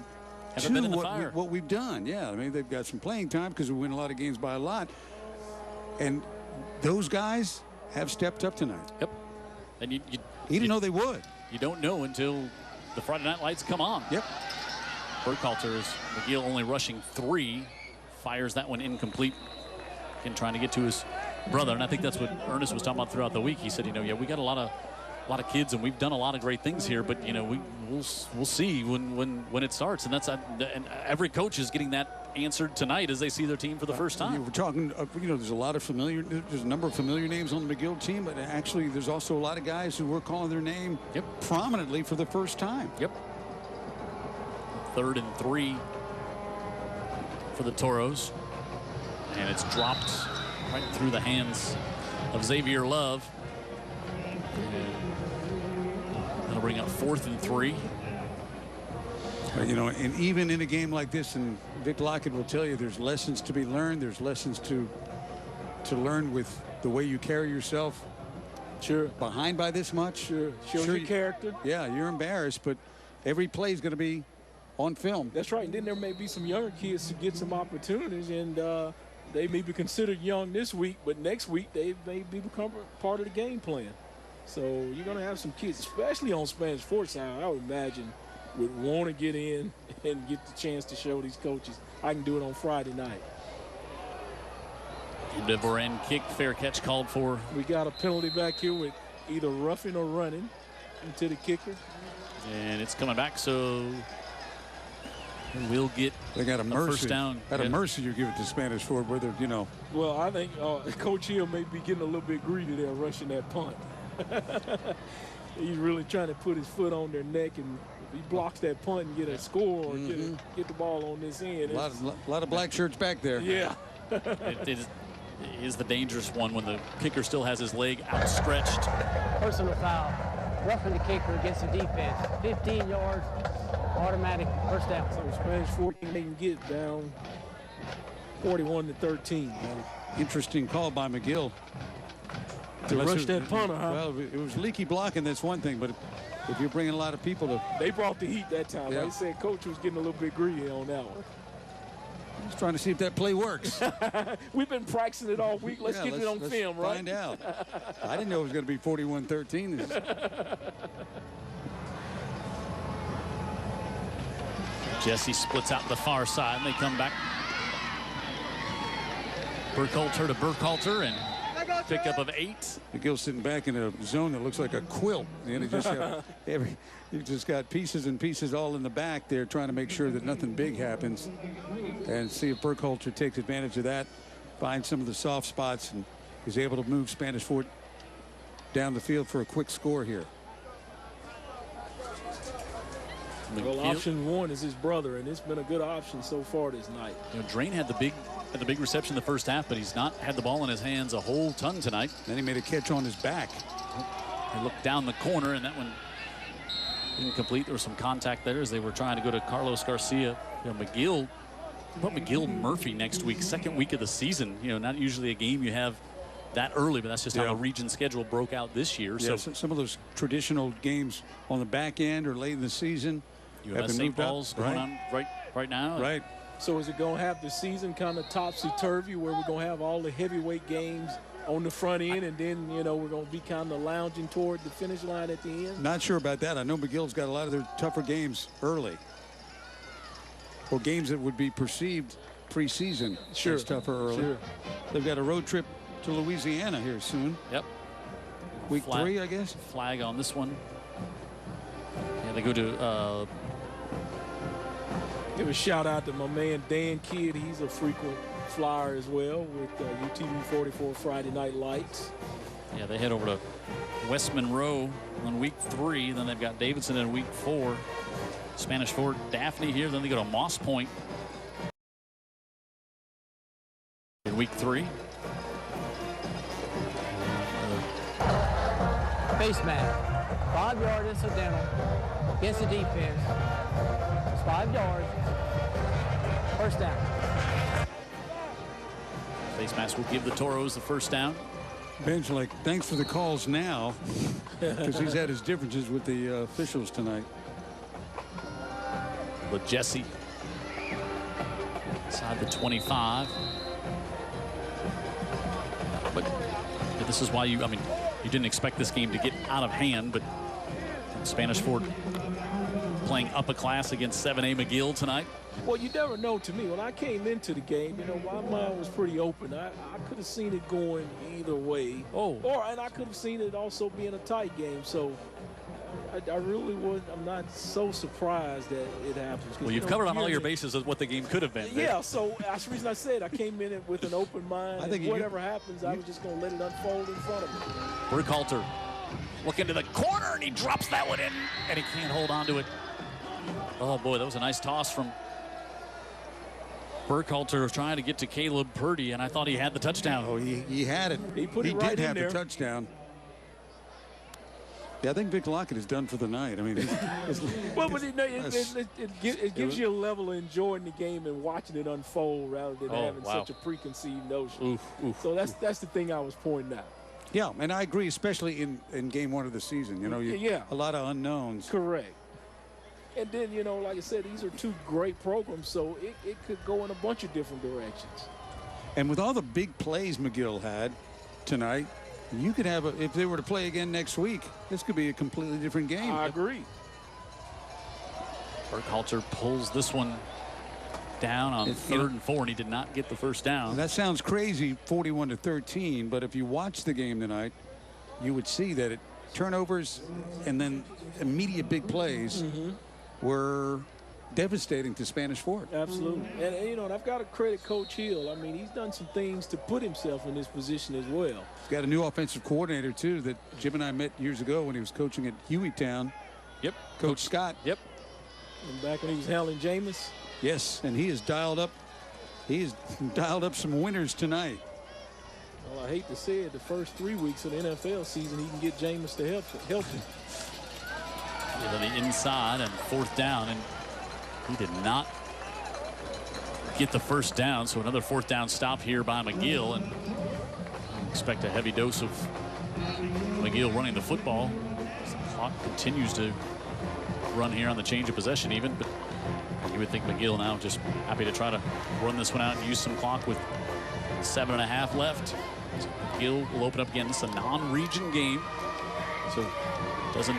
Speaker 3: to what we've done. Yeah, I mean, they've got some playing time because we win a lot of games by a lot. And those guys have stepped up tonight.
Speaker 2: Yep. And
Speaker 3: he didn't know they would.
Speaker 2: You don't know until the Friday night lights come on.
Speaker 3: Yep.
Speaker 2: Burkhalter is McGill only rushing 3. Fires that one incomplete. Again, trying to get to his brother. And I think that's what Ernest was talking about throughout the week. He said, we got a lot of kids, and we've done a lot of great things here, but we'll see when it starts, and and every coach is getting that answered tonight as they see their team for the first time.
Speaker 3: We're talking, there's a number of familiar names on the McGill team, but actually there's also a lot of guys who were calling their name prominently for the first time.
Speaker 2: Yep. 3rd and 3 for the Toros, and it's dropped right through the hands of Xavier Love. That'll bring up 4th and 3.
Speaker 3: And even in a game like this, and Vic Lockett will tell you, there's lessons to be learned. There's lessons to learn with the way you carry yourself.
Speaker 4: Sure.
Speaker 3: Behind by this much.
Speaker 4: Sure. Shows your character.
Speaker 3: Yeah, you're embarrassed, but every play is going to be on film.
Speaker 4: That's right. And then there may be some younger kids to get some opportunities, and they may be considered young this week, but next week they may become part of the game plan. So you're going to have some kids, especially on Spanish Fort side, I would imagine, would want to get in and get the chance to show these coaches, I can do it on Friday night.
Speaker 2: End-over-end kick, fair catch called for.
Speaker 4: We got a penalty back here with either roughing or running into the kicker.
Speaker 2: And it's coming back, so we'll get
Speaker 3: they got a mercy.
Speaker 2: First down.
Speaker 3: At a mercy, you give it to Spanish Fort, whether, you know.
Speaker 4: Well, I think Coach Hill may be getting a little bit greedy there rushing that punt. He's really trying to put his foot on their neck, and if he blocks that punt and get a score or get the ball on this end.
Speaker 3: A lot of black shirts back there.
Speaker 4: Yeah.
Speaker 2: It is the dangerous one when the kicker still has his leg outstretched.
Speaker 7: Personal foul. Roughing the kicker against the defense. 15 yards, automatic first down.
Speaker 4: So Spanish Fort can get down 41-13.
Speaker 3: Interesting call by McGill.
Speaker 4: To rush that punter, huh?
Speaker 3: Well, it was leaky blocking, that's one thing, but if you're bringing a lot of people to...
Speaker 4: They brought the heat that time. Yeah. Like I said, Coach was getting a little bit greedy on that one.
Speaker 3: Just trying to see if that play works.
Speaker 4: We've been practicing it all week. Let's get it on film, right?
Speaker 3: Find out. I didn't know it was going to be 41-13.
Speaker 2: Jesse splits out the far side, and they come back. Burkhalter to Burkhalter, and pickup of 8.
Speaker 3: McGill sitting back in a zone that looks like a quilt. And he just got pieces and pieces all in the back there, trying to make sure that nothing big happens. And see if Burkhalter takes advantage of that, finds some of the soft spots, and is able to move Spanish Fort down the field for a quick score here.
Speaker 4: Well, option 1 is his brother, and it's been a good option so far this night.
Speaker 2: You know, Drain had the big reception in the first half, but he's not had the ball in his hands a whole ton tonight.
Speaker 3: Then he made a catch on his back.
Speaker 2: He looked down the corner, and that one incomplete. There was some contact there as they were trying to go to Carlos Garcia. You know, McGill, what McGill Murphy next week, second week of the season. You know, not usually a game you have that early, but that's just how the region schedule broke out this year.
Speaker 3: Yeah,
Speaker 2: so
Speaker 3: some of those traditional games on the back end or late in the season.
Speaker 2: U.S. St. Paul's going on right now.
Speaker 3: Right.
Speaker 4: So is it going to have the season kind of topsy-turvy where we're going to have all the heavyweight games on the front end, and then, you know, we're going to be kind of lounging toward the finish line at the end?
Speaker 3: Not sure about that. I know McGill's got a lot of their tougher games early, or games that would be perceived preseason as tougher early. Sure. They've got a road trip to Louisiana here soon.
Speaker 2: Yep.
Speaker 3: Week 3, I guess.
Speaker 2: Flag on this one. Yeah, they go to
Speaker 4: give a shout out to my man Dan Kidd. He's a frequent flyer as well with UTV 44 Friday Night Lights.
Speaker 2: Yeah, they head over to West Monroe on week 3. Then they've got Davidson in week 4. Spanish Fort, Daphne here. Then they go to Moss Point in week 3.
Speaker 7: Face mask. 5-yard incidental against the defense. It's 5 yards. First down.
Speaker 2: Face mask will give the Toros the first down.
Speaker 3: Ben's like, thanks for the calls now, because he's had his differences with the officials tonight.
Speaker 2: But Jesse inside the 25. But this is why you didn't expect this game to get out of hand, but Spanish Fort playing upper class against 7A McGill tonight.
Speaker 4: Well, you never know. To me, when I came into the game, you know, my mind was pretty open. I could have seen it going either way. And I could have seen it also being a tight game. So I really would. I'm not so surprised that it happens.
Speaker 2: Well, you've covered on all your bases of what the game could have been.
Speaker 4: Yeah, so that's the reason I said I came in with an open mind. I think whatever happens, I was just going to let it unfold in front of me.
Speaker 2: Burkhalter looking to the corner, and he drops that one in, and he can't hold on to it. Oh, boy, that was a nice toss from Burkhalter trying to get to Caleb Purdy, and I thought he had the touchdown.
Speaker 3: Oh, he had it.
Speaker 4: He did
Speaker 3: have the touchdown. Yeah, I think Vic Lockett is done for the night. I mean,
Speaker 4: it gives you a level of enjoying the game and watching it unfold rather than having such a preconceived notion. So that's the thing I was pointing out.
Speaker 3: Yeah, and I agree, especially in game 1 of the season. You know, a lot of unknowns.
Speaker 4: Correct. And then, you know, like I said, these are 2 great programs, so it could go in a bunch of different directions.
Speaker 3: And with all the big plays McGill had tonight, you could have if they were to play again next week, this could be a completely different game.
Speaker 4: I agree.
Speaker 2: Burkhalter pulls this one down on 3rd and 4, and he did not get the first down.
Speaker 3: That sounds crazy, 41-13, but if you watch the game tonight, you would see that turnovers and then immediate big plays were devastating to Spanish Fort.
Speaker 4: Absolutely. And, you know, and I've got to credit Coach Hill. I mean, he's done some things to put himself in this position as well.
Speaker 3: He's got a new offensive coordinator, too, that Jim and I met years ago when he was coaching at Hueytown.
Speaker 2: Yep.
Speaker 3: Coach Scott.
Speaker 2: Yep.
Speaker 4: And back when he was handling Jameis.
Speaker 3: Yes, and he has dialed up some winners tonight.
Speaker 4: Well, I hate to say it, the first 3 weeks of the NFL season, he can get Jameis to help him.
Speaker 2: To the inside and 4th down, and he did not get the first down, so another 4th down stop here by McGill, and I expect a heavy dose of McGill running the football. The clock continues to run here on the change of possession even, but you would think McGill now just happy to try to run this one out and use some clock with 7.5 left. So McGill will open up again. It's a non-region game, so it doesn't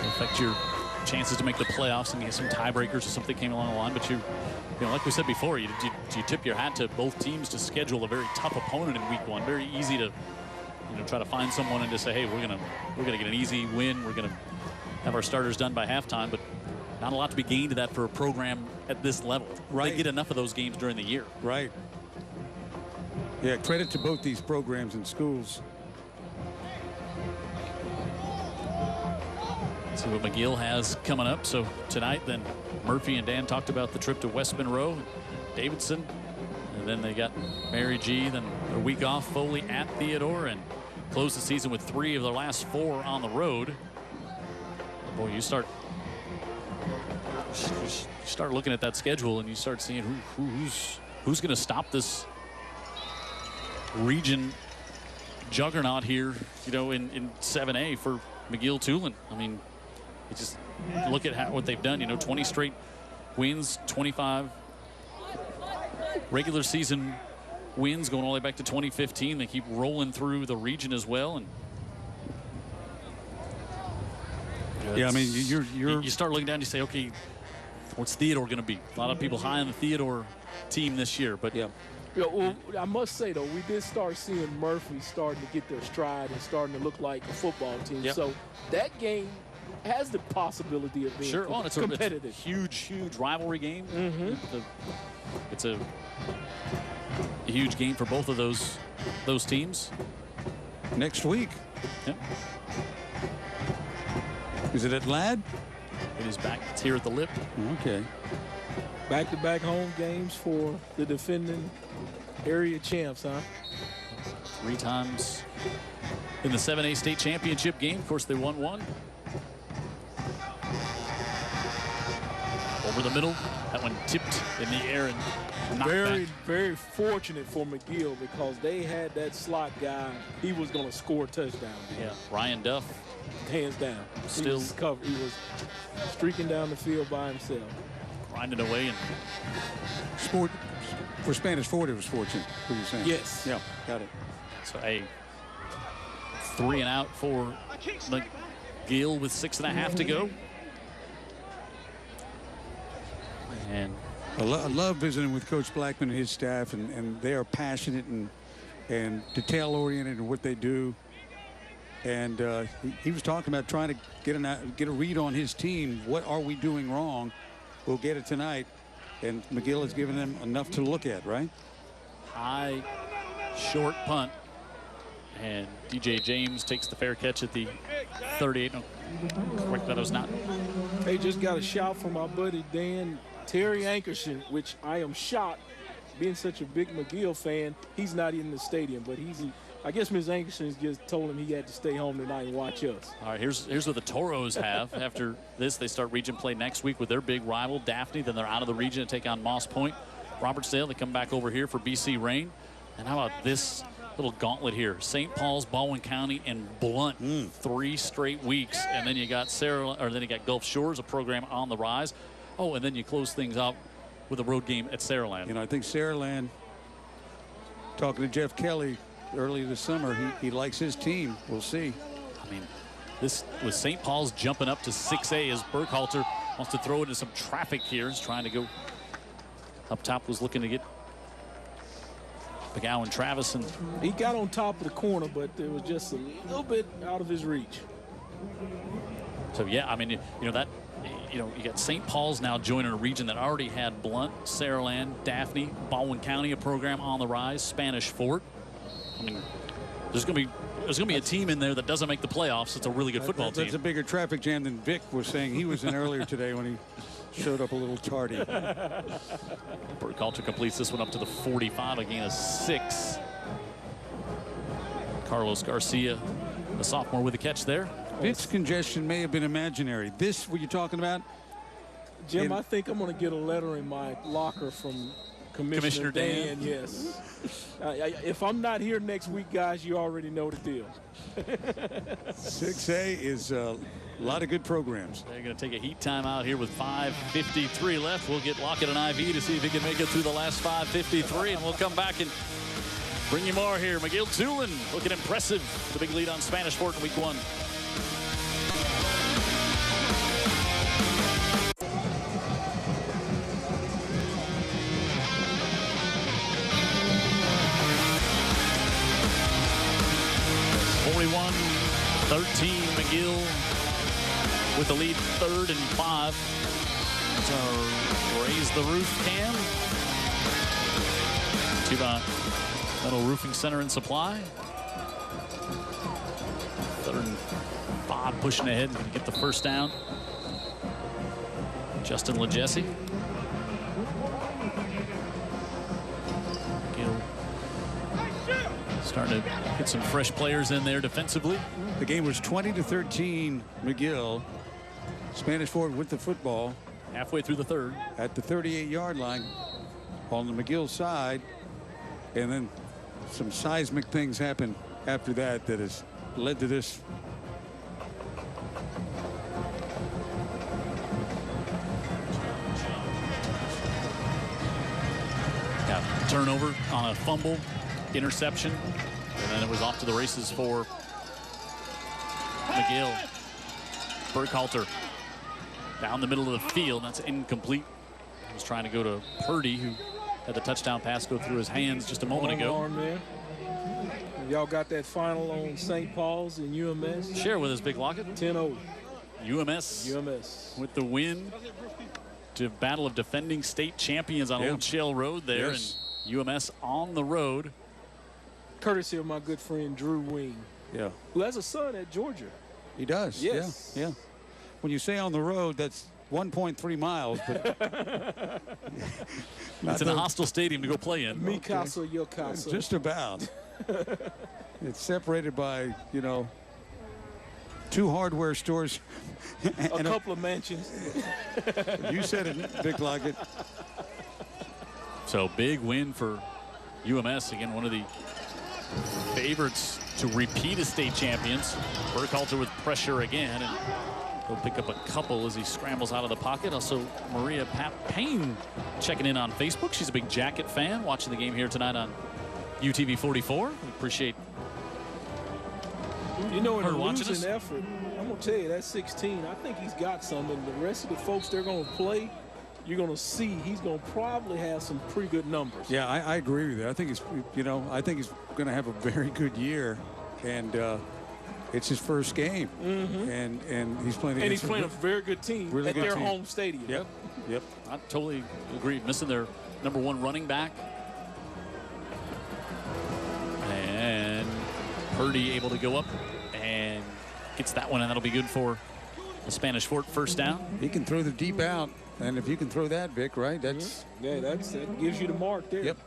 Speaker 2: affect your chances to make the playoffs and get some tiebreakers or something came along the line. But you know, like we said before, you tip your hat to both teams to schedule a very tough opponent in week 1. Very easy to, you know, try to find someone and to say, hey, we're gonna get an easy win. We're gonna have our starters done by halftime, but not a lot to be gained to that for a program at this level.
Speaker 3: Right.
Speaker 2: They get enough of those games during the year.
Speaker 3: Right. Yeah, credit to both these programs and schools.
Speaker 2: See what McGill has coming up. So tonight, then Murphy and Dan talked about the trip to West Monroe, Davidson, and then they got Mary G. Then a week off, Foley at Theodore, and close the season with 3 of their last 4 on the road. Boy, you start looking at that schedule and you start seeing who's going to stop this region juggernaut here, you know, in 7A for McGill-Toolen. I mean, you just look at what they've done, you know, 20 straight wins, 25 regular season wins going all the way back to 2015. They keep rolling through the region as well. And
Speaker 3: yeah, I mean,
Speaker 2: you start looking down and you say, okay, what's Theodore going to be? A lot of people high on the Theodore team this year, but
Speaker 4: yeah. Well, I must say, though, we did start seeing Murphy starting to get their stride and starting to look like a football team.
Speaker 2: Yep.
Speaker 4: So that game has the possibility of being competitive.
Speaker 2: It's a huge rivalry game. It's a huge game for both of those teams.
Speaker 3: Next week.
Speaker 2: Yep.
Speaker 3: Is it at Ladd?
Speaker 2: It is back. It's here at the Lip.
Speaker 3: Okay.
Speaker 4: Back-to-back home games for the defending area champs, huh?
Speaker 2: 3 times in the 7A state championship game. Of course, they won 1. Over the middle. That one tipped in the air and knocked back.
Speaker 4: Very fortunate for McGill because they had that slot guy. He was going to score a touchdown.
Speaker 2: Yeah, Ryan Duff.
Speaker 4: Hands down.
Speaker 2: Still
Speaker 4: covered. He was streaking down the field by himself.
Speaker 2: Grinding away. And
Speaker 3: sport for Spanish Fort, it was fortunate. What are you saying?
Speaker 4: Yes.
Speaker 3: Yeah, got it.
Speaker 2: So a 3 and out for McGill with 6.5 to go. And
Speaker 3: I love visiting with Coach Blackman and his staff, and they are passionate and detail-oriented in what they do. And he was talking about trying to get a read on his team. What are we doing wrong? We'll get it tonight. And McGill has given them enough to look at, right?
Speaker 2: High, short punt. And DJ James takes the fair catch at the 38. No, correct, that was not.
Speaker 4: They just got a shout from my buddy Dan Terry Ankerson, which I am shocked, being such a big McGill fan, he's not in the stadium, but I guess Ms. Ankerson just told him he had to stay home tonight and watch us.
Speaker 2: All right, here's what the Toros have. After this, they start region play next week with their big rival, Daphne. Then they're out of the region to take on Moss Point. Robertsdale, they come back over here for BC Rain. And how about this little gauntlet here? St. Paul's, Baldwin County, and Blunt. 3 straight weeks. And then you got Gulf Shores, a program on the rise. Oh, and then you close things out with a road game at Saraland.
Speaker 3: You know, I think Saraland, talking to Jeff Kelly earlier this summer, he likes his team. We'll see.
Speaker 2: I mean, this was St. Paul's jumping up to 6A as Burkhalter Wants to throw into some traffic here. He's trying to go up top. Was looking to get McGowan Travis, and
Speaker 4: he got on top of the corner, but it was just a little bit out of his reach.
Speaker 2: So yeah, I mean, you know, you got St. Paul's now joining a region that already had Blount, Saraland, Daphne, Baldwin County, a program on the rise, Spanish Fort. I mean, there's going to be a team in there that doesn't make the playoffs. It's a really good football team.
Speaker 3: That's a bigger traffic jam than Vic was saying he was in earlier today when he showed up a little tardy.
Speaker 2: Burkhalter completes this one up to the 45, a gain of 6. Carlos Garcia, the sophomore, with a catch there.
Speaker 3: Vic's congestion may have been imaginary. This, what you're talking about?
Speaker 4: Jim, I think I'm going to get a letter in my locker from Commissioner Dan. Yes. If I'm not here next week, guys, you already know the deal.
Speaker 3: 6A is a lot of good programs.
Speaker 2: They're going to take a heat timeout here with 5:53 left. We'll get Lockett and IV to see if he can make it through the last 5:53, and we'll come back and bring you more here. McGill-Toolen looking impressive. The big lead on Spanish Fort in week 1. McGill with the lead, 3rd and 5. So raise the roof cam. Tuba Metal Roofing Center and Supply. 3rd and 5, pushing ahead and get the first down. Justin LeJesse. McGill starting to get some fresh players in there defensively.
Speaker 3: The game was 20-13 McGill. Spanish Fort with the football.
Speaker 2: Halfway through the 3rd.
Speaker 3: At the 38-yard line on the McGill side. And then some seismic things happened after that that has led to this.
Speaker 2: Yeah, turnover on a fumble, interception, and then it was off to the races for McGill. Burkhalter down the middle of the field. That's incomplete. He was trying to go to Purdy, who had the touchdown pass go through his hands just a moment ago.
Speaker 4: Y'all got that final on St. Paul's and UMS?
Speaker 2: Share with us, Big Lockett.
Speaker 4: 10-0.
Speaker 2: UMS with the win to battle of defending state champions on Old Shell Road there.
Speaker 3: Yes.
Speaker 2: And UMS on the road.
Speaker 4: Courtesy of my good friend Drew Wing.
Speaker 3: Yeah.
Speaker 4: Who has a son at Georgia.
Speaker 3: He does.
Speaker 4: Yes.
Speaker 3: Yeah. When you say on the road, that's 1.3 miles. But
Speaker 2: it's in a hostile stadium to go play in.
Speaker 4: Mi casa, your casa.
Speaker 3: Just about. It's separated by, 2 hardware stores.
Speaker 4: A couple of mansions.
Speaker 3: You said it, Big Lockett.
Speaker 2: So big win for UMS. Again, one of the favorites to repeat as state champions. Burkhalter with pressure again, and he'll pick up a couple as he scrambles out of the pocket. Also, Maria Payne checking in on Facebook. She's a big Jacket fan, watching the game here tonight on UTV 44. We appreciate
Speaker 4: in
Speaker 2: her
Speaker 4: a
Speaker 2: watching
Speaker 4: losing
Speaker 2: us.
Speaker 4: effort, I'm going to tell you, that 16, I think he's got some. And the rest of the folks they're going to play, you're going to see he's going to probably have some pretty good numbers.
Speaker 3: Yeah, I agree with you. I think he's, I think he's going to have a very good year, and it's his first game, and he's playing.
Speaker 4: And he's playing a very good team
Speaker 3: really
Speaker 4: at
Speaker 3: good
Speaker 4: their
Speaker 3: team.
Speaker 4: home stadium.
Speaker 3: Yep.
Speaker 2: I totally agree. Missing their #1 running back, and Purdy able to go up and gets that one, and that'll be good for the Spanish Fort first down.
Speaker 3: He can throw the deep out. And if you can throw that, Vic, right?
Speaker 4: That gives you the mark there.
Speaker 3: Yep.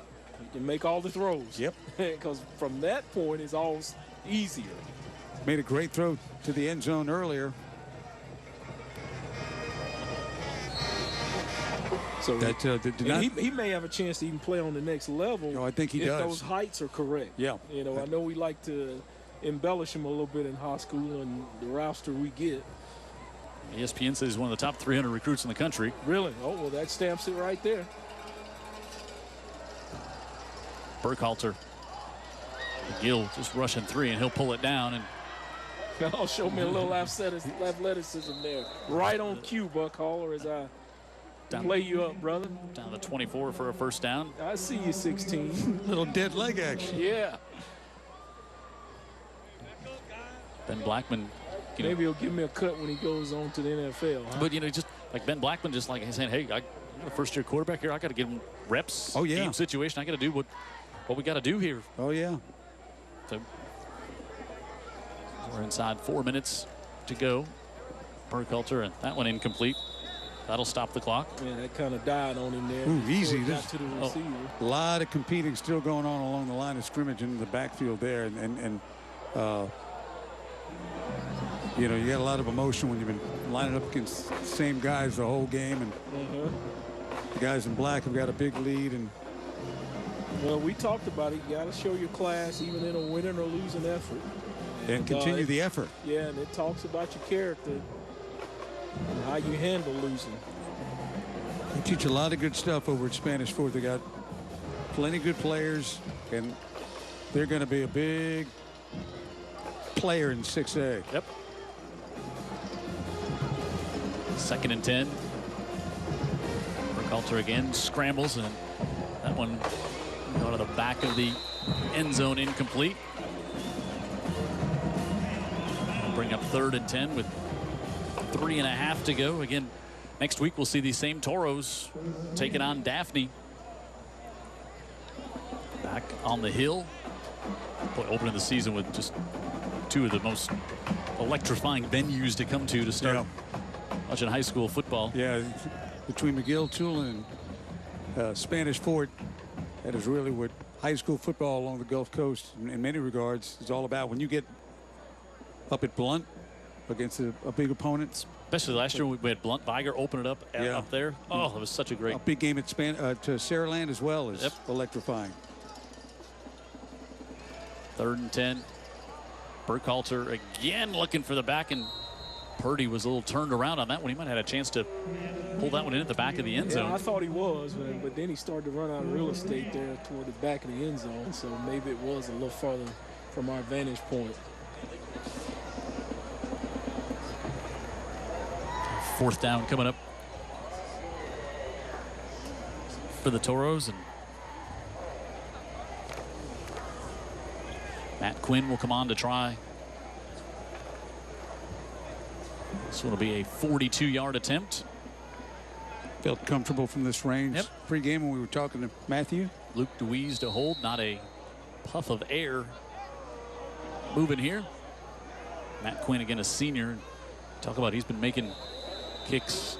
Speaker 4: You can make all the throws.
Speaker 3: Yep.
Speaker 4: Because from that point, it's all easier.
Speaker 3: Made a great throw to the end zone earlier.
Speaker 4: So
Speaker 3: that did not.
Speaker 4: He may have a chance to even play on the next level.
Speaker 3: No, I think he
Speaker 4: if
Speaker 3: does.
Speaker 4: Those heights are correct.
Speaker 3: Yeah.
Speaker 4: I know we like to embellish him a little bit in high school, and the roster we get.
Speaker 2: ESPN says he's one of the top 300 recruits in the country.
Speaker 4: Really? Oh, well, that stamps it right there.
Speaker 2: Burkhalter. McGill just rushing 3, and he'll pull it down. And
Speaker 4: Now show me a little athleticism there. Right on cue, Buck Haller, as I play you up, brother.
Speaker 2: Down to 24 for a first down.
Speaker 4: I see you, 16.
Speaker 3: Little dead leg action.
Speaker 4: Yeah.
Speaker 2: Ben Blackman.
Speaker 4: Maybe he'll give me a cut when he goes on to the NFL. Huh?
Speaker 2: But, just like Ben Blackman, just like he's saying, hey, I'm a first-year quarterback here. I got to give him reps.
Speaker 3: Oh, yeah.
Speaker 2: Game situation. I got to do what we got to do here.
Speaker 3: Oh, yeah.
Speaker 2: So we're inside 4 minutes to go. Burkhalter, and that one incomplete. That'll stop the clock.
Speaker 4: Yeah, that kind of died on him there.
Speaker 3: Ooh, easy.
Speaker 4: Got to the receiver.
Speaker 3: A lot of competing still going on along the line of scrimmage in the backfield there. And you got a lot of emotion when you've been lining up against the same guys the whole game. And the guys in black have got a big lead. And
Speaker 4: well, we talked about it. You got to show your class even in a winning or losing effort.
Speaker 3: And continue the effort.
Speaker 4: Yeah, and it talks about your character and how you handle losing.
Speaker 3: They teach a lot of good stuff over at Spanish Fort. They got plenty of good players, and they're going to be a big player in 6A.
Speaker 2: Yep. 2nd and 10. Burkhalter again scrambles, and that one going to the back of the end zone, incomplete. Bring up 3rd and 10 with 3.5 to go. Again, next week we'll see these same Toros taking on Daphne. Back on the hill. Boy, opening the season with just 2 of the most electrifying venues to come to start watching high school football.
Speaker 3: Yeah, between McGill-Toolen and Spanish Fort, that is really what high school football along the Gulf Coast in many regards is all about. When you get up at Blunt against a big opponent.
Speaker 2: Especially last year we had Blunt Viger open it up up there. Oh, it was such a great.
Speaker 3: big game at to Saraland as well is electrifying.
Speaker 2: 3rd and 10. Burkhalter again looking for the back, and Purdy was a little turned around on that one. He might have had a chance to pull that one in at the back of the end zone.
Speaker 4: I thought he was, but then he started to run out of real estate there toward the back of the end zone, so maybe it was a little farther from our vantage point.
Speaker 2: 4th down coming up for the Toros, and Matt Quinn will come on to try. This one will be a 42-yard attempt.
Speaker 3: Felt comfortable from this range.
Speaker 2: Yep.
Speaker 3: Pre-game when we were talking to Matthew.
Speaker 2: Luke DeWeese to hold, not a puff of air moving here. Matt Quinn, again, a senior. Talk about he's been making kicks.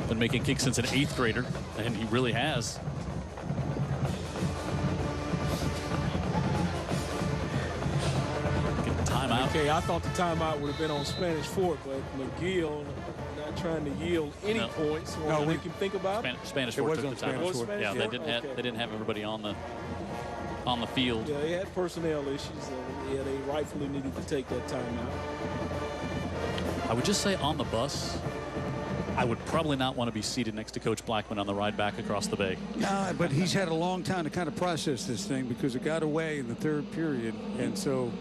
Speaker 2: Been making kicks since an 8th grader, and he really has. Get the timeout.
Speaker 4: Okay, I thought the timeout would have been on Spanish Fort, but McGill not trying to yield any points.
Speaker 3: No,
Speaker 4: we can think about
Speaker 2: Spanish Fort took the timeout. Yeah,
Speaker 4: Fort?
Speaker 2: they didn't have everybody on the field.
Speaker 4: Yeah, they had personnel issues. Yeah, they rightfully needed to take that timeout.
Speaker 2: I would just say on the bus, I would probably not want to be seated next to Coach Blackman on the ride back across the bay.
Speaker 3: No, but he's had a long time to kind of process this thing because it got away in the 3rd period. And so,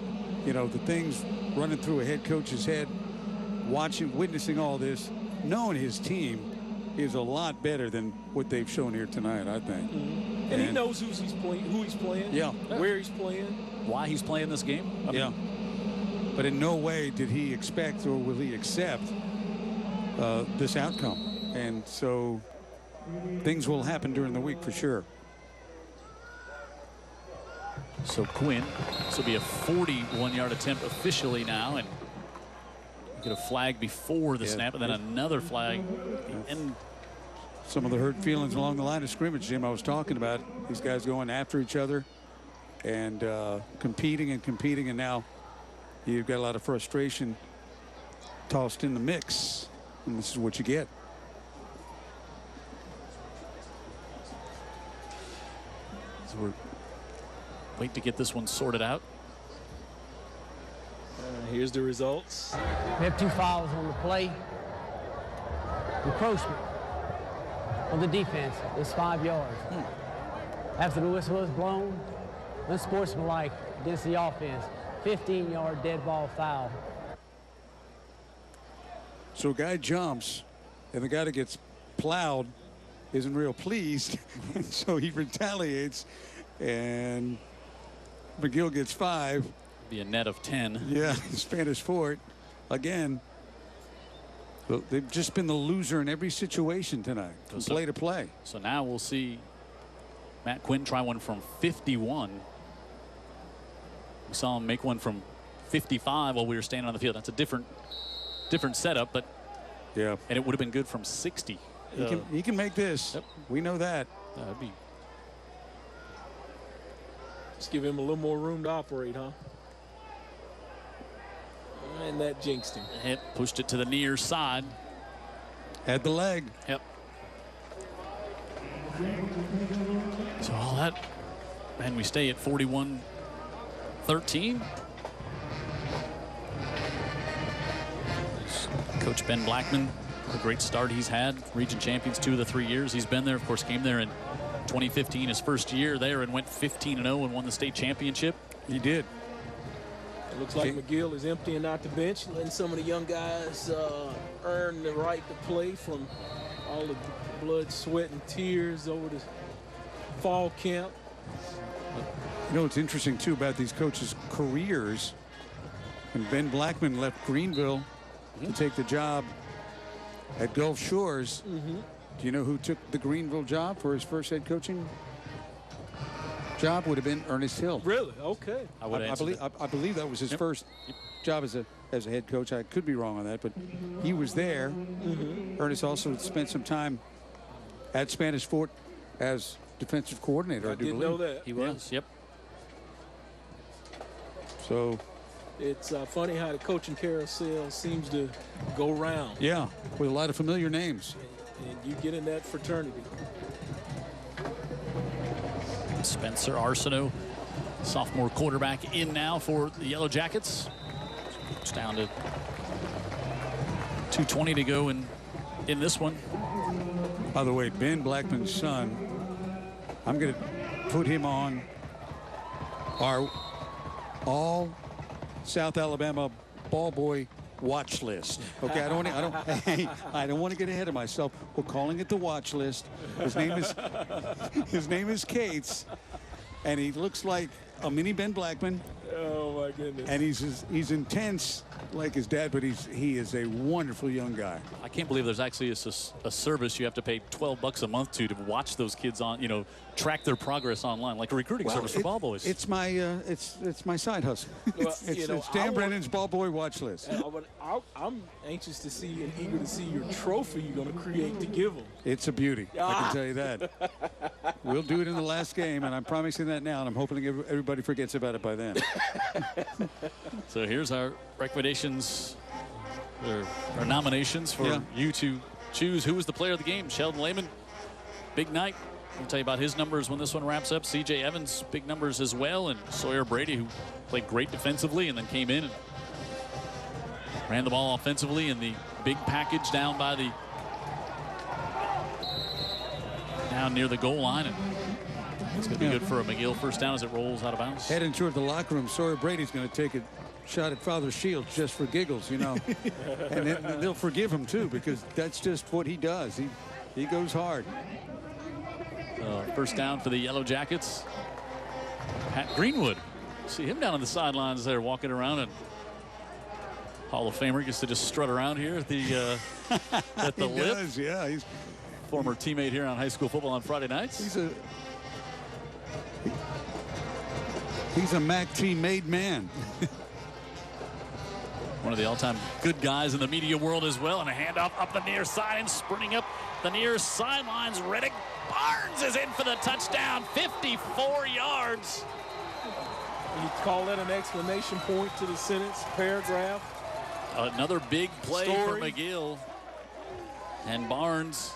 Speaker 3: the things running through a head coach's head, witnessing all this, knowing his team is a lot better than what they've shown here tonight, I think.
Speaker 4: Mm-hmm. And he knows who he's playing,
Speaker 3: yeah,
Speaker 4: where he's playing,
Speaker 2: why he's playing this game.
Speaker 3: But in no way did he expect or will he accept this outcome. And so things will happen during the week for sure.
Speaker 2: So Quinn, this will be a 41-yard attempt officially now, and get a flag before the snap, and then another flag at the end.
Speaker 3: Some of the hurt feelings along the line of scrimmage, Jim, I was talking about. These guys going after each other and competing, and now you've got a lot of frustration tossed in the mix, and this is what you get.
Speaker 2: So we're waiting to get this one sorted out.
Speaker 4: Here's the results.
Speaker 7: We have 2 fouls on the play. Encroachment on the defense is 5 yards. After the whistle is blown, unsportsmanlike against the offense. 15-yard dead ball foul.
Speaker 3: So a guy jumps, and the guy that gets plowed isn't real pleased, so he retaliates, and McGill gets 5.
Speaker 2: Be a net of 10.
Speaker 3: Yeah, Spanish Fort again. They've just been the loser in every situation tonight, from play to play.
Speaker 2: So now we'll see Matt Quinn try one from 51. We saw him make one from 55 while we were standing on the field. That's a different setup, but
Speaker 3: yeah,
Speaker 2: and it would have been good from 60.
Speaker 3: He can make this.
Speaker 2: Yep.
Speaker 3: We know that.
Speaker 2: That'd be.
Speaker 4: Just give him a little more room to operate, huh? And that jinxed him.
Speaker 2: Yep, pushed it to the near side.
Speaker 3: Had the leg.
Speaker 2: Yep. So all that, and we stay at 41-13. Coach Ben Blackman, a great start he's had. Region champions 2 of the 3 years he's been there. Of course, came there in 2015, his first year there, and went 15-0 and won the state championship.
Speaker 3: He did.
Speaker 4: It looks like McGill is emptying out the bench, letting some of the young guys earn the right to play from all the blood, sweat, and tears over the fall camp.
Speaker 3: You know what's interesting, too, about these coaches' careers, when Ben Blackman left Greenville to take the job at Gulf Shores, do you know who took the Greenville job for his first head coaching job? Would have been Ernest Hill.
Speaker 4: Really? Okay.
Speaker 3: I believe that was his first job as a head coach. I could be wrong on that, but he was there. Ernest also spent some time at Spanish Fort as defensive coordinator. I do
Speaker 4: didn't
Speaker 3: believe
Speaker 4: know that.
Speaker 2: He was. Yep.
Speaker 3: So
Speaker 4: it's funny how the coaching carousel seems to go round.
Speaker 3: Yeah, with a lot of familiar names.
Speaker 4: And you get in that fraternity.
Speaker 2: Spencer Arsenault, sophomore quarterback, in now for the Yellow Jackets. It's down to 2:20 to go in this one.
Speaker 3: By the way, Ben Blackman's son, I'm going to put him on our all South Alabama ball boy watch list. Okay, I don't want to get ahead of myself. We're calling it the watch list. His name is Cates, and he looks like a mini Ben Blackman.
Speaker 4: Oh my goodness.
Speaker 3: And he's intense like his dad, but he is a wonderful young guy.
Speaker 2: I can't believe there's actually a service you have to pay $12 a month to watch those kids on, track their progress online, like a recruiting service for ball boys.
Speaker 3: It's my it's my side hustle.
Speaker 4: Well,
Speaker 3: it's Dan Brennan's ball boy watch list.
Speaker 4: I'm anxious to see and eager to see your trophy you're going to create to give them.
Speaker 3: It's a beauty. I can tell you that. We'll do it in the last game, and I'm promising that now, and I'm hoping everybody forgets about it by then.
Speaker 2: So here's our recommendations, our nominations for you to choose who was the player of the game. Sheldon Lehman, big night. I'll tell you about his numbers when this one wraps up. C.J. Evans, big numbers as well. And Sawyer Brady, who played great defensively and then came in and ran the ball offensively in the big package down near the goal line. And it's going to be good for a McGill first down as it rolls out of bounds.
Speaker 3: Heading toward the locker room, Sawyer Brady's going to take a shot at Father Shields just for giggles, and then they'll forgive him too, because that's just what he does. He goes hard.
Speaker 2: First down for the Yellow Jackets. Pat Greenwood. See him down on the sidelines there walking around, and Hall of Famer gets to just strut around here at the Lip.
Speaker 3: Does, yeah. He's
Speaker 2: former teammate here on High School Football on Friday nights.
Speaker 3: He's a MAC team made man.
Speaker 2: One of the all-time good guys in the media world as well, and a handoff up the near side and sprinting up the near sidelines. Reddick Barnes is in for the touchdown, 54 yards.
Speaker 4: You call that an exclamation point to the sentence, paragraph?
Speaker 2: Another big play for McGill. And Barnes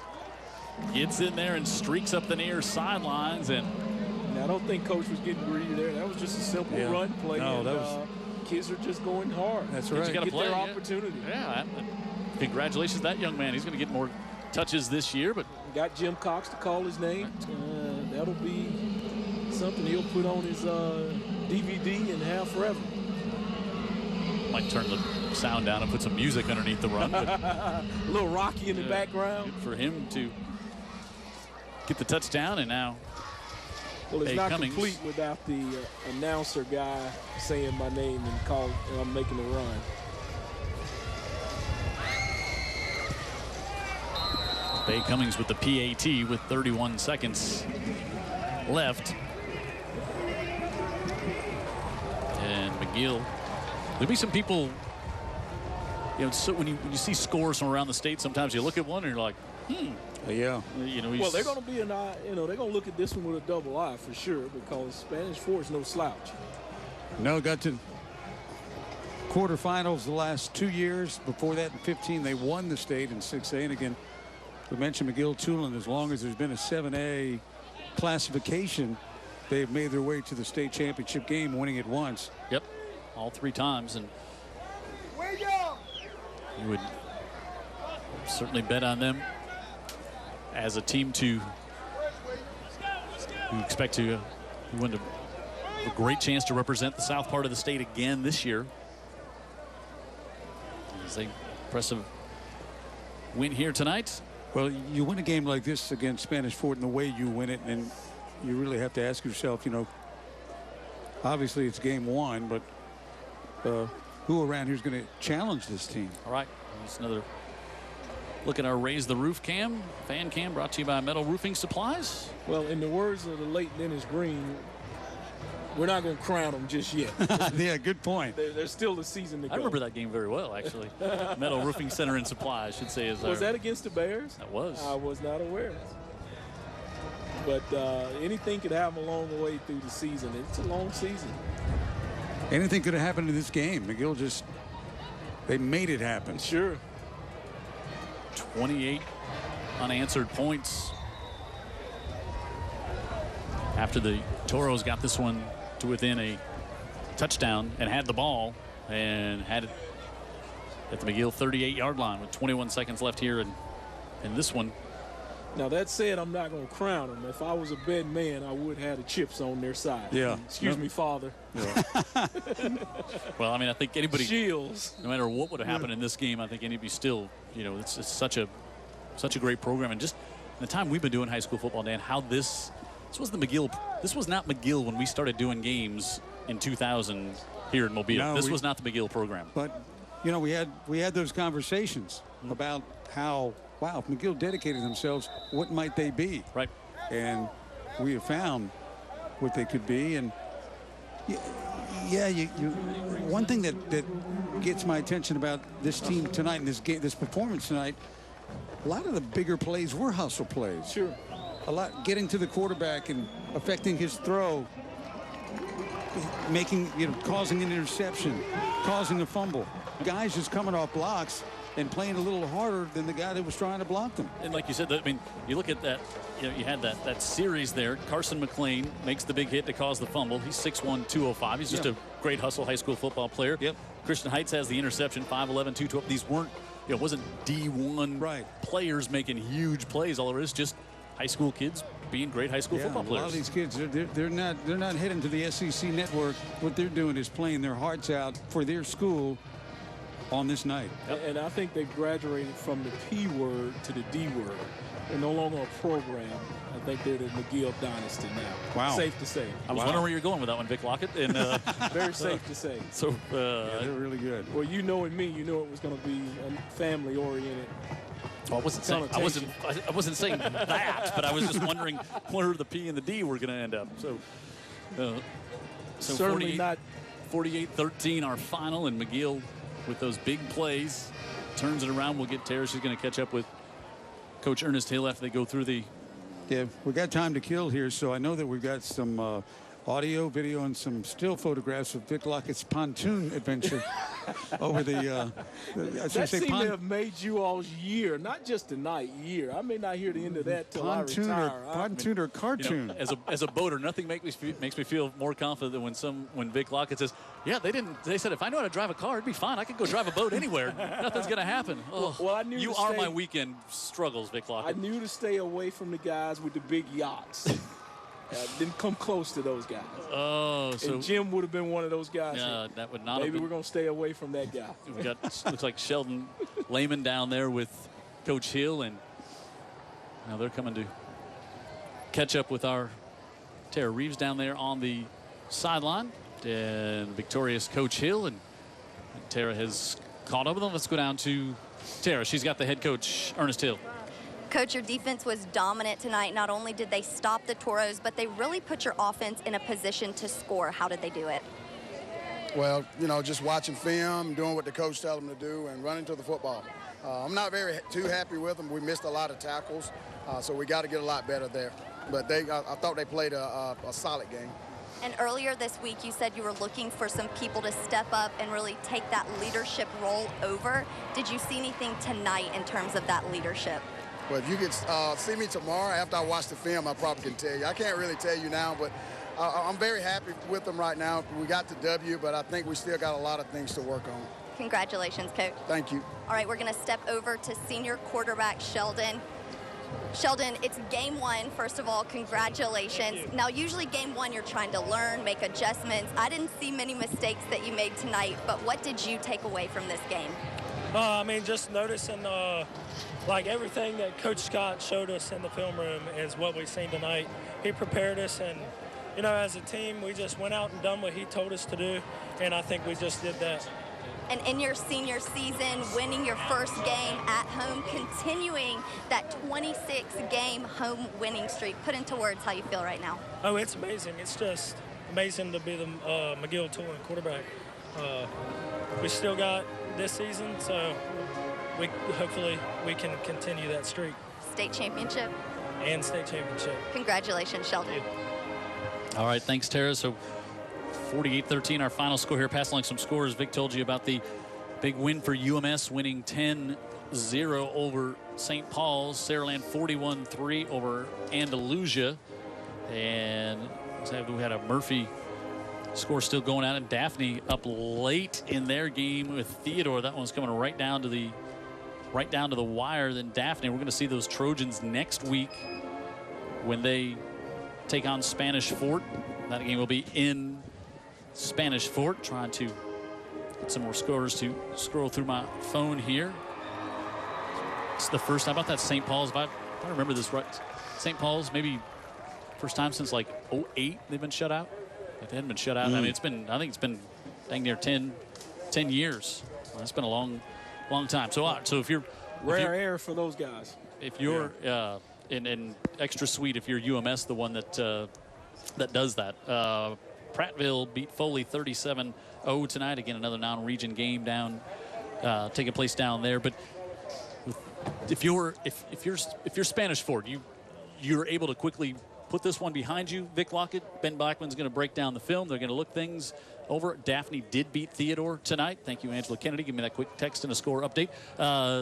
Speaker 2: gets in there and streaks up the near sidelines. And
Speaker 4: I don't think Coach was getting greedy there. That was just a simple run play.
Speaker 3: No, that was...
Speaker 4: Kids are just going hard.
Speaker 3: That's right.
Speaker 2: You got to
Speaker 4: get their opportunity.
Speaker 2: Yeah. Congratulations to that young man. He's going to get more touches this year. But
Speaker 4: got Jim Cox to call his name. That'll be something he'll put on his DVD and have forever.
Speaker 2: Might turn the sound down and put some music underneath the run. But,
Speaker 4: a little Rocky in the background.
Speaker 2: Good for him to get the touchdown, and now
Speaker 4: well, it's not
Speaker 2: Cummings.
Speaker 4: complete without the announcer guy saying my name and I'm making the run.
Speaker 2: Bay Cummings with the PAT with 31 seconds left. And McGill. There'll be some people, so when you see scores from around the state, sometimes you look at one and you're like,
Speaker 3: Yeah.
Speaker 4: Well, they're going to be an eye, they're going to look at this one with a double eye for sure, because Spanish Fort is no slouch.
Speaker 3: No, got to quarterfinals the last 2 years. Before that in 15, they won the state in 6A. And again, we mentioned McGill-Toolen. As long as there's been a 7A classification, they've made their way to the state championship game, winning it once.
Speaker 2: Yep, all 3 times. And you would certainly bet on them as a team to expect to win a great chance to represent the south part of the state again this year. It's an impressive win here tonight.
Speaker 3: Well, you win a game like this against Spanish Fort in the way you win it, and you really have to ask yourself, obviously it's game 1, but who around here is going to challenge this team?
Speaker 2: All right, here's another look at our Raise the Roof fan cam brought to you by Metal Roofing Supplies.
Speaker 4: Well, in the words of the late Dennis Green, we're not going to crown them just yet.
Speaker 3: Yeah, good point.
Speaker 4: There's still a season to go.
Speaker 2: I remember that game very well, actually. Metal Roofing Center and Supply, I should say.
Speaker 4: Was that against the Bears?
Speaker 2: That was.
Speaker 4: I was not aware. But anything could happen along the way through the season. It's a long season.
Speaker 3: Anything could have happened in this game. McGill they made it happen.
Speaker 4: Sure.
Speaker 2: 28 unanswered points after the Toros got this one to within a touchdown and had the ball and had it at the McGill 38-yard line with 21 seconds left here in this one.
Speaker 4: Now, that said, I'm not going to crown them. If I was a bad man, I would have the chips on their side.
Speaker 3: Yeah.
Speaker 4: Excuse me, Father.
Speaker 3: Yeah.
Speaker 2: Well, I mean, I think anybody,
Speaker 4: Shields.
Speaker 2: no matter what would have happened in this game, I think anybody still, it's such a great program. And just in the time we've been doing high school football, Dan, how this was the McGill. This was not McGill when we started doing games in 2000 here in Mobile.
Speaker 3: No,
Speaker 2: this was not the McGill program.
Speaker 3: But, we had those conversations about how, wow, if McGill dedicated themselves, what might they be?
Speaker 2: Right.
Speaker 3: And we have found what they could be. And yeah, one thing that gets my attention about this team tonight and this performance tonight, a lot of the bigger plays were hustle plays.
Speaker 4: Sure.
Speaker 3: A lot getting to the quarterback and affecting his throw, causing an interception, causing a fumble. Guys just coming off blocks and playing a little harder than the guy that was trying to block them.
Speaker 2: And like you said, you look at that, you had that series there. Carson McLean makes the big hit to cause the fumble. He's 6'1", 205. He's just a great hustle high school football player.
Speaker 3: Yep.
Speaker 2: Christian Heights has the interception, 5'11", 212. These weren't, it wasn't D1 players making huge plays. All it is just high school kids being great high school football players.
Speaker 3: A lot of these kids, they're not heading to the SEC network. What they're doing is playing their hearts out for their school on this night.
Speaker 4: And I think they've graduated from the P word to the D word. They're no longer a program. I think they're the McGill dynasty now.
Speaker 3: Wow.
Speaker 4: Safe to say.
Speaker 2: I was wondering where you're going with that one, Vic Lockett. And,
Speaker 4: very safe to say.
Speaker 2: So
Speaker 3: they're really good.
Speaker 4: Well, knowing me, it was going to be family oriented.
Speaker 2: Well, I wasn't saying that, but I was just wondering where the P and the D were going to end up. So
Speaker 4: certainly not
Speaker 2: 48-13 our final, and McGill with those big plays turns it around. We'll get Tara. She's going to catch up with Coach Ernest Hill after they go through the.
Speaker 3: Yeah, we got time to kill here, so I know that we've got some audio, video, and some still photographs of Vic Lockett's pontoon adventure over the.
Speaker 4: That seemed to have made you all's year, not just tonight, year. I may not hear the end of that till I retire.
Speaker 3: Pontoon or cartoon.
Speaker 2: As a boater, nothing makes me feel more confident than when Vic Lockett says, "Yeah, they said if I know how to drive a car, it'd be fine. I could go drive a boat anywhere. Nothing's gonna happen." Oh,
Speaker 4: well, I knew
Speaker 2: you are my weekend struggles, Vic Lockett.
Speaker 4: I knew to stay away from the guys with the big yachts. Didn't come close to those guys.
Speaker 2: Oh, so
Speaker 4: and Jim would have been one of those guys.
Speaker 2: Yeah, that would not.
Speaker 4: Maybe we're going to stay away from that guy.
Speaker 2: We got looks like Sheldon Lehman down there with Coach Hill, and now they're coming to catch up with our Tara Reeves down there on the sideline, and victorious Coach Hill, and Tara has caught up with them. Let's go down to Tara. She's got the head coach, Ernest Hill.
Speaker 5: Coach, your defense was dominant tonight. Not only did they stop the Toros, but they really put your offense in a position to score. How did they do it?
Speaker 8: Well, you know, just watching film, doing what the coach tells them to do, and running to the football. I'm not too happy with them. We missed a lot of tackles, so we got to get a lot better there. But I thought they played a solid game.
Speaker 5: And earlier this week, you said you were looking for some people to step up and really take that leadership role over. Did you see anything tonight in terms of that leadership?
Speaker 8: Well, if you could see me tomorrow after I watch the film, I probably can tell you. I can't really tell you now, but I'm very happy with them right now. We got the W, but I think we still got a lot of things to work on.
Speaker 5: Congratulations, Coach.
Speaker 8: Thank you.
Speaker 5: All right, we're going to step over to senior quarterback Sheldon. Sheldon, it's game one. First of all, congratulations. Now, usually game one, you're trying to learn, make adjustments. I didn't see many mistakes that you made tonight, but what did you take away from this game?
Speaker 10: I mean, just noticing, like, everything that Coach Scott showed us in the film room is what we've seen tonight. He prepared us, and, you know, as a team, we just went out and done what he told us to do, and I think we just did that.
Speaker 5: And in your senior season, winning your first game at home, continuing that 26-game home winning streak. Put into words how you feel right now.
Speaker 10: Oh, it's amazing. It's just amazing to be the McGill-Toolen quarterback. We still got this season, so hopefully we can continue that streak.
Speaker 5: State championship.
Speaker 10: And state championship.
Speaker 5: Congratulations, Sheldon.
Speaker 2: All right, thanks, Tara. So 48-13, our final score here. Pass along some scores. Vic told you about the big win for UMS, winning 10-0 over St. Paul's. Saraland 41-3 over Andalusia. And we had a Murphy score still going out, and Daphne up late in their game with Theodore. That one's coming right down to the wire. Then Daphne, we're going to see those Trojans next week when they take on Spanish Fort. That game will be in Spanish Fort. Trying to get some more scores to scroll through my phone here. It's the first time. How about that St. Paul's? If I remember this right, St. Paul's maybe first time since like 08 they've been shut out. If they hadn't been shut out, I mean, I think it's been dang near 10 years. Well, it's been a long time. So if you're
Speaker 4: rare air for those guys.
Speaker 2: If you're in extra sweet, if you're UMS, the one that does that. Prattville beat Foley 37-0 tonight. Again, another non-region game taking place down there. But if you're Spanish Fort, you're able to quickly put this one behind you. Vic Lockett, Ben Blackman's going to break down the film. They're going to look things over. Daphne did beat Theodore tonight. Thank you, Angela Kennedy. Give me that quick text and a score update.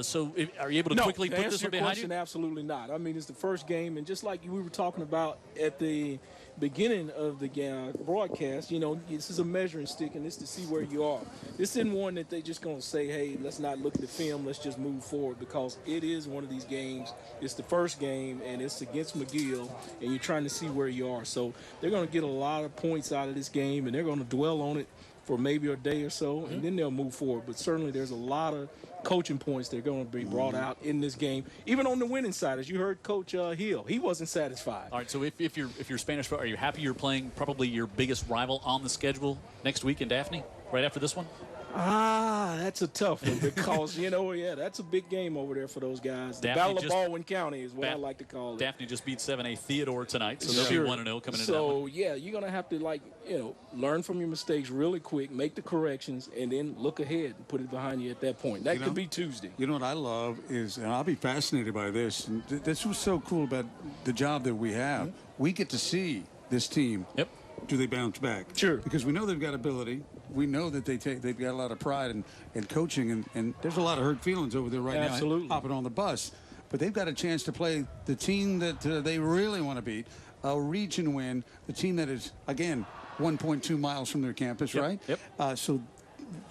Speaker 2: So are you able to quickly put this one behind you?
Speaker 4: Absolutely not. I mean, it's the first game, and just like we were talking about at the beginning of the broadcast, you know, this is a measuring stick, and this to see where you are. This isn't one that they just going to say, hey, let's not look at the film, let's just move forward, because it is one of these games. It's the first game, and it's against McGill, and you're trying to see where you are. So they're going to get a lot of points out of this game, and they're going to dwell on it for maybe a day or so, and then they'll move forward. But certainly there's a lot of coaching points that are going to be brought out in this game, even on the winning side. As you heard Coach Hill, he wasn't satisfied.
Speaker 2: All right, so if you're Spanish, are you happy you're playing probably your biggest rival on the schedule next week in Daphne, right after this one?
Speaker 4: That's a tough one because, that's a big game over there for those guys. The Battle of Baldwin County is what I like to call it.
Speaker 2: Daphne just beat 7A Theodore tonight, so they'll be 1-0 coming into that one.
Speaker 4: So, yeah, you're going to have to, learn from your mistakes really quick, make the corrections, and then look ahead and put it behind you at that point. That could be Tuesday.
Speaker 3: You know what I love is, and I'll be fascinated by this, and this was so cool about the job that we have. We get to see this team.
Speaker 2: Yep.
Speaker 3: Do they bounce back?
Speaker 4: Sure.
Speaker 3: Because we know they've got ability. We know that they've got a lot of pride in coaching, and there's a lot of hurt feelings over there right now hopping on the bus. But they've got a chance to play the team that they really want to beat, a region win, the team that is, again, 1.2 miles from their campus, right?
Speaker 2: Yep.
Speaker 3: So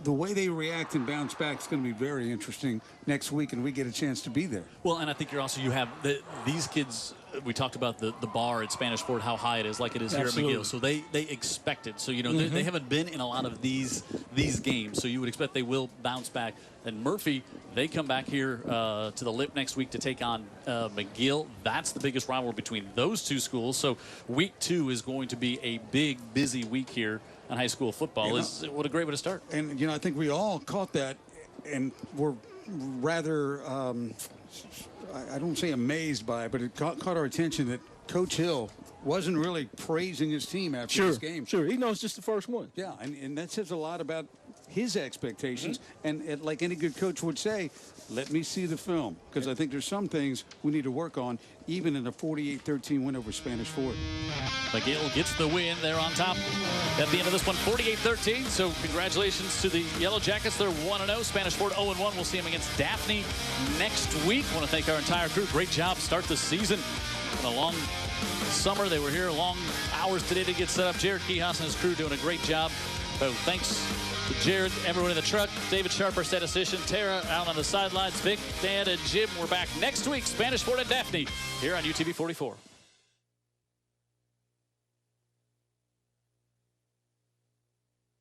Speaker 3: the way they react and bounce back is going to be very interesting next week, and we get a chance to be there.
Speaker 2: Well, and I think you have these kids we talked about the bar at Spanish Fort, how high it is, like it is here at McGill. So they expect it. So, you know, they haven't been in a lot of these games. So you would expect they will bounce back. And Murphy, they come back here to the Lip next week to take on McGill. That's the biggest rivalry between those two schools. So week 2 is going to be a big, busy week here on high school football. What a great way to start.
Speaker 3: And, you know, I think we all caught that and were rather, I don't say amazed by it, but it caught our attention that Coach Hill wasn't really praising his team after this game.
Speaker 4: Sure, he knows just the first one.
Speaker 3: Yeah, and that says a lot about his expectations. And like any good coach would say, let me see the film, because I think there's some things we need to work on, even in a 48-13 win over Spanish Fort.
Speaker 2: McGill gets the win. They're on top at the end of this one, 48-13. So congratulations to the Yellow Jackets. They're 1-0. Spanish Fort 0-1. We'll see them against Daphne next week. I want to thank our entire crew. Great job start the season. A long summer. They were here long hours today to get set up. Jared Kehas and his crew doing a great job. So thanks to Jared, everyone in the truck, David Sharp, our statistician, Tara out on the sidelines, Vic, Dan, and Jim. We're back next week, Spanish Fort and Daphne, here on UTV 44.